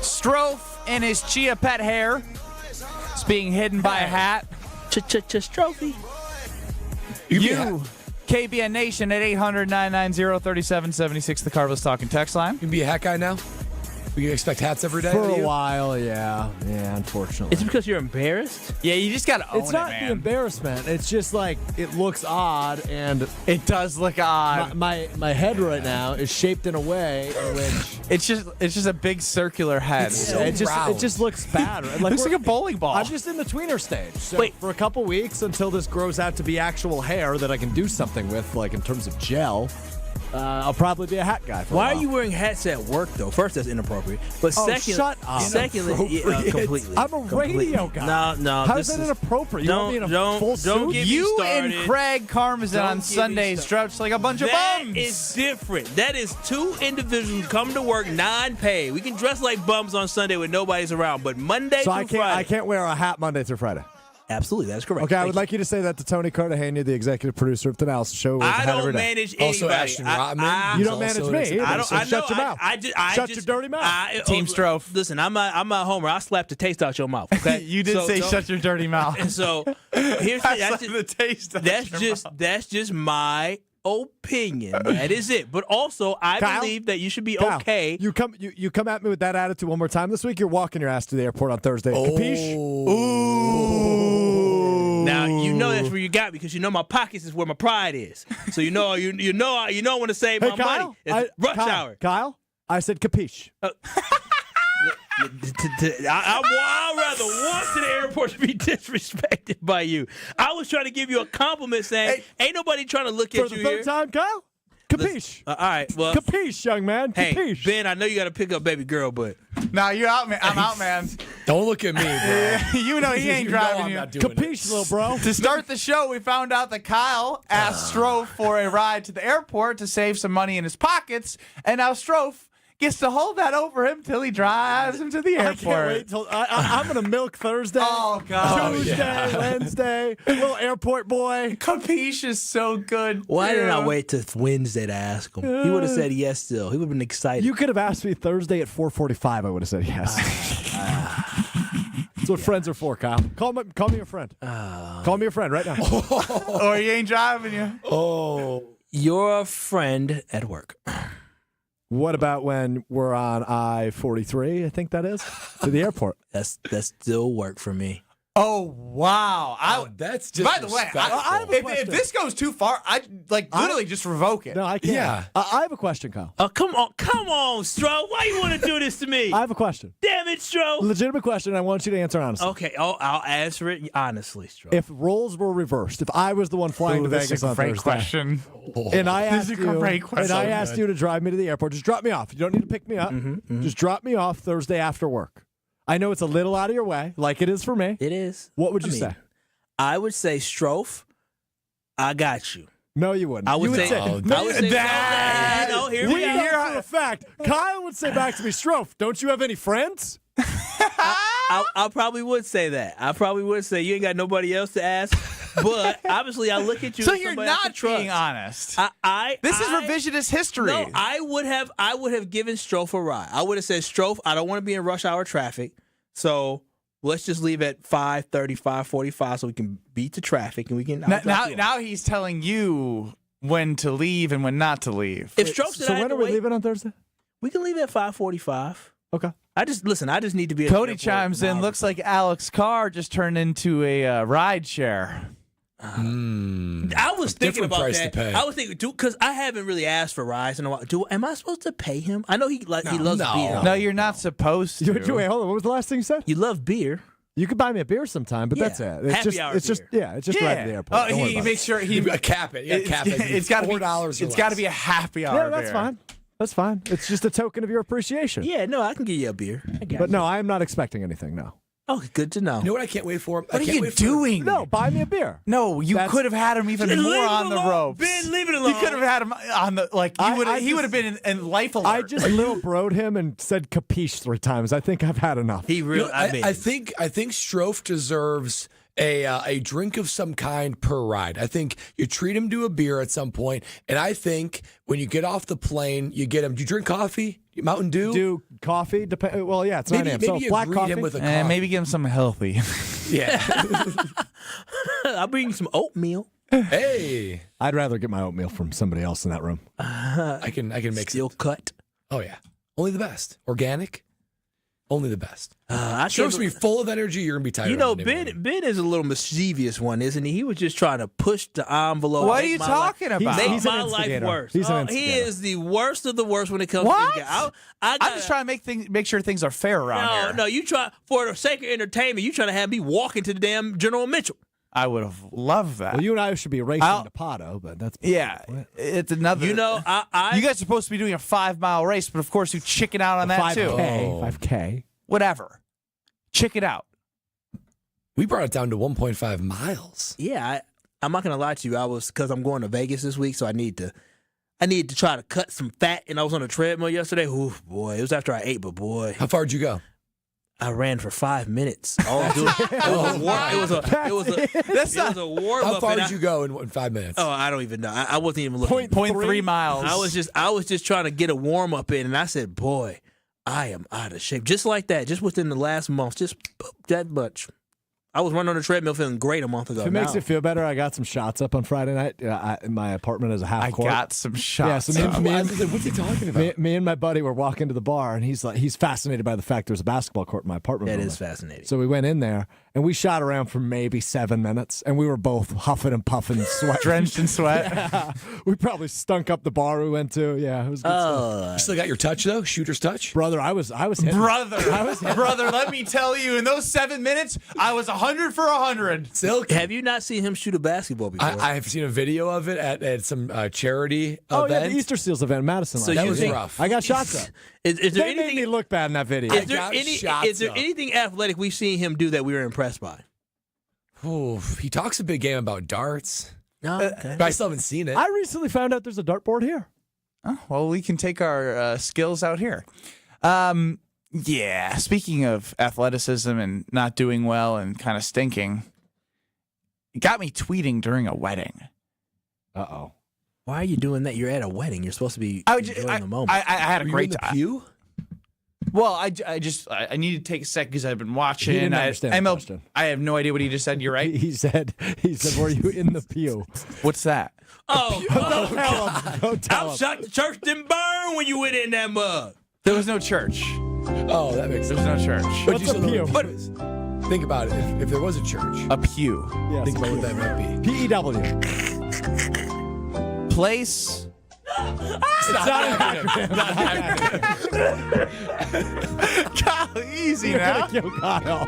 Strofe in his Chia Pet hair. It's being hidden by a hat. Trophy. You, KBN Nation at 800-990-3776, the Carlos Talking text line. You can be a hat guy now? We can expect hats every day? For a while, yeah. Yeah, unfortunately. It's because you're embarrassed? Yeah, you just got to own It's not the embarrassment. It's just like it looks odd, and it does look odd. My head right now is shaped in a way in which it's just a big circular head. it just looks bad. Like looks like a bowling ball. I'm just in the tweener stage. So for a couple weeks until this grows out to be actual hair that I can do something with, like in terms of gel. I'll probably be a hat guy for a Why while. are you wearing hats at work, though? First, that's inappropriate. But shut up. Secondly, completely. I'm a radio guy. No. How is that inappropriate? You want me in a full suit? Get you me started. and Craig Karmazin on Sundays stretch like a bunch of bums. That is different. That is two individuals who come to work non-paid. We can dress like bums on Sunday when nobody's around, but Monday through Friday. I can't wear a hat Monday through Friday. Absolutely, that's correct. Okay, I would like you to say that to Tony Cartagena, the executive producer of the Analysis Show. I don't manage anybody. Also, Ashton Rotman. You don't manage me. I don't. I know. Shut your mouth. Shut your dirty mouth. Team Strofe. Listen, I'm a homer. I slapped the taste out your mouth. Okay, You did say shut your dirty mouth. And so here's the taste. That's just my opinion. That is it. But also, I believe that you should be Kyle, okay. You come at me with that attitude one more time this week, you're walking your ass to the airport on Thursday. Capiche? Ooh. Now you know that's where you got me because you know my pockets is where my pride is. So you know I want to save my Kyle, money. It's rush hour. Kyle, I said capiche. I'd rather walk to the airport to be disrespected by you. I was trying to give you a compliment saying, ain't nobody trying to look at you here. For the third time, Kyle? Capiche. All right, well. Capiche, young man. Hey, Capiche. Ben, I know you got to pick up baby girl, but. No, you're out, man. I'm out, man. Don't look at me, bro. You know he ain't driving you. Capiche, little bro. To start the show, we found out that Kyle asked Strofe for a ride to the airport to save some money in his pockets, and now Strofe gets to hold that over him till he drives him to the airport. I can't wait till I'm gonna milk Thursday. Oh God! Tuesday, Wednesday, little airport boy. Capiche is so good. Why did I wait till Wednesday to ask him? He would have said yes still. He would have been excited. You could have asked me Thursday at 4:45. I would have said yes. That's what friends are for, Kyle. Call me a friend. Call me a friend right now. Or he ain't driving you. Oh, you're a friend at work. What about when we're on I-43, I think that is, to the airport? That's still work for me. Oh, wow. That's just By the way, if this goes too far, I'd literally just revoke it. No, I can't. Yeah. I have a question, Kyle. Come on, Stro. Why you want to do this to me? I have a question. Damn it, Stro. Legitimate question. I want you to answer honestly. Okay, I'll answer it honestly, Stro. If roles were reversed, if I was the one flying to Vegas on Thursday, question. And I asked This is a great question. and I asked you to drive me to the airport, just drop me off. You don't need to pick me up. Just drop me off Thursday after work. I know it's a little out of your way, like it is for me. It is. What would you say? I would say, Strofe, I got you. No, you wouldn't. I would you say, here we know for a fact. Kyle would say back to me, Strofe, don't you have any friends? I probably would say that. I probably would say you ain't got nobody else to ask. But obviously, I look at you. So as you're somebody I can not trust. being honest. This is revisionist history. No, I would have given Strofe a ride. I would have said, Strofe, I don't want to be in rush hour traffic, so let's just leave at 5:30, 5:45, so we can beat the traffic and we can. Now he's telling you when to leave and when not to leave. If Strofe said, So when are we leaving on Thursday? we can leave at 5:45. Okay. I just need to be. Cody chimes in. Looks like Alex Carr just turned into a ride share. I was thinking about price that. to pay. I was thinking, because I haven't really asked for rides in a while. Am I supposed to pay him? I know he loves beer. No, you're not supposed to. Wait, hold on. What was the last thing you said? You love beer. You could buy me a beer sometime, but that's it. It's Happy just, hour it's just, beer. it's just right at the airport. Oh, Don't worry he about makes sure he cap it. You cap it. It's got to be $4. It's got to be a happy hour. Yeah, that's beer. fine. That's fine. It's just a token of your appreciation. Yeah, no, I can give you a beer. But no, I am not expecting anything. No. Oh, good to know. You know what I can't wait for? What are you doing? No, buy me a beer. No, you could have had him even more on the ropes. Ben, leave it alone. You could have had him on the he would have been in life alert. I just little broed him and said capiche 3 times. I think I've had enough. He really. I think Strofe deserves a drink of some kind per ride. I think you treat him to a beer at some point, and I think when you get off the plane, you get him. Do you drink coffee? Mountain Dew? Do coffee? Well, yeah, it's 9 a.m. So you black greet coffee. him with a coffee. Maybe give him something healthy. Yeah. I'll bring you some oatmeal. Hey, I'd rather get my oatmeal from somebody else in that room. I can make Steel cut. Oh yeah, only the best. Organic. Only the best. Strofe's be full of energy. You're gonna be tired. You know, Ben is a little mischievous one, isn't he? He was just trying to push the envelope. What are you talking about? Make my life worse. He's an instigator. He is the worst of the worst when it comes What? to I'm just trying to make sure things are fair around here. No, you try for the sake of entertainment. You trying to have me walking to the damn General Mitchell. I would have loved that. Well, you and I should be racing to Pato, but that's it's another. You know, you guys are supposed to be doing a 5-mile race, but of course you chicken out on that too. 5K. Whatever. Chicken out. We brought it down to 1.5 miles. Yeah, I'm not gonna lie to you. Because I'm going to Vegas this week, so I need to try to cut some fat. And I was on a treadmill yesterday. Ooh, boy, it was after I ate, but boy, how far did you go? I ran for 5 minutes. All I was doing, it was a warm up. How far did you go in 5 minutes? Oh, I don't even know. I wasn't even looking. 0.3 miles. I was just trying to get a warm up in, and I said, "Boy, I am out of shape." Just like that, just within the last month, just that much. I was running on the treadmill feeling great a month ago. If it makes it feel better, I got some shots up on Friday night. In my apartment as a half court. I got some shots. Yeah, so what's he talking about? Me and my buddy were walking to the bar, and he's fascinated by the fact there's a basketball court in my apartment. That is fascinating. So we went in there, and we shot around for maybe 7 minutes, and we were both huffing and puffing, sweat, drenched in sweat. Yeah. We probably stunk up the bar we went to. Yeah, it was good stuff. You still got your touch though, shooter's touch, brother. I was hitting. Brother. Let me tell you, in those 7 minutes, I was 100 for 100. Silk, have you not seen him shoot a basketball before? I have seen a video of it at some charity event. Yeah, the Easter Seals event in Madison. So that was rough. I got shots up. Is there they anything? Made me look bad in that video. Is there anything athletic we've seen him do that we were impressed by? Oh, he talks a big game about darts. No, okay. But I still haven't seen it. I recently found out there's a dartboard here. Oh, well, we can take our skills out here. Yeah, speaking of athleticism and not doing well and kind of stinking, it got me tweeting during a wedding. Uh-oh. Why are you doing that? You're at a wedding. You're supposed to be enjoying the moment. I had a great time. Pew? Well, I need to take a sec because I've been watching. He didn't understand the question. I have no idea what he just said. You're right. He said, "Were you in the pew?" What's that? Oh, Don't tell him. I'm shocked the church didn't burn when you went in that mug. There was no church. Oh, that makes sense. There was no church. But What's a pew? Think about it. If there was a church, A pew. Yes, think about what that might be. PEW. Place. It's not Kyle, easy now. Kill Kyle.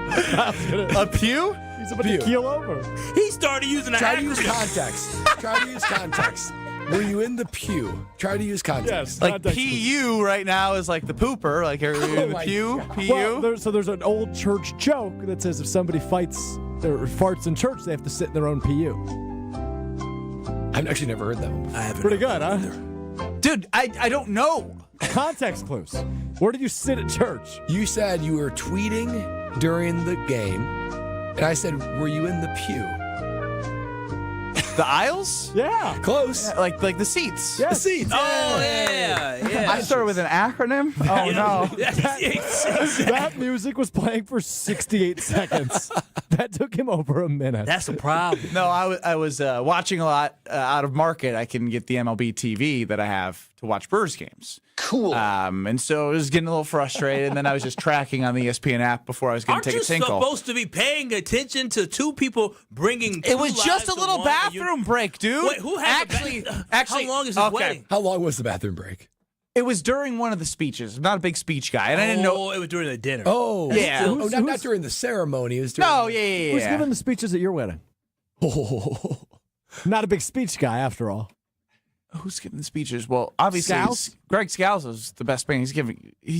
A pew? He's about to keel over. He started using an Try to use acronym. context. Try to use context. Were you in the pew? Try to use context. Yes. Like Context. PU right now is like the pooper. Like are you in the my pew? God. PU? Well, there's an old church joke that says if somebody fights or farts in church, they have to sit in their own PU. I've actually never heard that one before. I haven't Pretty heard good, huh? that either. Dude, I don't know. Context clues. Where did you sit at church? You said you were tweeting during the game, and I said, were you in the pew? The aisles? Yeah. Close. Yeah, like the seats. The seats. Oh yeah. I started with an acronym. Oh no. That music was playing for 68 seconds. That took him over a minute. That's a problem. No, I was watching a lot out of market. I can get the MLB TV that I have to watch Brewers games. Cool. And so I was getting a little frustrated, and then I was just tracking on the ESPN app before I was going to take a tinkle. Aren't you supposed to be paying attention to two people bringing two It was just a lives little to one, bathroom break, dude. Wait, who had actually? How long is his okay. wedding? How long was the bathroom break? It was during one of the speeches. I'm not a big speech guy, and I didn't know. Oh, it was during the dinner. Oh, Yeah. not during the ceremony. It was during No, yeah. Who's giving the speeches at your wedding? Oh. Not a big speech guy, after all. Who's giving the speeches? Well, obviously, Scalz? Greg Scalz is the best man. He's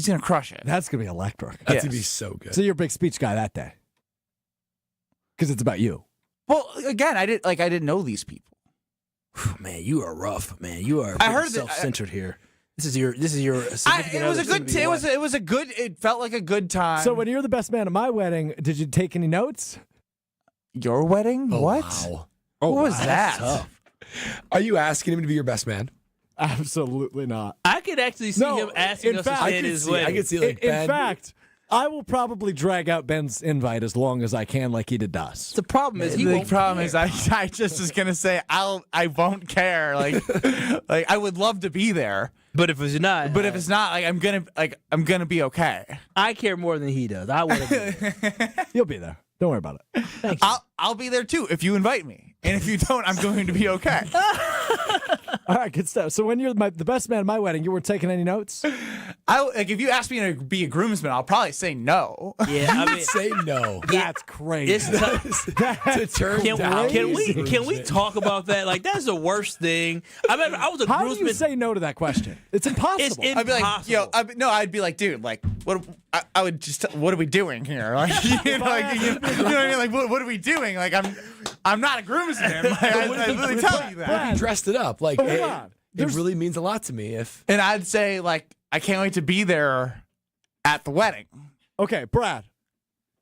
gonna crush it. That's going to be electric. That's going to be so good. So you're a big speech guy that day. Because it's about you. Well, again, I didn't know these people. Man, you are rough, man. You are I heard that- self-centered here. This is your significant It was other's a gonna good. be It what? was a good. It felt like a good time. So when you're the best man at my wedding, did you take any notes? Your wedding? Oh, What? wow. What was That's that? tough. Are you asking him to be your best man? Absolutely not. I could actually see him asking in us fact, to I stay at could his see. wedding. I could see like In Ben. fact, I will probably drag out Ben's invite as long as I can, like he did us. The problem is The problem is I just was gonna say I won't care. Like I would love to be there, but if it's not, if it's not, I'm gonna be okay. I care more than he does. I want to be. You'll be there. Don't worry about it. I'll be there too if you invite me, and if you don't, I'm going to be okay. All right, good stuff. So when you're the best man at my wedding, you weren't taking any notes? If you ask me to be a groomsman, I'll probably say no. Yeah, I mean, Say no. That's crazy. it's To turn down. Can we talk about that? Like that's the worst thing. I remember I was a How do groomsman. you say no to that question? It's impossible. It's I'd be like, impossible. I'd be like, dude, like, what? I would just, what are we doing here? Like, you know what I mean? Like, what are we doing? Like, I'm not a groomsman. Like, I literally tell you that. What if you dressed it up? Like, Hold hey, on. it really means a lot to me if. And I'd say, like, I can't wait to be there at the wedding. Okay, Brad,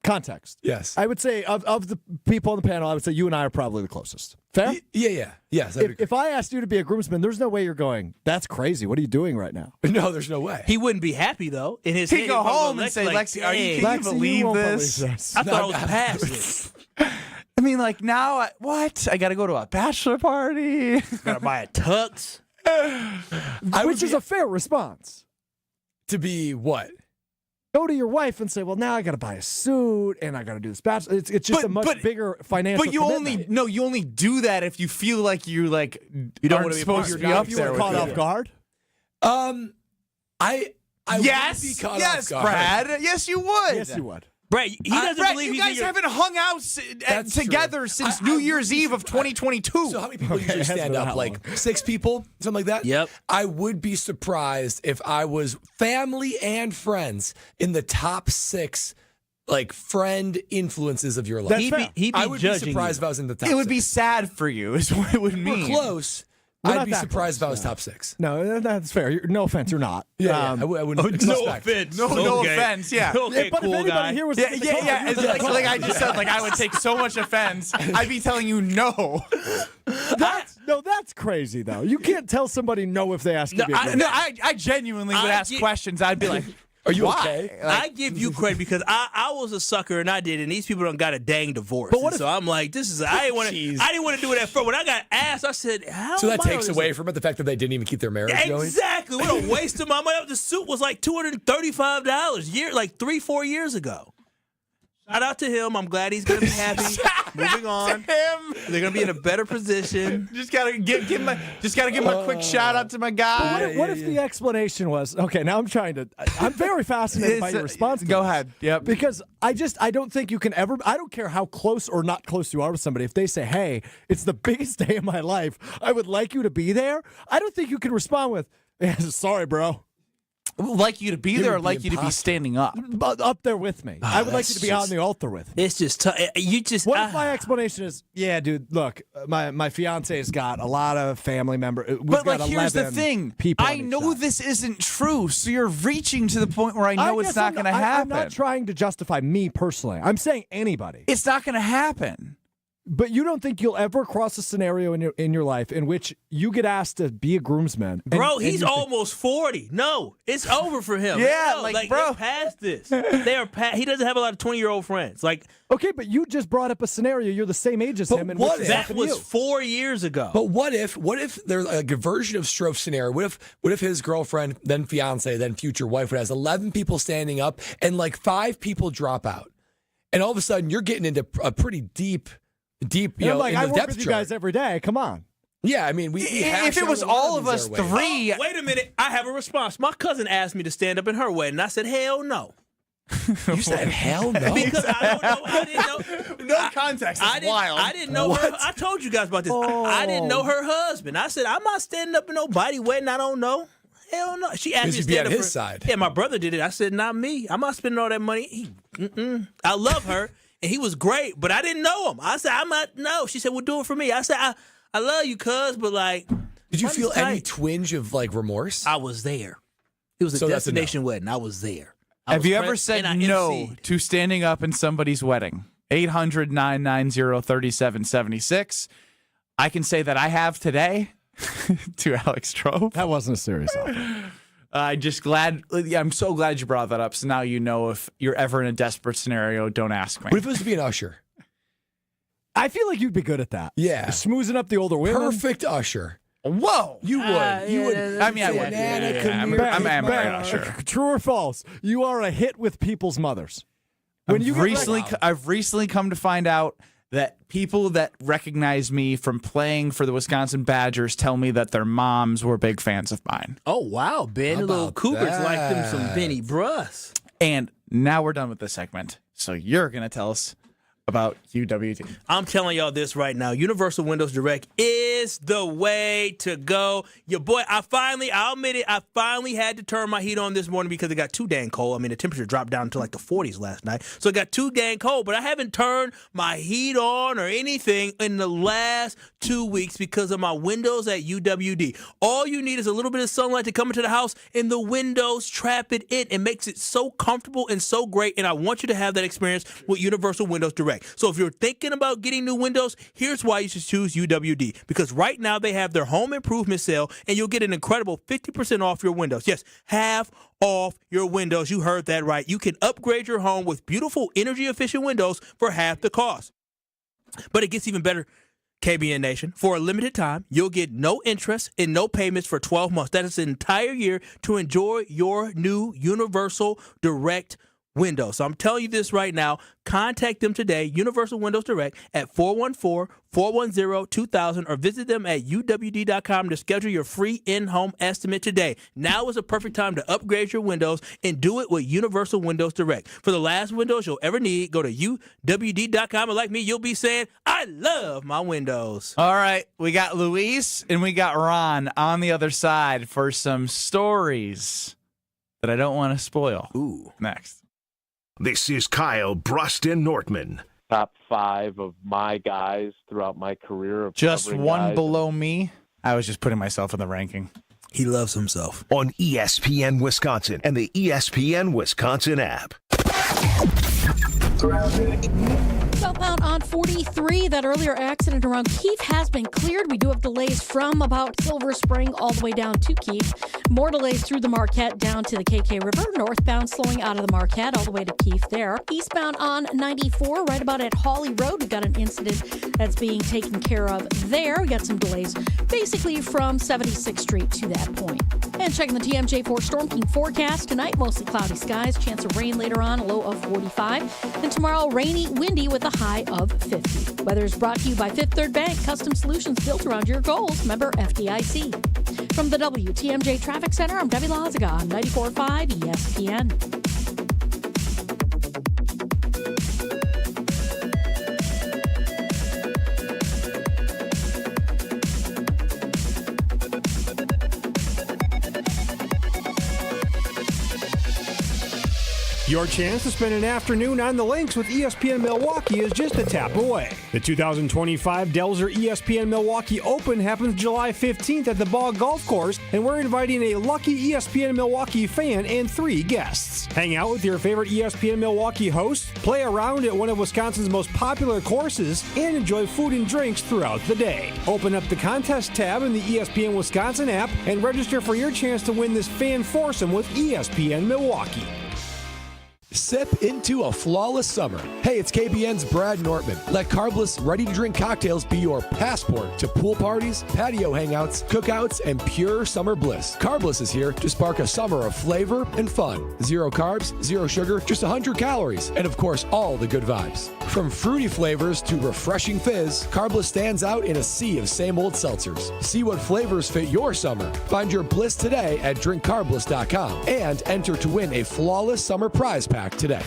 Context. Yes. I would say of the people on the panel, I would say you and I are probably the closest. Fair? Yeah. Yes. If I asked you to be a groomsman, there's no way you're going, that's crazy. What are you doing right now? No, there's no way. He wouldn't be happy, though. In his He'd head, go he'd home and say, Lexi, can you believe this? I thought I was past this. I mean, like, now, what? I got to go to a bachelor party. Got to buy a tux. Which is a fair response. To be what? Go to your wife and say, well, now I got to buy a suit and I got to do this bachelor. It's just a much bigger financial But you commitment. only do that if you feel like you don't wanna be supposed to be up you there. were caught with off it. guard? I yes, would be caught yes, off guard. Brad. Yes, you would. Yes, you would. Brad, he doesn't Brad, believe you he's guys in your... haven't hung out That's together true. since New Year's Eve of 2022. So how many people usually stand up? Like 6 people, something like that? Yep. I would be surprised if I was family and friends in the top 6 like friend influences of your life. That's fair. I would be surprised if I was in the top It would be 6. sad for you, is what it would mean. We're close. We're I'd not be that surprised close, if I was top 6. No, that's fair. No offense, you're not. Yeah, I wouldn't expect. No offense. No Okay. offense, yeah. Okay, but cool if anybody guy. here was Yeah. It's like I just said, like I would take so much offense. I'd be telling you no. That's crazy though. You can't tell somebody no if they ask you. I genuinely would ask questions. I'd be like, are you why? okay? I give you credit because I was a sucker and I did, and these people don't got a dang divorce. But what if- so I'm like, this is I didn't want to do it at first. When I got asked, I said, how? So that am I takes on this? away from it the fact that they didn't even keep their marriage going. Exactly. What a waste of my money. The suit was like $235 like 3-4 years ago. Shout out to him. I'm glad he's gonna be happy. Moving on. They're gonna be in a better position. Just gotta give him a quick shout out to my guy. What if the explanation was okay? Now I'm very fascinated by your response. Go ahead. Yep. Because I don't think you can ever. I don't care how close or not close you are with somebody. If they say, "Hey, it's the biggest day of my life. I would like you to be there," I don't think you can respond with, "Sorry, bro." Like you to be there, or like you to be standing up? Up there with me. I would like you to be on the altar with me. It's just you just. What if my explanation is, yeah, dude, look, my fiance's got a lot of family members. But like, here's the thing. I know this isn't true, so you're reaching to the point where I know it's not going to happen. I'm not trying to justify me personally. I'm saying anybody. It's not going to happen. But you don't think you'll ever cross a scenario in your life in which you get asked to be a groomsman? Bro, he's almost 40. No, it's over for him. Yeah, no, like bro, they're past this. They are past. He doesn't have a lot of 20-year-old friends. Like, okay, but you just brought up a scenario. You're the same age as him, and that was 4 years ago. But what if there's like a version of Strofe scenario? What if his girlfriend, then fiance, then future wife has 11 people standing up and like 5 people drop out, and all of a sudden you're getting into a pretty deep. You know, like, in the I work depth with you chart. guys every day. Come on. Yeah, I mean, we if it was all of us 3. Wait a minute. I have a response. My cousin asked me to stand up in her wedding. I said, hell no. You said hell no? Because I don't know. I didn't know. No context. It's wild. I didn't know her. I told you guys about this. I didn't know her husband. I said, I'm not standing up in nobody's wedding I don't know. Hell no. She asked me to be stand on up his side. Yeah, my brother did it. I said, not me. I'm not spending all that money. I love her. And he was great, but I didn't know him. I said, I'm not, no. She said, well, do it for me. I said, I love you, cuz, but like. Did you feel any twinge of like remorse? I was there. It was a destination wedding. I was there. Have you ever said no to standing up in somebody's wedding? 800-990-3776. I can say that I have today to Alex Strofe. That wasn't a serious offer. I'm so glad you brought that up. So now you know if you're ever in a desperate scenario, don't ask me. What if it was to be an usher? I feel like you'd be good at that. Yeah. Smoozing up the older women. Perfect usher. Whoa. You would. You would. I mean, I would. I'm an usher. True or false? You are a hit with people's mothers. I've recently come to find out that people that recognize me from playing for the Wisconsin Badgers tell me that their moms were big fans of mine. Oh, wow. Ben, the little Cougars like them some Benny Brust. And now we're done with this segment. So you're going to tell us about UWD. I'm telling y'all this right now. Universal Windows Direct is the way to go. Your boy, I'll admit it, I finally had to turn my heat on this morning because it got too dang cold. I mean, the temperature dropped down to like the 40s last night. So it got too dang cold, but I haven't turned my heat on or anything in the last 2 weeks because of my windows at UWD. All you need is a little bit of sunlight to come into the house, and the windows trap it in. It makes it so comfortable and so great, and I want you to have that experience with Universal Windows Direct. So if you're thinking about getting new windows, here's why you should choose UWD. Because right now they have their home improvement sale, and you'll get an incredible 50% off your windows. Yes, half off your windows. You heard that right. You can upgrade your home with beautiful energy-efficient windows for half the cost. But it gets even better, KBN Nation. For a limited time, you'll get no interest and no payments for 12 months. That is an entire year to enjoy your new Universal Direct Windows. So I'm telling you this right now. Contact them today, Universal Windows Direct, at 414-410-2000 or visit them at uwd.com to schedule your free in-home estimate today. Now is a perfect time to upgrade your windows and do it with Universal Windows Direct. For the last windows you'll ever need, go to uwd.com, and like me, you'll be saying, I love my windows. All right, we got Luis and we got Ron on the other side for some stories that I don't want to spoil. Ooh. Next. This is Kyle, Brust, and Nortman. Top 5 of my guys throughout my career. Of just one guys. Below me. I was just putting myself in the ranking. He loves himself. On ESPN Wisconsin and the ESPN Wisconsin app. Southbound on 43, that earlier accident around Keefe has been cleared. We do have delays from about Silver Spring all the way down to Keefe. More delays through the Marquette down to the KK River. Northbound slowing out of the Marquette all the way to Keefe there. Eastbound on 94, right about at Hawley Road. We've got an incident that's being taken care of there. We got some delays basically from 76th Street to that point. And checking the TMJ4 Storm King forecast tonight, mostly cloudy skies, chance of rain later on, a low of 45. And tomorrow, rainy, windy with a high of 50. Weather is brought to you by Fifth Third Bank, custom solutions built around your goals. Member FDIC. From the WTMJ Traffic Center, I'm Debbie Lazaga on 94.5 ESPN. Your chance to spend an afternoon on the links with ESPN Milwaukee is just a tap away. The 2025 Delzer ESPN Milwaukee Open happens July 15th at the Ball Golf Course, and we're inviting a lucky ESPN Milwaukee fan and 3 guests. Hang out with your favorite ESPN Milwaukee hosts, play around at one of Wisconsin's most popular courses, and enjoy food and drinks throughout the day. Open up the contest tab in the ESPN Wisconsin app and register for your chance to win this fan foursome with ESPN Milwaukee. Sip into a flawless summer. Hey, it's KBN's Brad Nortman. Let carbless, ready-to-drink cocktails be your passport to pool parties, patio hangouts, cookouts, and pure summer bliss. Carbless is here to spark a summer of flavor and fun. 0 carbs, 0 sugar, just 100 calories, and of course, all the good vibes. From fruity flavors to refreshing fizz, Carbless stands out in a sea of same-old seltzers. See what flavors fit your summer. Find your bliss today at drinkcarbless.com and enter to win a flawless summer prize pack today.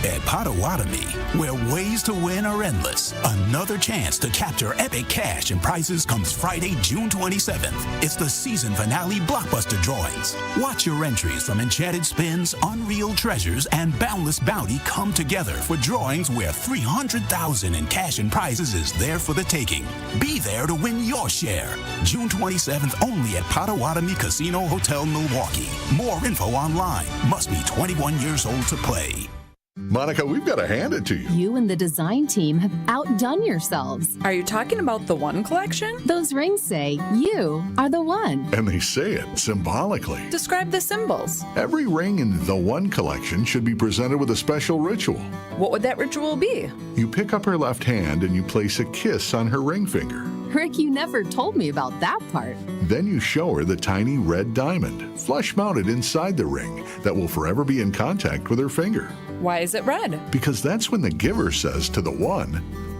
At Potawatomi, where ways to win are endless, another chance to capture epic cash and prizes comes Friday, June 27th. It's the season finale blockbuster drawings. Watch your entries from Enchanted Spins, Unreal Treasures, and Boundless Bounty come together for drawings where $300,000 in cash and prizes is there for the taking. Be there to win your share. June 27th only at Potawatomi Casino Hotel, Milwaukee. More info online. Must be 21 years old to play. Monica, we've got to hand it to you. You and the design team have outdone yourselves. Are you talking about the One collection? Those rings say you are the one. And they say it symbolically. Describe the symbols. Every ring in the One collection should be presented with a special ritual. What would that ritual be? You pick up her left hand and you place a kiss on her ring finger. Rick, you never told me about that part. Then you show her the tiny red diamond, flush mounted inside the ring, that will forever be in contact with her finger. Why is it red? Because that's when the giver says to the one,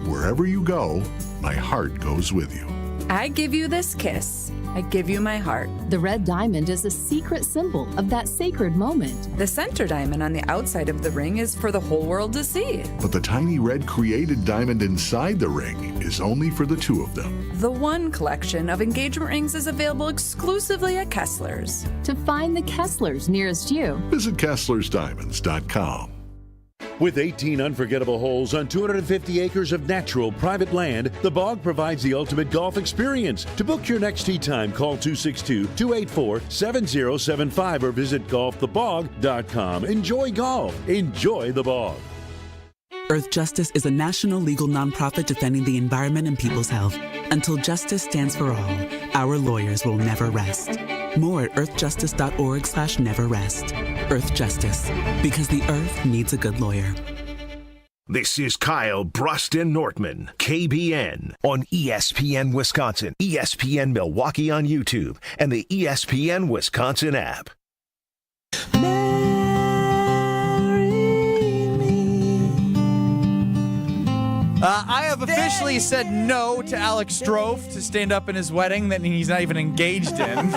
wherever you go, my heart goes with you. I give you this kiss. I give you my heart. The red diamond is a secret symbol of that sacred moment. The center diamond on the outside of the ring is for the whole world to see. But the tiny red created diamond inside the ring is only for the two of them. The One collection of engagement rings is available exclusively at Kessler's. To find the Kesslers nearest you, Visit KesslersDiamonds.com. With 18 unforgettable holes on 250 acres of natural private land, the Bog provides the ultimate golf experience. To book your next tee time, call 262-284-7075 or visit golfthebog.com. Enjoy golf. Enjoy the Bog. Earth Justice is a national legal nonprofit defending the environment and people's health. Until justice stands for all, our lawyers will never rest. More at earthjustice.org/neverrest. Earth Justice, because the earth needs a good lawyer. This is Kyle, Brust, and Nortman, KBN, on ESPN Wisconsin, ESPN Milwaukee on YouTube, and the ESPN Wisconsin app. I have officially said no to Alex Strofe to stand up in his wedding that he's not even engaged in.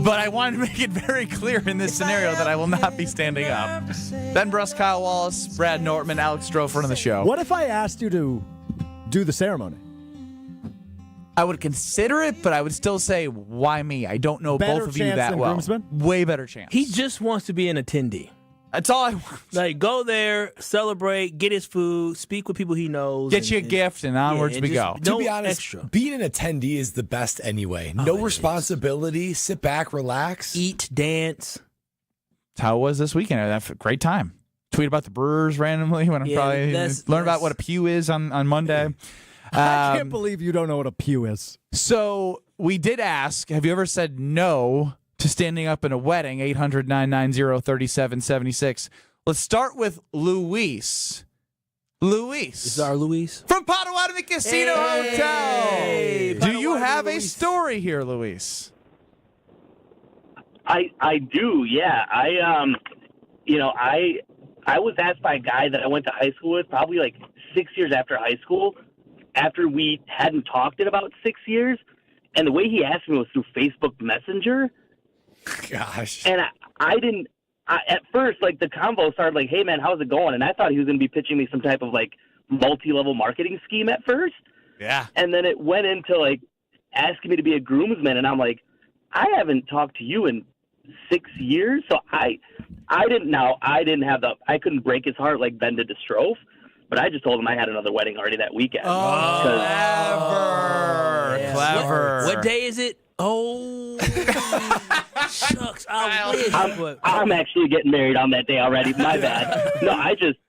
But I wanted to make it very clear in this scenario that I will not be standing up. Ben Brust, Kyle Wallace, Brad Nortman, Alex Strofe running the show. What if I asked you to do the ceremony? I would consider it, but I would still say, why me? I don't know Better both of you chance that than well. groomsmen? Way better chance. He just wants to be an attendee. That's all I want. Like, go there, celebrate, get his food, speak with people he knows. Get you a gift, and onwards we go. To be honest, being an attendee is the best anyway. No responsibility. Sit back, relax. Eat, dance. That's how it was this weekend. I had a great time. Tweet about the Brewers randomly when I'm probably learn about what a pew is on Monday. I can't believe you don't know what a pew is. So we did ask, have you ever said no to standing up in a wedding? 800-990-3776. Let's start with Luis. Luis. This is our Luis. From Potawatomi Casino Hotel. Do you have a story here, Luis? I do, yeah. I was asked by a guy that I went to high school with probably like 6 years after high school, after we hadn't talked in about 6 years. And the way he asked me was through Facebook Messenger. Gosh. And I didn't, at first, like, the convo started like, hey, man, how's it going? And I thought he was going to be pitching me some type of, like, multi-level marketing scheme at first. Yeah. And then it went into, like, asking me to be a groomsman. And I'm like, I haven't talked to you in 6 years. So I couldn't break his heart like Ben did to Strofe. But I just told him I had another wedding already that weekend. Clever. What day is it? Oh, shucks. I'm actually getting married on that day already. My bad. No, I just,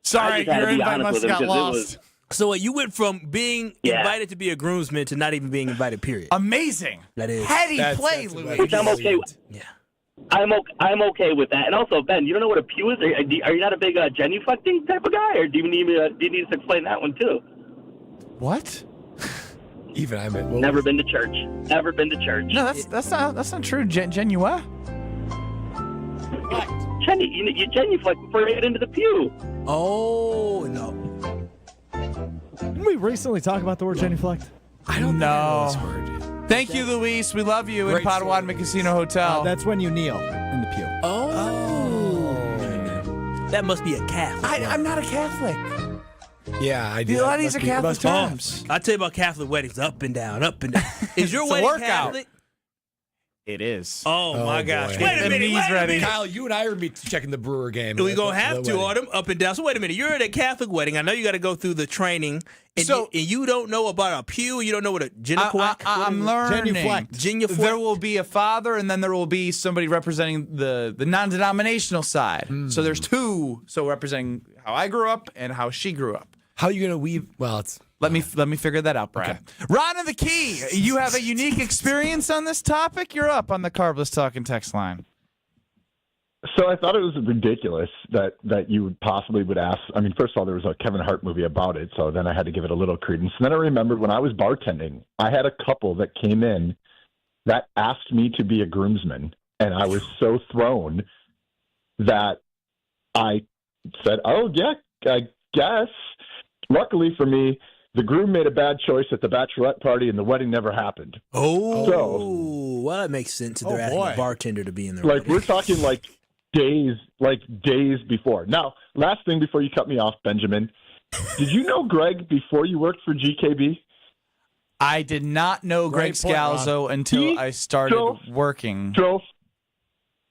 Sorry, your invite must have got lost. So you went from being invited to be a groomsman to not even being invited, period. Amazing. That is. Heady play, Luis. Which I'm okay with. Yeah. I'm okay with that. And also, Ben, you don't know what a pew is? Are you not a big genuflecting type of guy? Or do you need to explain that one, too? What? Even I meant. Never been to church. Never been to church. No, that's not true. Genua? You genuflect before you get into the pew. Oh, no. Didn't we recently talk about the word genuflect? I don't know. Thank you, Luis. We love you in Potawatomi Casino Hotel. That's when you kneel in the pew. Oh. That must be a Catholic. I'm not a Catholic. Yeah, I do. A lot of these are Catholic terms. I tell you about Catholic weddings, up and down, up and down. Is your wedding Catholic? It is. Oh my gosh. Boy. Wait a minute. Kyle, you and I are checking the Brewer game. We're going to have to on them up and down. So wait a minute. You're at a Catholic wedding. I know you got to go through the training. And, you don't know about a pew. You don't know what a genuflect. I'm learning. Genuflect. There will be a father, and then there will be somebody representing the non-denominational side. So there's two. So representing how I grew up and how she grew up. How are you going to weave? Well, it's... Let me figure that out, Brad. Okay. Ron and the Key, you have a unique experience on this topic. You're up on the Carbless Talking text line. So I thought it was ridiculous that you possibly would ask. I mean, first of all, there was a Kevin Hart movie about it, so then I had to give it a little credence. And then I remembered when I was bartending, I had a couple that came in that asked me to be a groomsman, and I was so thrown that I said, "Oh yeah, I guess." Luckily for me, the groom made a bad choice at the bachelorette party and the wedding never happened. Well, that makes sense. They're asking a bartender to be in there. Like, we're talking days before. Now, last thing before you cut me off, Benjamin, did you know Greg before you worked for GKB? I did not know Greg Scalzo until I started working.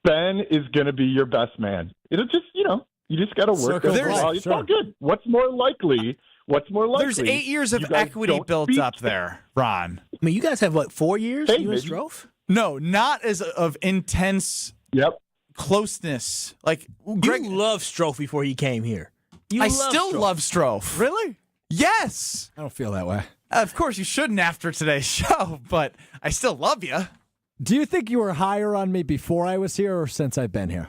Ben is going to be your best man. It'll just, you just got to work. It's all good. What's more likely? There's 8 years of equity built up there, Ron. I mean, you guys have, 4 years? You and Strofe? No, not as of intense closeness. Like, Greg loved Strofe before he came here. I still love Strofe. Really? Yes. I don't feel that way. Of course, you shouldn't after today's show, but I still love you. Do you think you were higher on me before I was here or since I've been here?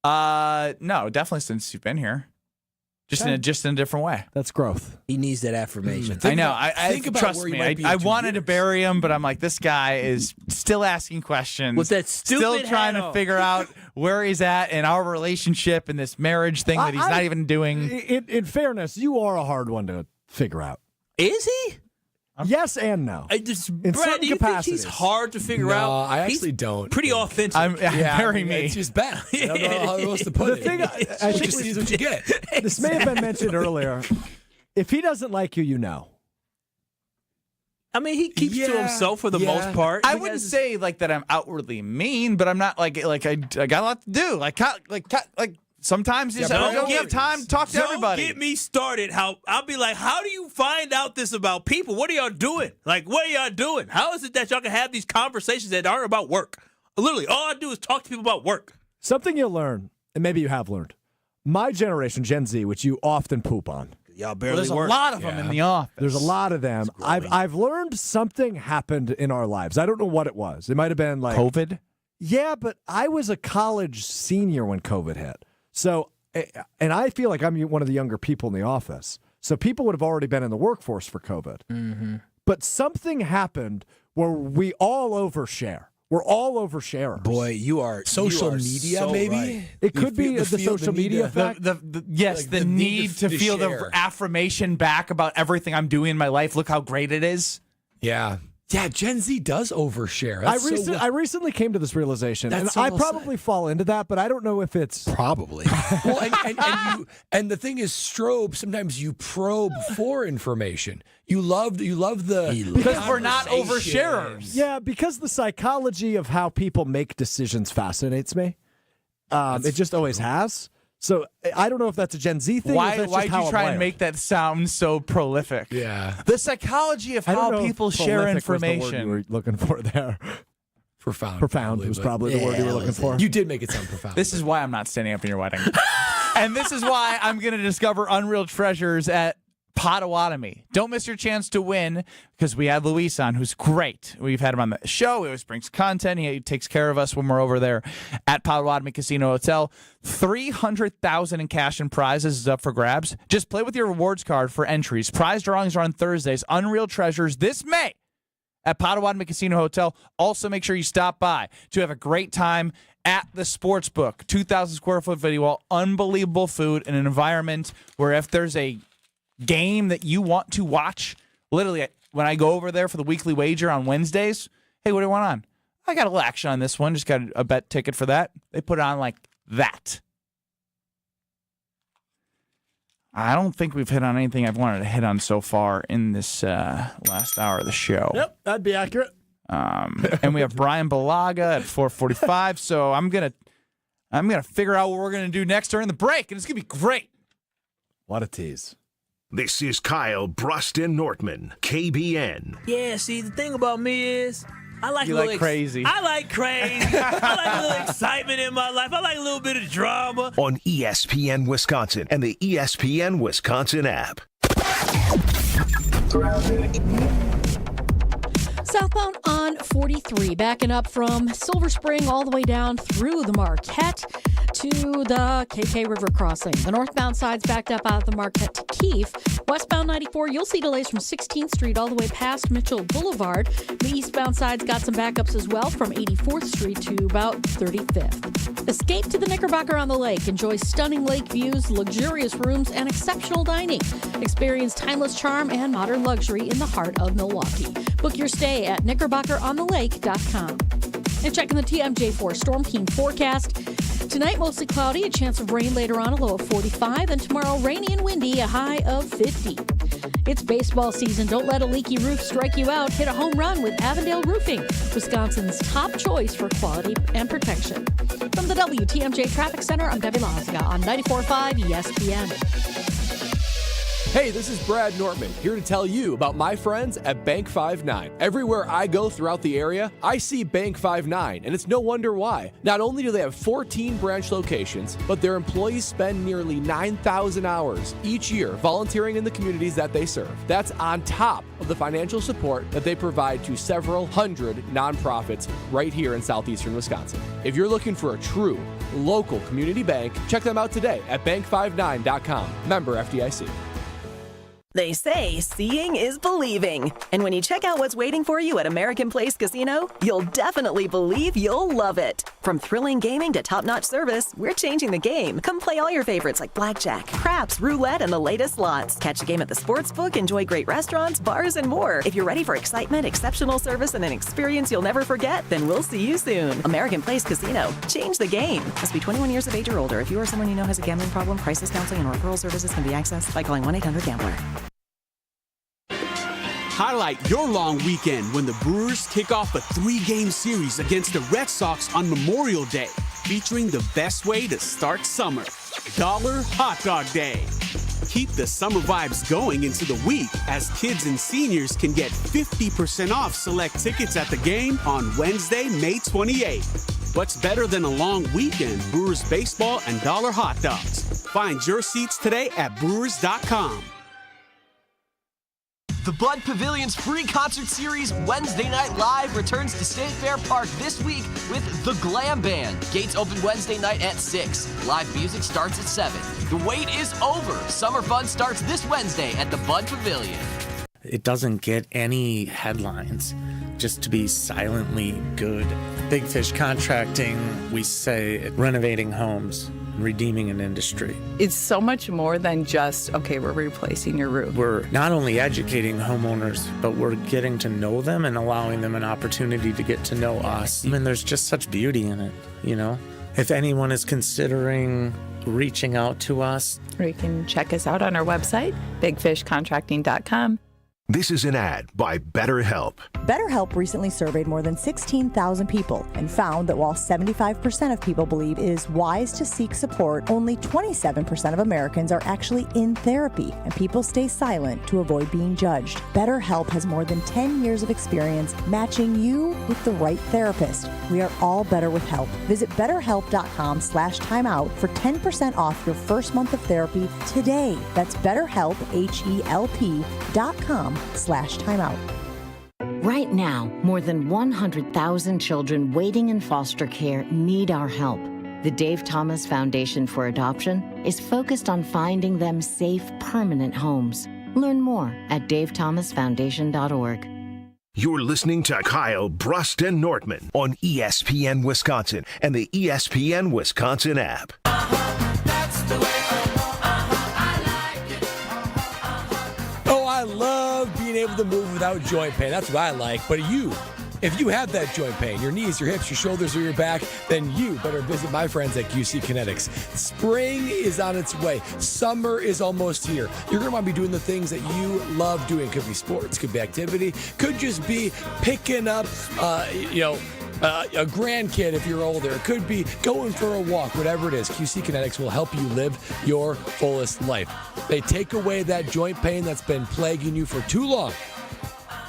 No, definitely since you've been here. Just in a different way. That's growth. He needs that affirmation. I know. I trust me. I wanted to bury him, but I'm like, this guy is still asking questions. With that stupid still trying to figure out where he's at in our relationship and this marriage thing that he's not even doing. In fairness, you are a hard one to figure out. Is he? Yes and no. Brad, do you think he's hard to figure out? No, I actually don't. Pretty authentic. Marry me. It's just bad. I don't know how else to put it. The thing, I think this is what you get. This may have been mentioned earlier. If he doesn't like you, you know. I mean, he keeps to himself for the most part. I wouldn't say that I'm outwardly mean, but I'm not I got a lot to do. Sometimes you don't have time to talk to everybody. Don't get me started. I'll be like, how do you find out this about people? What are y'all doing? What are y'all doing? How is it that y'all can have these conversations that aren't about work? Literally, all I do is talk to people about work. Something you'll learn, and maybe you have learned. My generation, Gen Z, which you often poop on. Y'all barely there's work. a lot of them in the office. There's a lot of them. I've learned something happened in our lives. I don't know what it was. It might have been COVID? Yeah, but I was a college senior when COVID hit. So, and I feel like I'm one of the younger people in the office. So people would have already been in the workforce for COVID. Mm-hmm. But something happened where we all overshare. We're all oversharers. Boy, you are social media, so maybe? Right. It could be the social media effect. The need to feel the affirmation back about everything I'm doing in my life. Look how great it is. Yeah. Yeah, Gen Z does overshare. I recently came to this realization, and I probably fall into that, but I don't know if it's probably. Well, and the thing is, Strobe. Sometimes you probe for information. You love the because we're not oversharers. Yeah, because the psychology of how people make decisions fascinates me. It just always has. So I don't know if that's a Gen Z thing. Why'd you try and make that sound so prolific? Yeah. The psychology of how people share information. Was the word you were looking for there. Profound was probably the word you were looking for. You did make it sound profound. This is why I'm not standing up in your wedding. And this is why I'm going to discover unreal treasures at Potawatomi. Don't miss your chance to win because we had Luis on, who's great. We've had him on the show. He always brings content. He takes care of us when we're over there at Potawatomi Casino Hotel. $300,000 in cash and prizes is up for grabs. Just play with your rewards card for entries. Prize drawings are on Thursdays. Unreal treasures this May at Potawatomi Casino Hotel. Also, make sure you stop by to have a great time at the Sportsbook. 2,000 square foot video wall, unbelievable food, in an environment where if there's a game that you want to watch, literally when I go over there for the weekly wager on Wednesdays, hey, what do you want on? I got a little action on this one. Just got a bet ticket for that. They put it on like that. I don't think we've hit on anything I've wanted to hit on so far in this last hour of the show. Yep, that'd be accurate. And we have Brian Balaga at 4:45. So I'm gonna figure out what we're gonna do next during the break, and it's gonna be great. What a tease. This is Kyle, Brust, and Nortman, KBN. Yeah, see, the thing about me is I like crazy. I like crazy. I like a little excitement in my life. I like a little bit of drama. On ESPN Wisconsin and the ESPN Wisconsin app. Southbound on 43, backing up from Silver Spring all the way down through the Marquette to the KK River crossing. The northbound side's backed up out of the Marquette to Keefe. Westbound 94, you'll see delays from 16th Street all the way past Mitchell Boulevard. The eastbound side's got some backups as well from 84th Street to about 35th. Escape to the Knickerbocker on the lake. Enjoy stunning lake views, luxurious rooms, and exceptional dining. Experience timeless charm and modern luxury in the heart of Milwaukee. Book your stay at knickerbockeronthelake.com. And checking the TMJ4 Storm King forecast. Tonight, mostly cloudy, a chance of rain later on, a low of 45, and tomorrow, rainy and windy, a high of 50. It's baseball season. Don't let a leaky roof strike you out. Hit a home run with Avondale Roofing, Wisconsin's top choice for quality and protection. From the WTMJ Traffic Center, I'm Debbie Laziga on 94.5 ESPN. Hey, this is Brad Nortman, here to tell you about my friends at Bank 5-9. Everywhere I go throughout the area, I see Bank 5-9, and it's no wonder why. Not only do they have 14 branch locations, but their employees spend nearly 9,000 hours each year volunteering in the communities that they serve. That's on top of the financial support that they provide to several hundred nonprofits right here in southeastern Wisconsin. If you're looking for a true local community bank, check them out today at bank59.com. Member FDIC. They say seeing is believing. And when you check out what's waiting for you at American Place Casino, you'll definitely believe you'll love it. From thrilling gaming to top-notch service, we're changing the game. Come play all your favorites like blackjack, craps, roulette, and the latest slots. Catch a game at the sportsbook, enjoy great restaurants, bars, and more. If you're ready for excitement, exceptional service, and an experience you'll never forget, then we'll see you soon. American Place Casino. Change the game. Must be 21 years of age or older. If you or someone you know has a gambling problem, crisis counseling and referral services can be accessed by calling 1-800-GAMBLER. Highlight your long weekend when the Brewers kick off a 3-game series against the Red Sox on Memorial Day, featuring the best way to start summer, Dollar Hot Dog Day. Keep the summer vibes going into the week as kids and seniors can get 50% off select tickets at the game on Wednesday, May 28th. What's better than a long weekend? Brewers baseball and Dollar Hot Dogs. Find your seats today at brewers.com. The Bud Pavilion's free concert series Wednesday Night Live returns to State Fair Park this week with The Glam Band. Gates open Wednesday night at 6. Live music starts at 7. The wait is over. Summer fun starts this Wednesday at the Bud Pavilion. It doesn't get any headlines just to be silently good. Big Fish Contracting, we say renovating homes, redeeming an industry. It's so much more than just, okay, we're replacing your roof. We're not only educating homeowners, but we're getting to know them and allowing them an opportunity to get to know us. I mean, there's just such beauty in it, you know? If anyone is considering reaching out to us, or you can check us out on our website, bigfishcontracting.com. This is an ad by BetterHelp. BetterHelp recently surveyed more than 16,000 people and found that while 75% of people believe it is wise to seek support, only 27% of Americans are actually in therapy, and people stay silent to avoid being judged. BetterHelp has more than 10 years of experience matching you with the right therapist. We are all better with help. Visit BetterHelp.com/timeout for 10% off your first month of therapy today. That's BetterHelp, HELP.com/timeout. Right now, more than 100,000 children waiting in foster care need our help. The Dave Thomas Foundation for Adoption is focused on finding them safe, permanent homes. Learn more at davethomasfoundation.org. You're listening to Kyle, Brust, and Nortman on ESPN Wisconsin and the ESPN Wisconsin app. That's the way. I love being able to move without joint pain. That's what I like. But if you have that joint pain, your knees, your hips, your shoulders, or your back, then you better visit my friends at QC Kinetics. Spring is on its way. Summer is almost here. You're going to want to be doing the things that you love doing. Could be sports, could be activity, could just be picking up, a grandkid if you're older. It could be going for a walk, whatever it is. QC Kinetics will help you live your fullest life. They take away that joint pain that's been plaguing you for too long.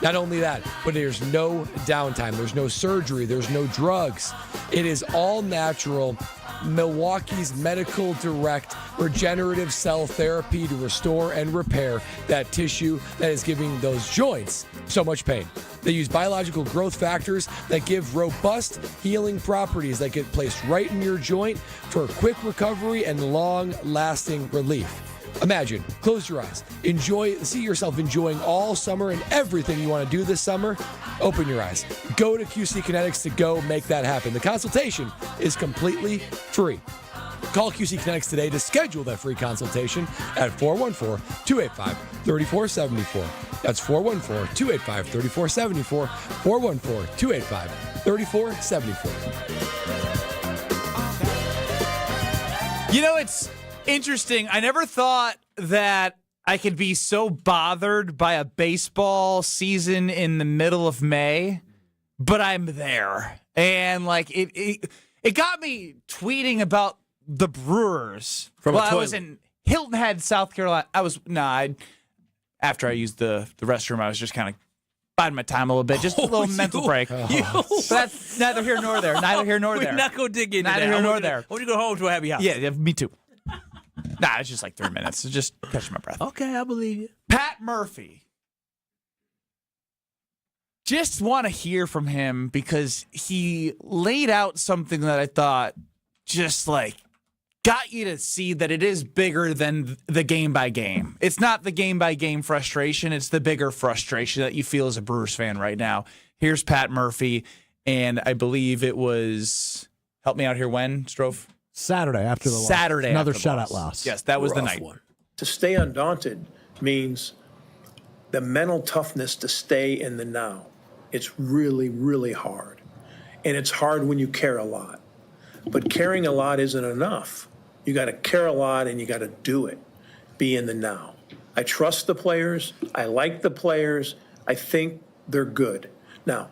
Not only that, but there's no downtime. There's no surgery. There's no drugs. It is all natural. Milwaukee's Medical Direct regenerative cell therapy to restore and repair that tissue that is giving those joints so much pain. They use biological growth factors that give robust healing properties that get placed right in your joint for quick recovery and long-lasting relief. Imagine, close your eyes, see yourself enjoying all summer and everything you want to do this summer. Open your eyes. Go to QC Kinetics to go make that happen. The consultation is completely free. Call QC Kinetics today to schedule that free consultation at 414-285-3474. That's 414-285-3474, 414-285-3474. You know, it's interesting. I never thought that I could be so bothered by a baseball season in the middle of May, but I'm there. And like it got me tweeting about the Brewers. I was in Hilton Head, South Carolina. After I used the restroom, I was just kind of biding my time a little bit, just a little mental break. But that's neither here nor there. Neither here nor there. We're not going to dig into that. Neither here nor there. I want you to go home to a happy house. Yeah, me too. Nah, it's just like 3 minutes. It's just catching my breath. Okay, I believe you. Pat Murphy. Just want to hear from him because he laid out something that I thought just like got you to see that it is bigger than the game by game. It's not the game by game frustration. It's the bigger frustration that you feel as a Brewers fan right now. Here's Pat Murphy, and I believe it was, help me out here, when, Strofe? Saturday after the loss. Saturday Another after the shutout loss. Yes, that was the night. One. To stay undaunted means the mental toughness to stay in the now. It's really, really hard. And it's hard when you care a lot. But caring a lot isn't enough. You got to care a lot and you got to do it. Be in the now. I trust the players. I like the players. I think they're good. Now,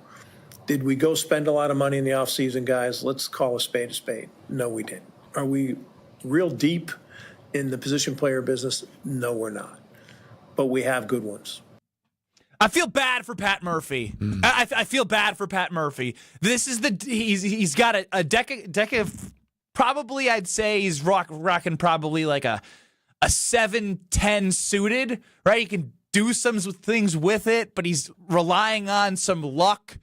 did we go spend a lot of money in the offseason, guys? Let's call a spade a spade. No, we didn't. Are we real deep in the position player business? No, we're not. But we have good ones. I feel bad for Pat Murphy. I feel bad for Pat Murphy. This is he's got a deck of, probably I'd say he's rocking probably like a 7-10 suited, right? He can do some things with it, but he's relying on some luck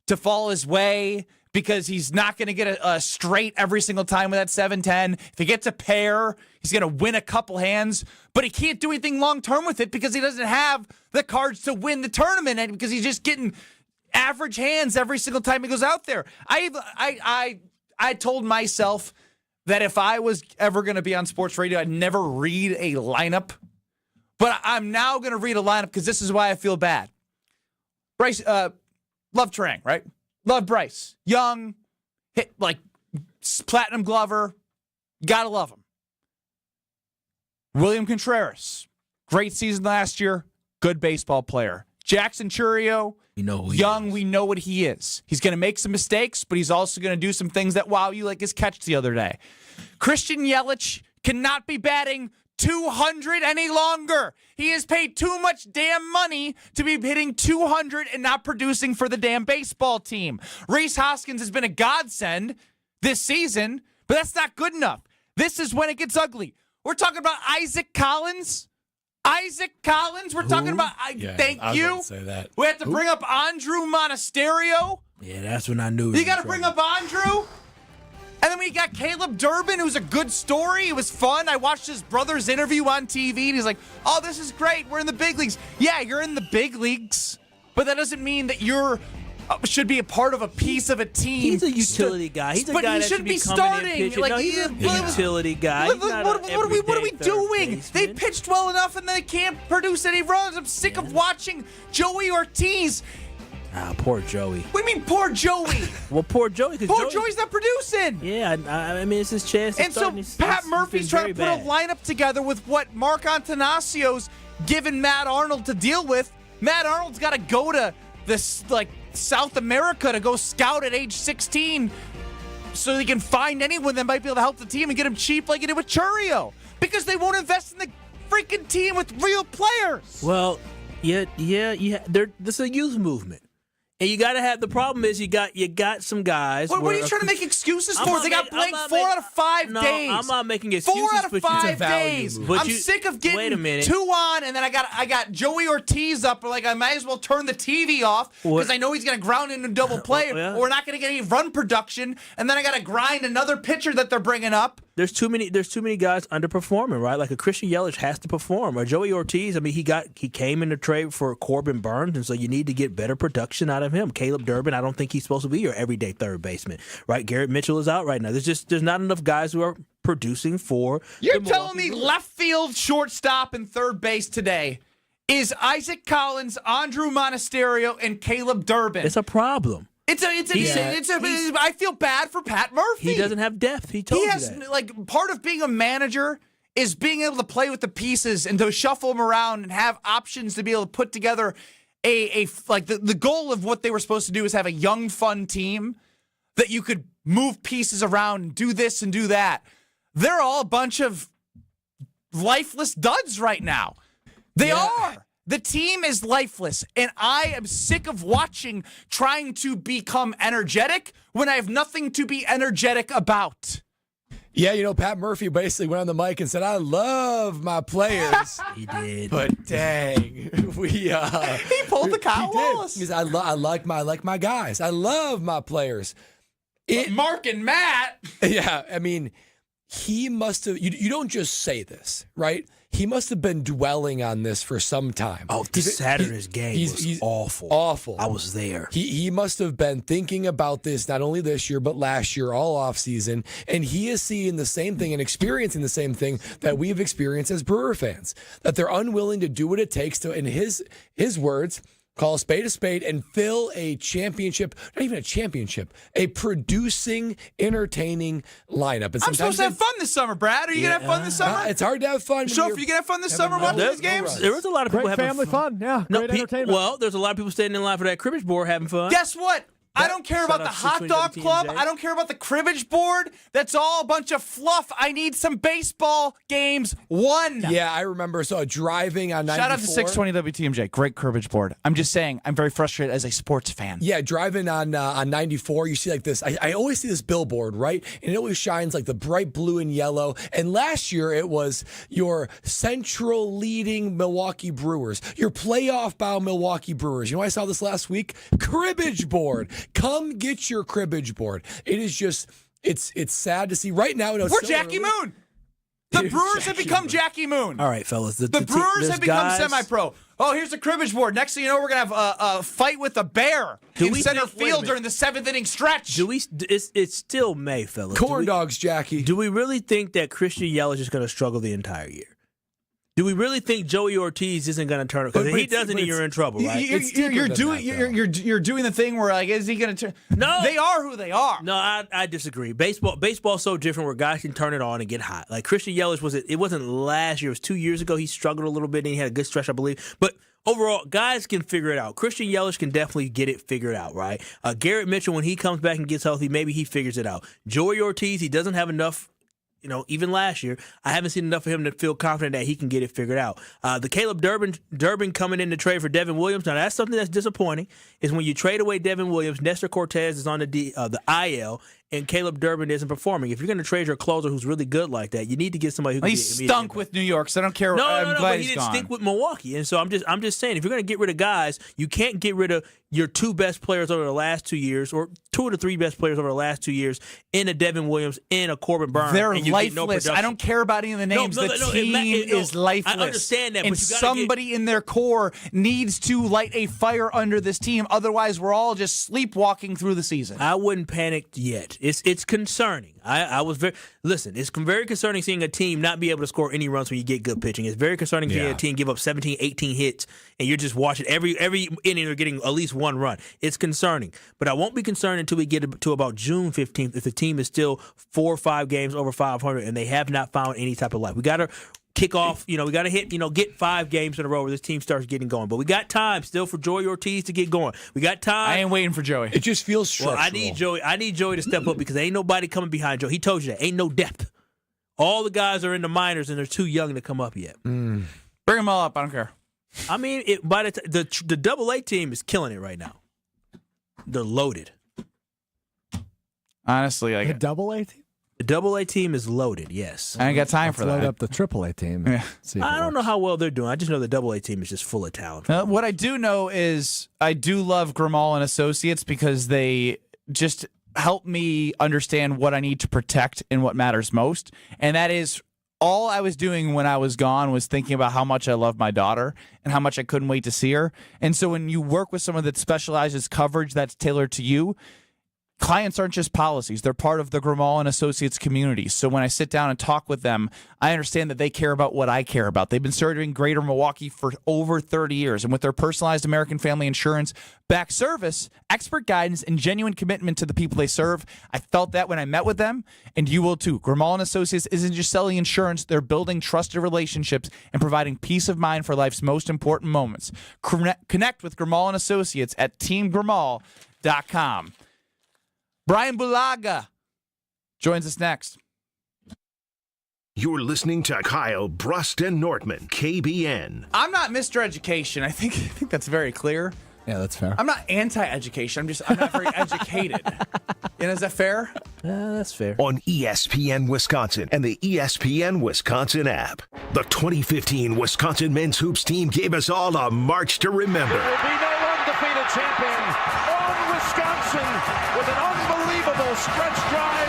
to fall his way because he's not going to get a straight every single time with that 7-10. If he gets a pair, he's going to win a couple hands, but he can't do anything long-term with it because he doesn't have the cards to win the tournament and because he's just getting average hands every single time he goes out there. I told myself that if I was ever going to be on sports radio, I'd never read a lineup, but I'm now going to read a lineup because this is why I feel bad. Bryce, love Trang, right? Love Bryce. Young, hit like platinum glover. Gotta love him. William Contreras. Great season last year. Good baseball player. Jackson Churio. We know who young, we know what he is. He's going to make some mistakes, but he's also going to do some things that wow you, like his catch the other day. Christian Yelich cannot be batting .200 any longer. He has paid too much damn money to be hitting .200 and not producing for the damn baseball team. Rhys Hoskins has been a godsend this season, but that's not good enough. This is when it gets ugly. We're talking about Isaac Collins. We're talking about. Thank you. Say that. We have to bring up Andrew Monasterio. Yeah, that's when I knew. You got to bring up Andrew. And then we got Caleb Durbin, who's a good story. It was fun. I watched his brother's interview on TV, and he's like, oh, this is great. We're in the big leagues. Yeah, you're in the big leagues, but that doesn't mean that you're should be a part of a piece of a team. He's a utility guy. He's a guy that should be starting. Like, he's a utility guy. What are we doing? They pitched well enough, and they can't produce any runs. I'm sick of watching Joey Ortiz. Poor Joey. What do you mean, poor Joey? Well, poor Joey. Poor Joey's not producing. Yeah, I mean, it's his chance. And so Pat Murphy's trying to put a lineup together with what Mark Antanasio's given Matt Arnold to deal with. Matt Arnold's got to go to this, like, South America to go scout at age 16 so he can find anyone that might be able to help the team and get him cheap like he did with Churio because they won't invest in the freaking team with real players. Well, Yeah. This is a youth movement. And you got to have, the problem is you got some guys. What are you trying to make excuses for? They got blanked 4 out of 5 days. I'm not making excuses. 4 out of 5 days. I'm sick of getting 2 on, and then I got Joey Ortiz up. Like, I might as well turn the TV off because I know he's going to ground into double play, or we're not going to get any run production. And then I got to grind another pitcher that they're bringing up. There's too many guys underperforming, right? Like a Christian Yelich has to perform. Or Joey Ortiz, I mean, he came in to trade for Corbin Burns, and so you need to get better production out of him. Caleb Durbin, I don't think he's supposed to be your everyday third baseman, right? Garrett Mitchell is out right now. There's not enough guys who are producing for. You're telling me left field, shortstop, and third base today is Isaac Collins, Andrew Monasterio, and Caleb Durbin. It's a problem. I feel bad for Pat Murphy. He doesn't have depth. He told you that. Like, part of being a manager is being able to play with the pieces and to shuffle them around and have options to be able to put together the goal of what they were supposed to do is have a young, fun team that you could move pieces around and do this and do that. They're all a bunch of lifeless duds right now. They are. The team is lifeless, and I am sick of trying to become energetic when I have nothing to be energetic about. Yeah, Pat Murphy basically went on the mic and said, "I love my players." He did, but dang, he pulled the Kyle Wallace. He said, I like my guys. I love my players. Mark and Matt. Yeah, I mean, he must have. You don't just say this, right? He must have been dwelling on this for some time. Oh, Saturday's game was awful. Awful. I was there. He must have been thinking about this not only this year, but last year, all offseason. And he is seeing the same thing and experiencing the same thing that we've experienced as Brewer fans. That they're unwilling to do what it takes to, in his words, call a spade and fill a championship, not even a championship, a producing, entertaining lineup. And I'm supposed to have fun this summer, Brad. Are you going to have fun this summer? It's hard to have fun. So if you going to have fun this summer watching these games? There was a lot of people great having family fun. Yeah, great entertainment. Well, there's a lot of people standing in line for that cribbage board having fun. Guess what? I don't care about the hot dog club. I don't care about the cribbage board. That's all a bunch of fluff. I need some baseball games won. Yeah, I remember. So driving on 94. Shout out to 620 WTMJ. Great cribbage board. I'm just saying, I'm very frustrated as a sports fan. Yeah, driving on 94, you see like this. I always see this billboard, right? And it always shines like the bright blue and yellow. And last year it was your central leading Milwaukee Brewers, your playoff bound Milwaukee Brewers. You know, I saw this last week. Cribbage board. Come get your cribbage board. It is just, it's sad to see right now. We're Jackie Moon. The Brewers have become Jackie Moon. All right, fellas. The Brewers have become semi-pro. Oh, here's the cribbage board. Next thing you know, we're going to have a fight with a bear in center field during the 7th inning stretch. It's still May, fellas. Corn dogs, Jackie. Do we really think that Christian Yelich is going to struggle the entire year? Do we really think Joey Ortiz isn't going to turn it? Because if he doesn't, you're in trouble, right? You're doing the thing where, like, is he going to turn? No, they are who they are. No, I disagree. Baseball's so different where guys can turn it on and get hot. Like Christian Yelich it wasn't last year. It was 2 years ago. He struggled a little bit and he had a good stretch, I believe. But overall, guys can figure it out. Christian Yelich can definitely get it figured out, right? Garrett Mitchell, when he comes back and gets healthy, maybe he figures it out. Joey Ortiz, he doesn't have enough. Even last year, I haven't seen enough of him to feel confident that he can get it figured out. The Caleb Durbin coming in to trade for Devin Williams. Now, that's something that's disappointing, is when you trade away Devin Williams, Nestor Cortez is on the IL, and Caleb Durbin isn't performing. If you're going to trade your closer who's really good like that, you need to get somebody who can He stunk with New York, so I don't care. I'm glad but he he's didn't gone. stink with Milwaukee. And so I'm just saying, if you're going to get rid of guys, you can't get rid of your 2 best players over the last 2 years, or 2 of the 3 best players over the last 2 years, in a Devin Williams, in a Corbin Burns. They're lifeless. I don't care about any of the names. The team is lifeless. I understand that, and but you somebody in their core needs to light a fire under this team. Otherwise, we're all just sleepwalking through the season. I wouldn't panic yet. It's concerning. It's very concerning seeing a team not be able to score any runs when you get good pitching. It's very concerning seeing a team give up 17, 18 hits, and you're just watching every inning they're getting at least 1 run. It's concerning. But I won't be concerned until we get to about June 15th if the team is still 4 or 5 games over 500 and they have not found any type of life. We got to kick off, we got to hit, get 5 games in a row where this team starts getting going. But we got time still for Joey Ortiz to get going. We got time. I ain't waiting for Joey. It just feels structural. Well, I need Joey to step up because ain't nobody coming behind Joey. He told you that. Ain't no depth. All the guys are in the minors and they're too young to come up yet. Bring them all up. I don't care. I mean, the Double-A team is killing it right now. They're loaded. Honestly, The Double-A team? The Double-A team is loaded, yes. I ain't got time for that. Load up the Triple-A team. Yeah. I don't know how well they're doing. I just know the Double-A team is just full of talent. What I do know is I do love Grimal and Associates because they just help me understand what I need to protect and what matters most. And that is all I was doing when I was gone was thinking about how much I love my daughter and how much I couldn't wait to see her. And so when you work with someone that specializes coverage that's tailored to you, clients aren't just policies. They're part of the Grimal and Associates community. So when I sit down and talk with them, I understand that they care about what I care about. They've been serving Greater Milwaukee for over 30 years. And with their personalized American Family Insurance, back service, expert guidance, and genuine commitment to the people they serve, I felt that when I met with them, and you will too. Grimal and Associates isn't just selling insurance. They're building trusted relationships and providing peace of mind for life's most important moments. Connect with Grimal and Associates at teamgrimal.com. Brian Bulaga joins us next. You're listening to Kyle, Brust, and Nortman, KBN. I'm not Mr. Education. I think that's very clear. Yeah, that's fair. I'm not anti-education. I'm not very educated. Is that fair? That's fair. On ESPN Wisconsin and the ESPN Wisconsin app. The 2015 Wisconsin men's hoops team gave us all a march to remember. There will be no undefeated champion on Wisconsin with an unbelievable stretch drive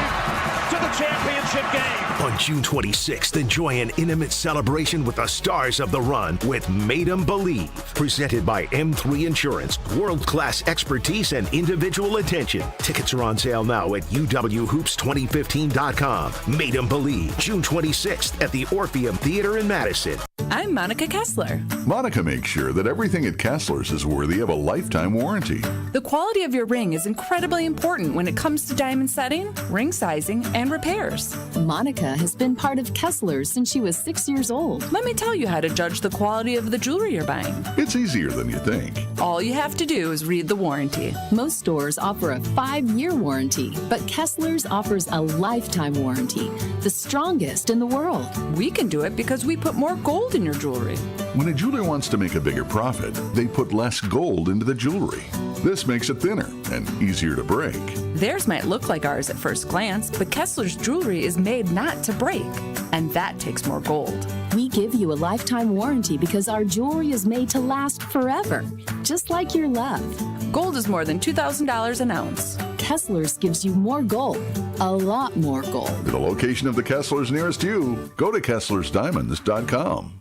to the championship game. On June 26th, enjoy an intimate celebration with the stars of the run with Made 'em Believe. Presented by M3 Insurance. World-class expertise and individual attention. Tickets are on sale now at uwhoops2015.com. Made 'em Believe. June 26th at the Orpheum Theater in Madison. I'm Monica Kessler. Monica makes sure that everything at Kessler's is worthy of a lifetime warranty. The quality of your ring is incredibly important when it comes to diamond setting, ring sizing, and repairs. Monica has been part of Kessler's since she was 6 years old. Let me tell you how to judge the quality of the jewelry you're buying. It's easier than you think. All you have to do is read the warranty. Most stores offer a 5-year warranty, but Kessler's offers a lifetime warranty, the strongest in the world. We can do it because we put more gold in your jewelry. When a jeweler wants to make a bigger profit, they put less gold into the jewelry. This makes it thinner and easier to break. Theirs might look like ours at first glance, but Kessler's jewelry is made not to break, and that takes more gold. We give you a lifetime warranty because our jewelry is made to last forever, just like your love. Gold is more than $2,000 an ounce. Kessler's gives you more gold, a lot more gold. For the location of the Kessler's nearest you, go to KesslersDiamonds.com.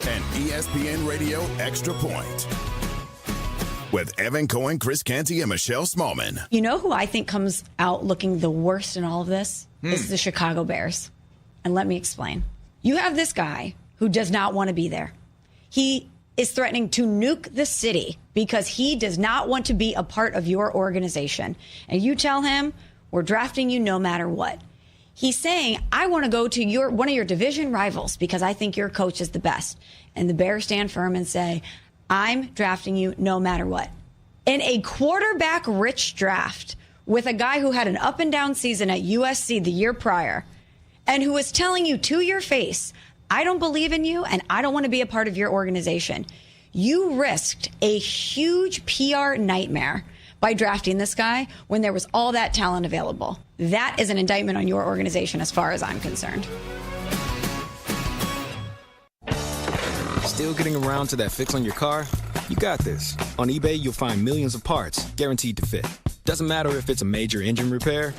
An ESPN Radio Extra Point with Evan Cohen, Chris Canty, and Michelle Smallman. You know who I think comes out looking the worst in all of this? Is the Chicago Bears. And let me explain. You have this guy who does not want to be there. He is threatening to nuke the city because he does not want to be a part of your organization. And you tell him, we're drafting you no matter what. He's saying, I want to go to one of your division rivals because I think your coach is the best. And the Bears stand firm and say, I'm drafting you no matter what. In a quarterback-rich draft with a guy who had an up-and-down season at USC the year prior and who is telling you to your face, I don't believe in you and I don't want to be a part of your organization. You risked a huge PR nightmare by drafting this guy when there was all that talent available. That is an indictment on your organization as far as I'm concerned. Still getting around to that fix on your car? You got this. On eBay, you'll find millions of parts guaranteed to fit. Doesn't matter if it's a major engine repair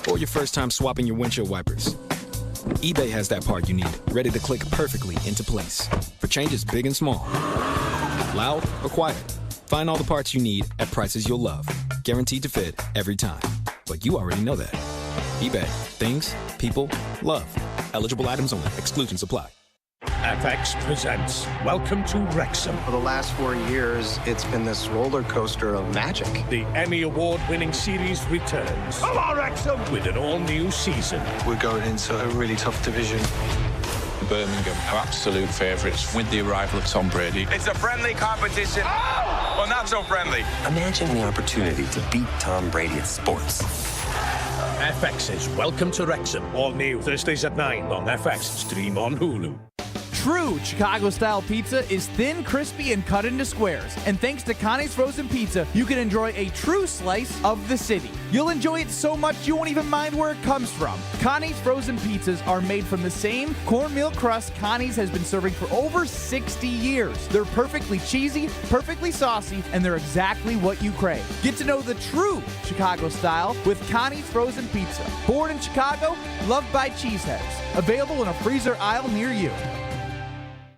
or your first time swapping your windshield wipers. eBay has that part you need, ready to click perfectly into place for changes big and small. Loud or quiet. Find all the parts you need at prices you'll love. Guaranteed to fit every time. But you already know that. eBay. Things, people, love. Eligible items only. Exclusions apply. FX presents Welcome to Wrexham. For the last 4 years, it's been this roller coaster of magic. The Emmy Award-winning series returns. Come on, Wrexham! With an all-new season. We're going into a really tough division. Birmingham are absolute favourites with the arrival of Tom Brady. It's a friendly competition. Oh! Well, not so friendly. Imagine the opportunity to beat Tom Brady at sports. FX's Welcome to Wrexham. All new Thursdays at 9 on FX. Stream on Hulu. true Chicago-style pizza is thin, crispy, and cut into squares. And thanks to Connie's Frozen Pizza, you can enjoy a true slice of the city. You'll enjoy it so much you won't even mind where it comes from. Connie's Frozen Pizzas are made from the same cornmeal crust Connie's has been serving for over 60 years. They're perfectly cheesy, perfectly saucy, and they're exactly what you crave. Get to know the true Chicago style with Connie's Frozen Pizza. Born in Chicago, loved by cheeseheads. Available in a freezer aisle near you.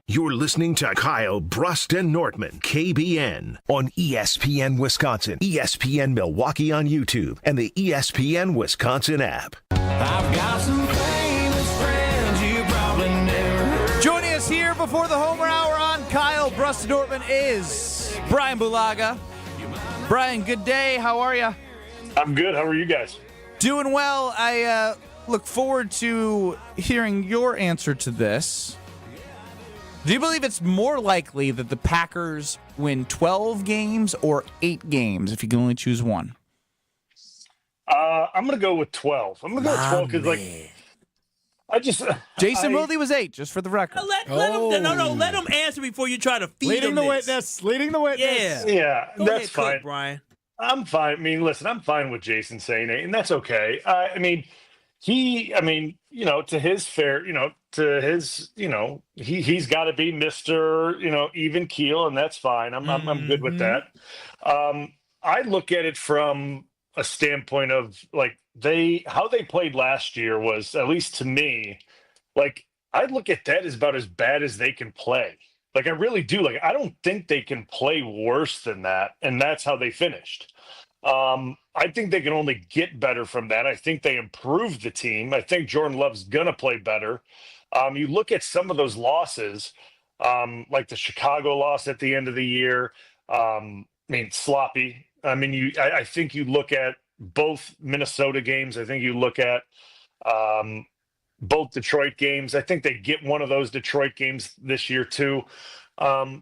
You're listening to Kyle, Brust, and Nortman, KBN, on ESPN Wisconsin, ESPN Milwaukee on YouTube, and the ESPN Wisconsin app. I've got some famous friends you probably never heard. Joining us here before the Homer Hour on Kyle, Brust, and Nortman is Brian Bulaga. Brian, good day. How are you? I'm good. How are you guys? Doing well. I look forward to hearing your answer to this. Do you believe it's more likely that the Packers win 12 games or 8 games if you can only choose one? I'm going to go with 12. I'm going to go with 12 because, Jason Wilde was 8, just for the record. Let him answer before you try to feed Leading him the this. witness. Yeah, Go that's ahead, fine. Cook, Brian. I'm fine. I mean, listen, I'm fine with Jason saying 8, and that's okay. To his fair, he's got to be Mr., even keel, and that's fine. I'm good with that. I look at it from a standpoint of how they played last year was, at least to me, I look at that as about as bad as they can play. I really do. I don't think they can play worse than that, and that's how they finished. I think they can only get better from that. I think they improved the team. I think Jordan Love's going to play better. You look at some of those losses, like the Chicago loss at the end of the year. Sloppy. I think you look at both Minnesota games. I think you look at both Detroit games. I think they get one of those Detroit games this year too. I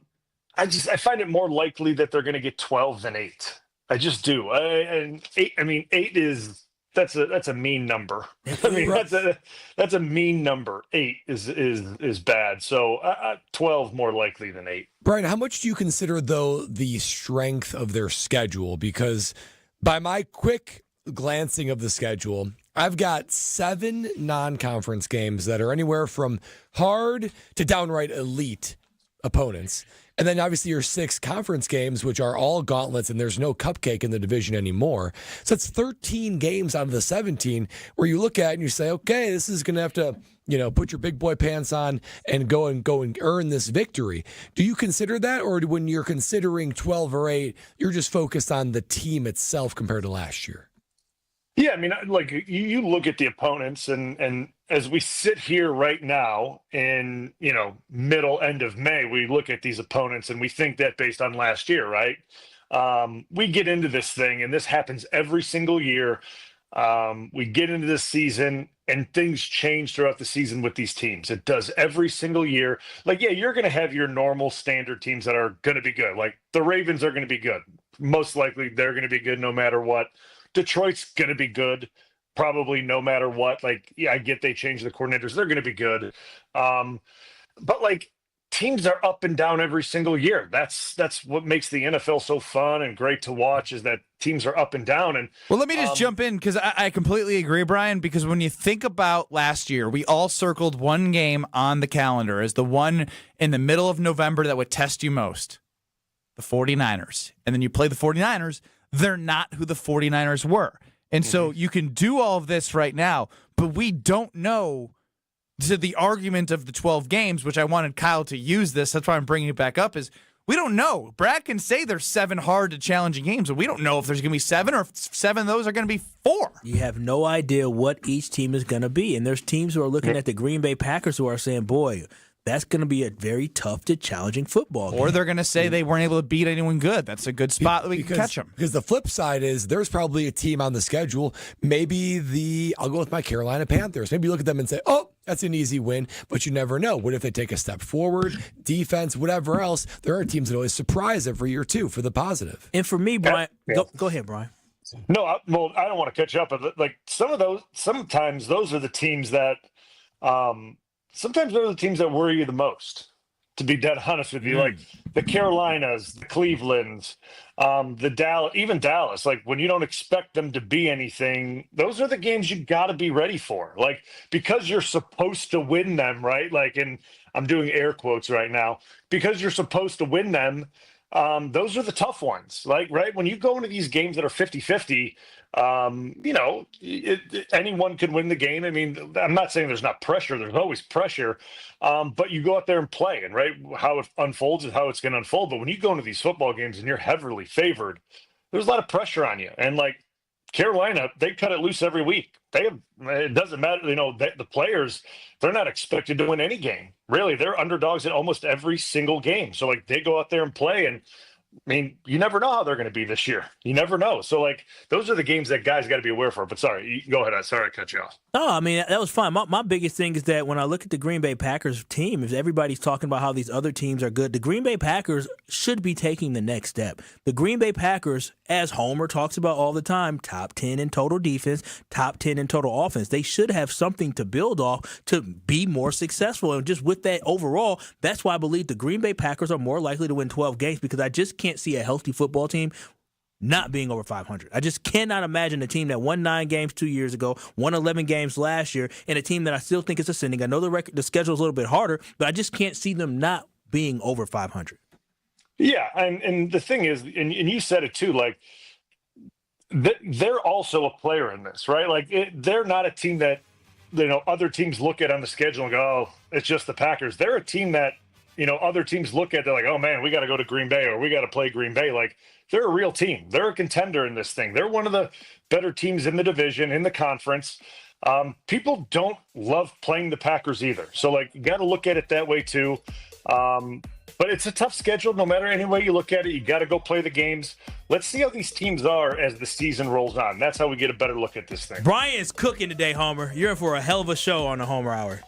find it more likely that they're going to get 12 than 8. I just do. And 8. 8 is that's a mean number. That's a mean number. 8 is bad. So 12 more likely than 8. Brian, how much do you consider though the strength of their schedule? Because by my quick glancing of the schedule, I've got 7 non-conference games that are anywhere from hard to downright elite opponents. And then obviously your 6 conference games, which are all gauntlets, and there's no cupcake in the division anymore. So it's 13 games out of the 17 where you look at and you say, okay, this is going to have to, put your big boy pants on and go and earn this victory. Do you consider that, or when you're considering 12 or 8, you're just focused on the team itself compared to last year? Yeah, you look at the opponents, and as we sit here right now in, end of May, we look at these opponents and we think that based on last year, right? We get into this thing, and this happens every single year. We get into this season, and things change throughout the season with these teams. It does every single year. You're going to have your normal standard teams that are going to be good. The Ravens are going to be good. Most likely they're going to be good no matter what. Detroit's going to be good, probably no matter what. I get they changed the coordinators. They're going to be good. But teams are up and down every single year. That's what makes the NFL so fun and great to watch, is that teams are up and down. And well, let me just jump in, because I completely agree, Brian, because when you think about last year, we all circled one game on the calendar as the one in the middle of November that would test you most, the 49ers. And then you play the 49ers. They're not who the 49ers were. And so you can do all of this right now, but we don't know. To the argument of the 12 games, which I wanted Kyle to use this, that's why I'm bringing it back up, is we don't know. Brad can say there's 7 hard to challenging games, but we don't know if there's going to be 7 or if 7 of those are going to be 4. You have no idea what each team is going to be. And there's teams who are looking at the Green Bay Packers who are saying, boy, that's going to be a very tough to challenging football game. Or they're going to say they weren't able to beat anyone good. That's a good spot that we can catch them. Because the flip side is there's probably a team on the schedule, maybe I'll go with my Carolina Panthers. Maybe you look at them and say, oh, that's an easy win, but you never know. What if they take a step forward, defense, whatever else? There are teams that always surprise every year, too, for the positive. And for me, Brian, go ahead, Brian. No, I don't want to catch up. But sometimes those are the teams that sometimes they're the teams that worry you the most, to be dead honest with you. Like the Carolinas, the Clevelands, even Dallas. Like when you don't expect them to be anything, those are the games you got to be ready for. Like because you're supposed to win them, right? Like, and I'm doing air quotes right now, because you're supposed to win them. Those are the tough ones. Like, right, when you go into these games that are 50-50, anyone can win the game. I mean, I'm not saying there's not pressure. There's always pressure. But you go out there and play, and right, how it unfolds is how it's going to unfold. But when you go into these football games and you're heavily favored, there's a lot of pressure on you. And like Carolina, they cut it loose every week. It doesn't matter, the players, they're not expected to win any game. Really, they're underdogs in almost every single game. So like they go out there and play, and I mean, you never know how they're going to be this year. You never know. So, like, those are the games that guys got to be aware for. But sorry, go ahead. Sorry I cut you off. No, I mean, that was fine. My biggest thing is that when I look at the Green Bay Packers team, if everybody's talking about how these other teams are good, the Green Bay Packers should be taking the next step. The Green Bay Packers, as Homer talks about all the time, top 10 in total defense, top 10 in total offense. They should have something to build off to be more successful. And just with that overall, that's why I believe the Green Bay Packers are more likely to win 12 games, because I just can't see a healthy football team not being over 500. I just cannot imagine a team that won 9 games 2 years ago, won 11 games last year, and a team that I still think is ascending. I know the schedule is a little bit harder, but I just can't see them not being over 500. Yeah, and the thing is, and you said it too, like, they're also a player in this, right? Like, they're not a team that, other teams look at on the schedule and go, oh, it's just the Packers. They're a team that, other teams look at, they're like, oh man, we got to go to Green Bay, or we got to play Green Bay. Like, they're a real team. They're a contender in this thing. They're one of the better teams in the division, in the conference. People don't love playing the Packers either. So, like, you got to look at it that way too. But it's a tough schedule. No matter any way you look at it, you got to go play the games. Let's see how these teams are as the season rolls on. That's how we get a better look at this thing. Brian's cooking today, Homer. You're in for a hell of a show on the Homer Hour.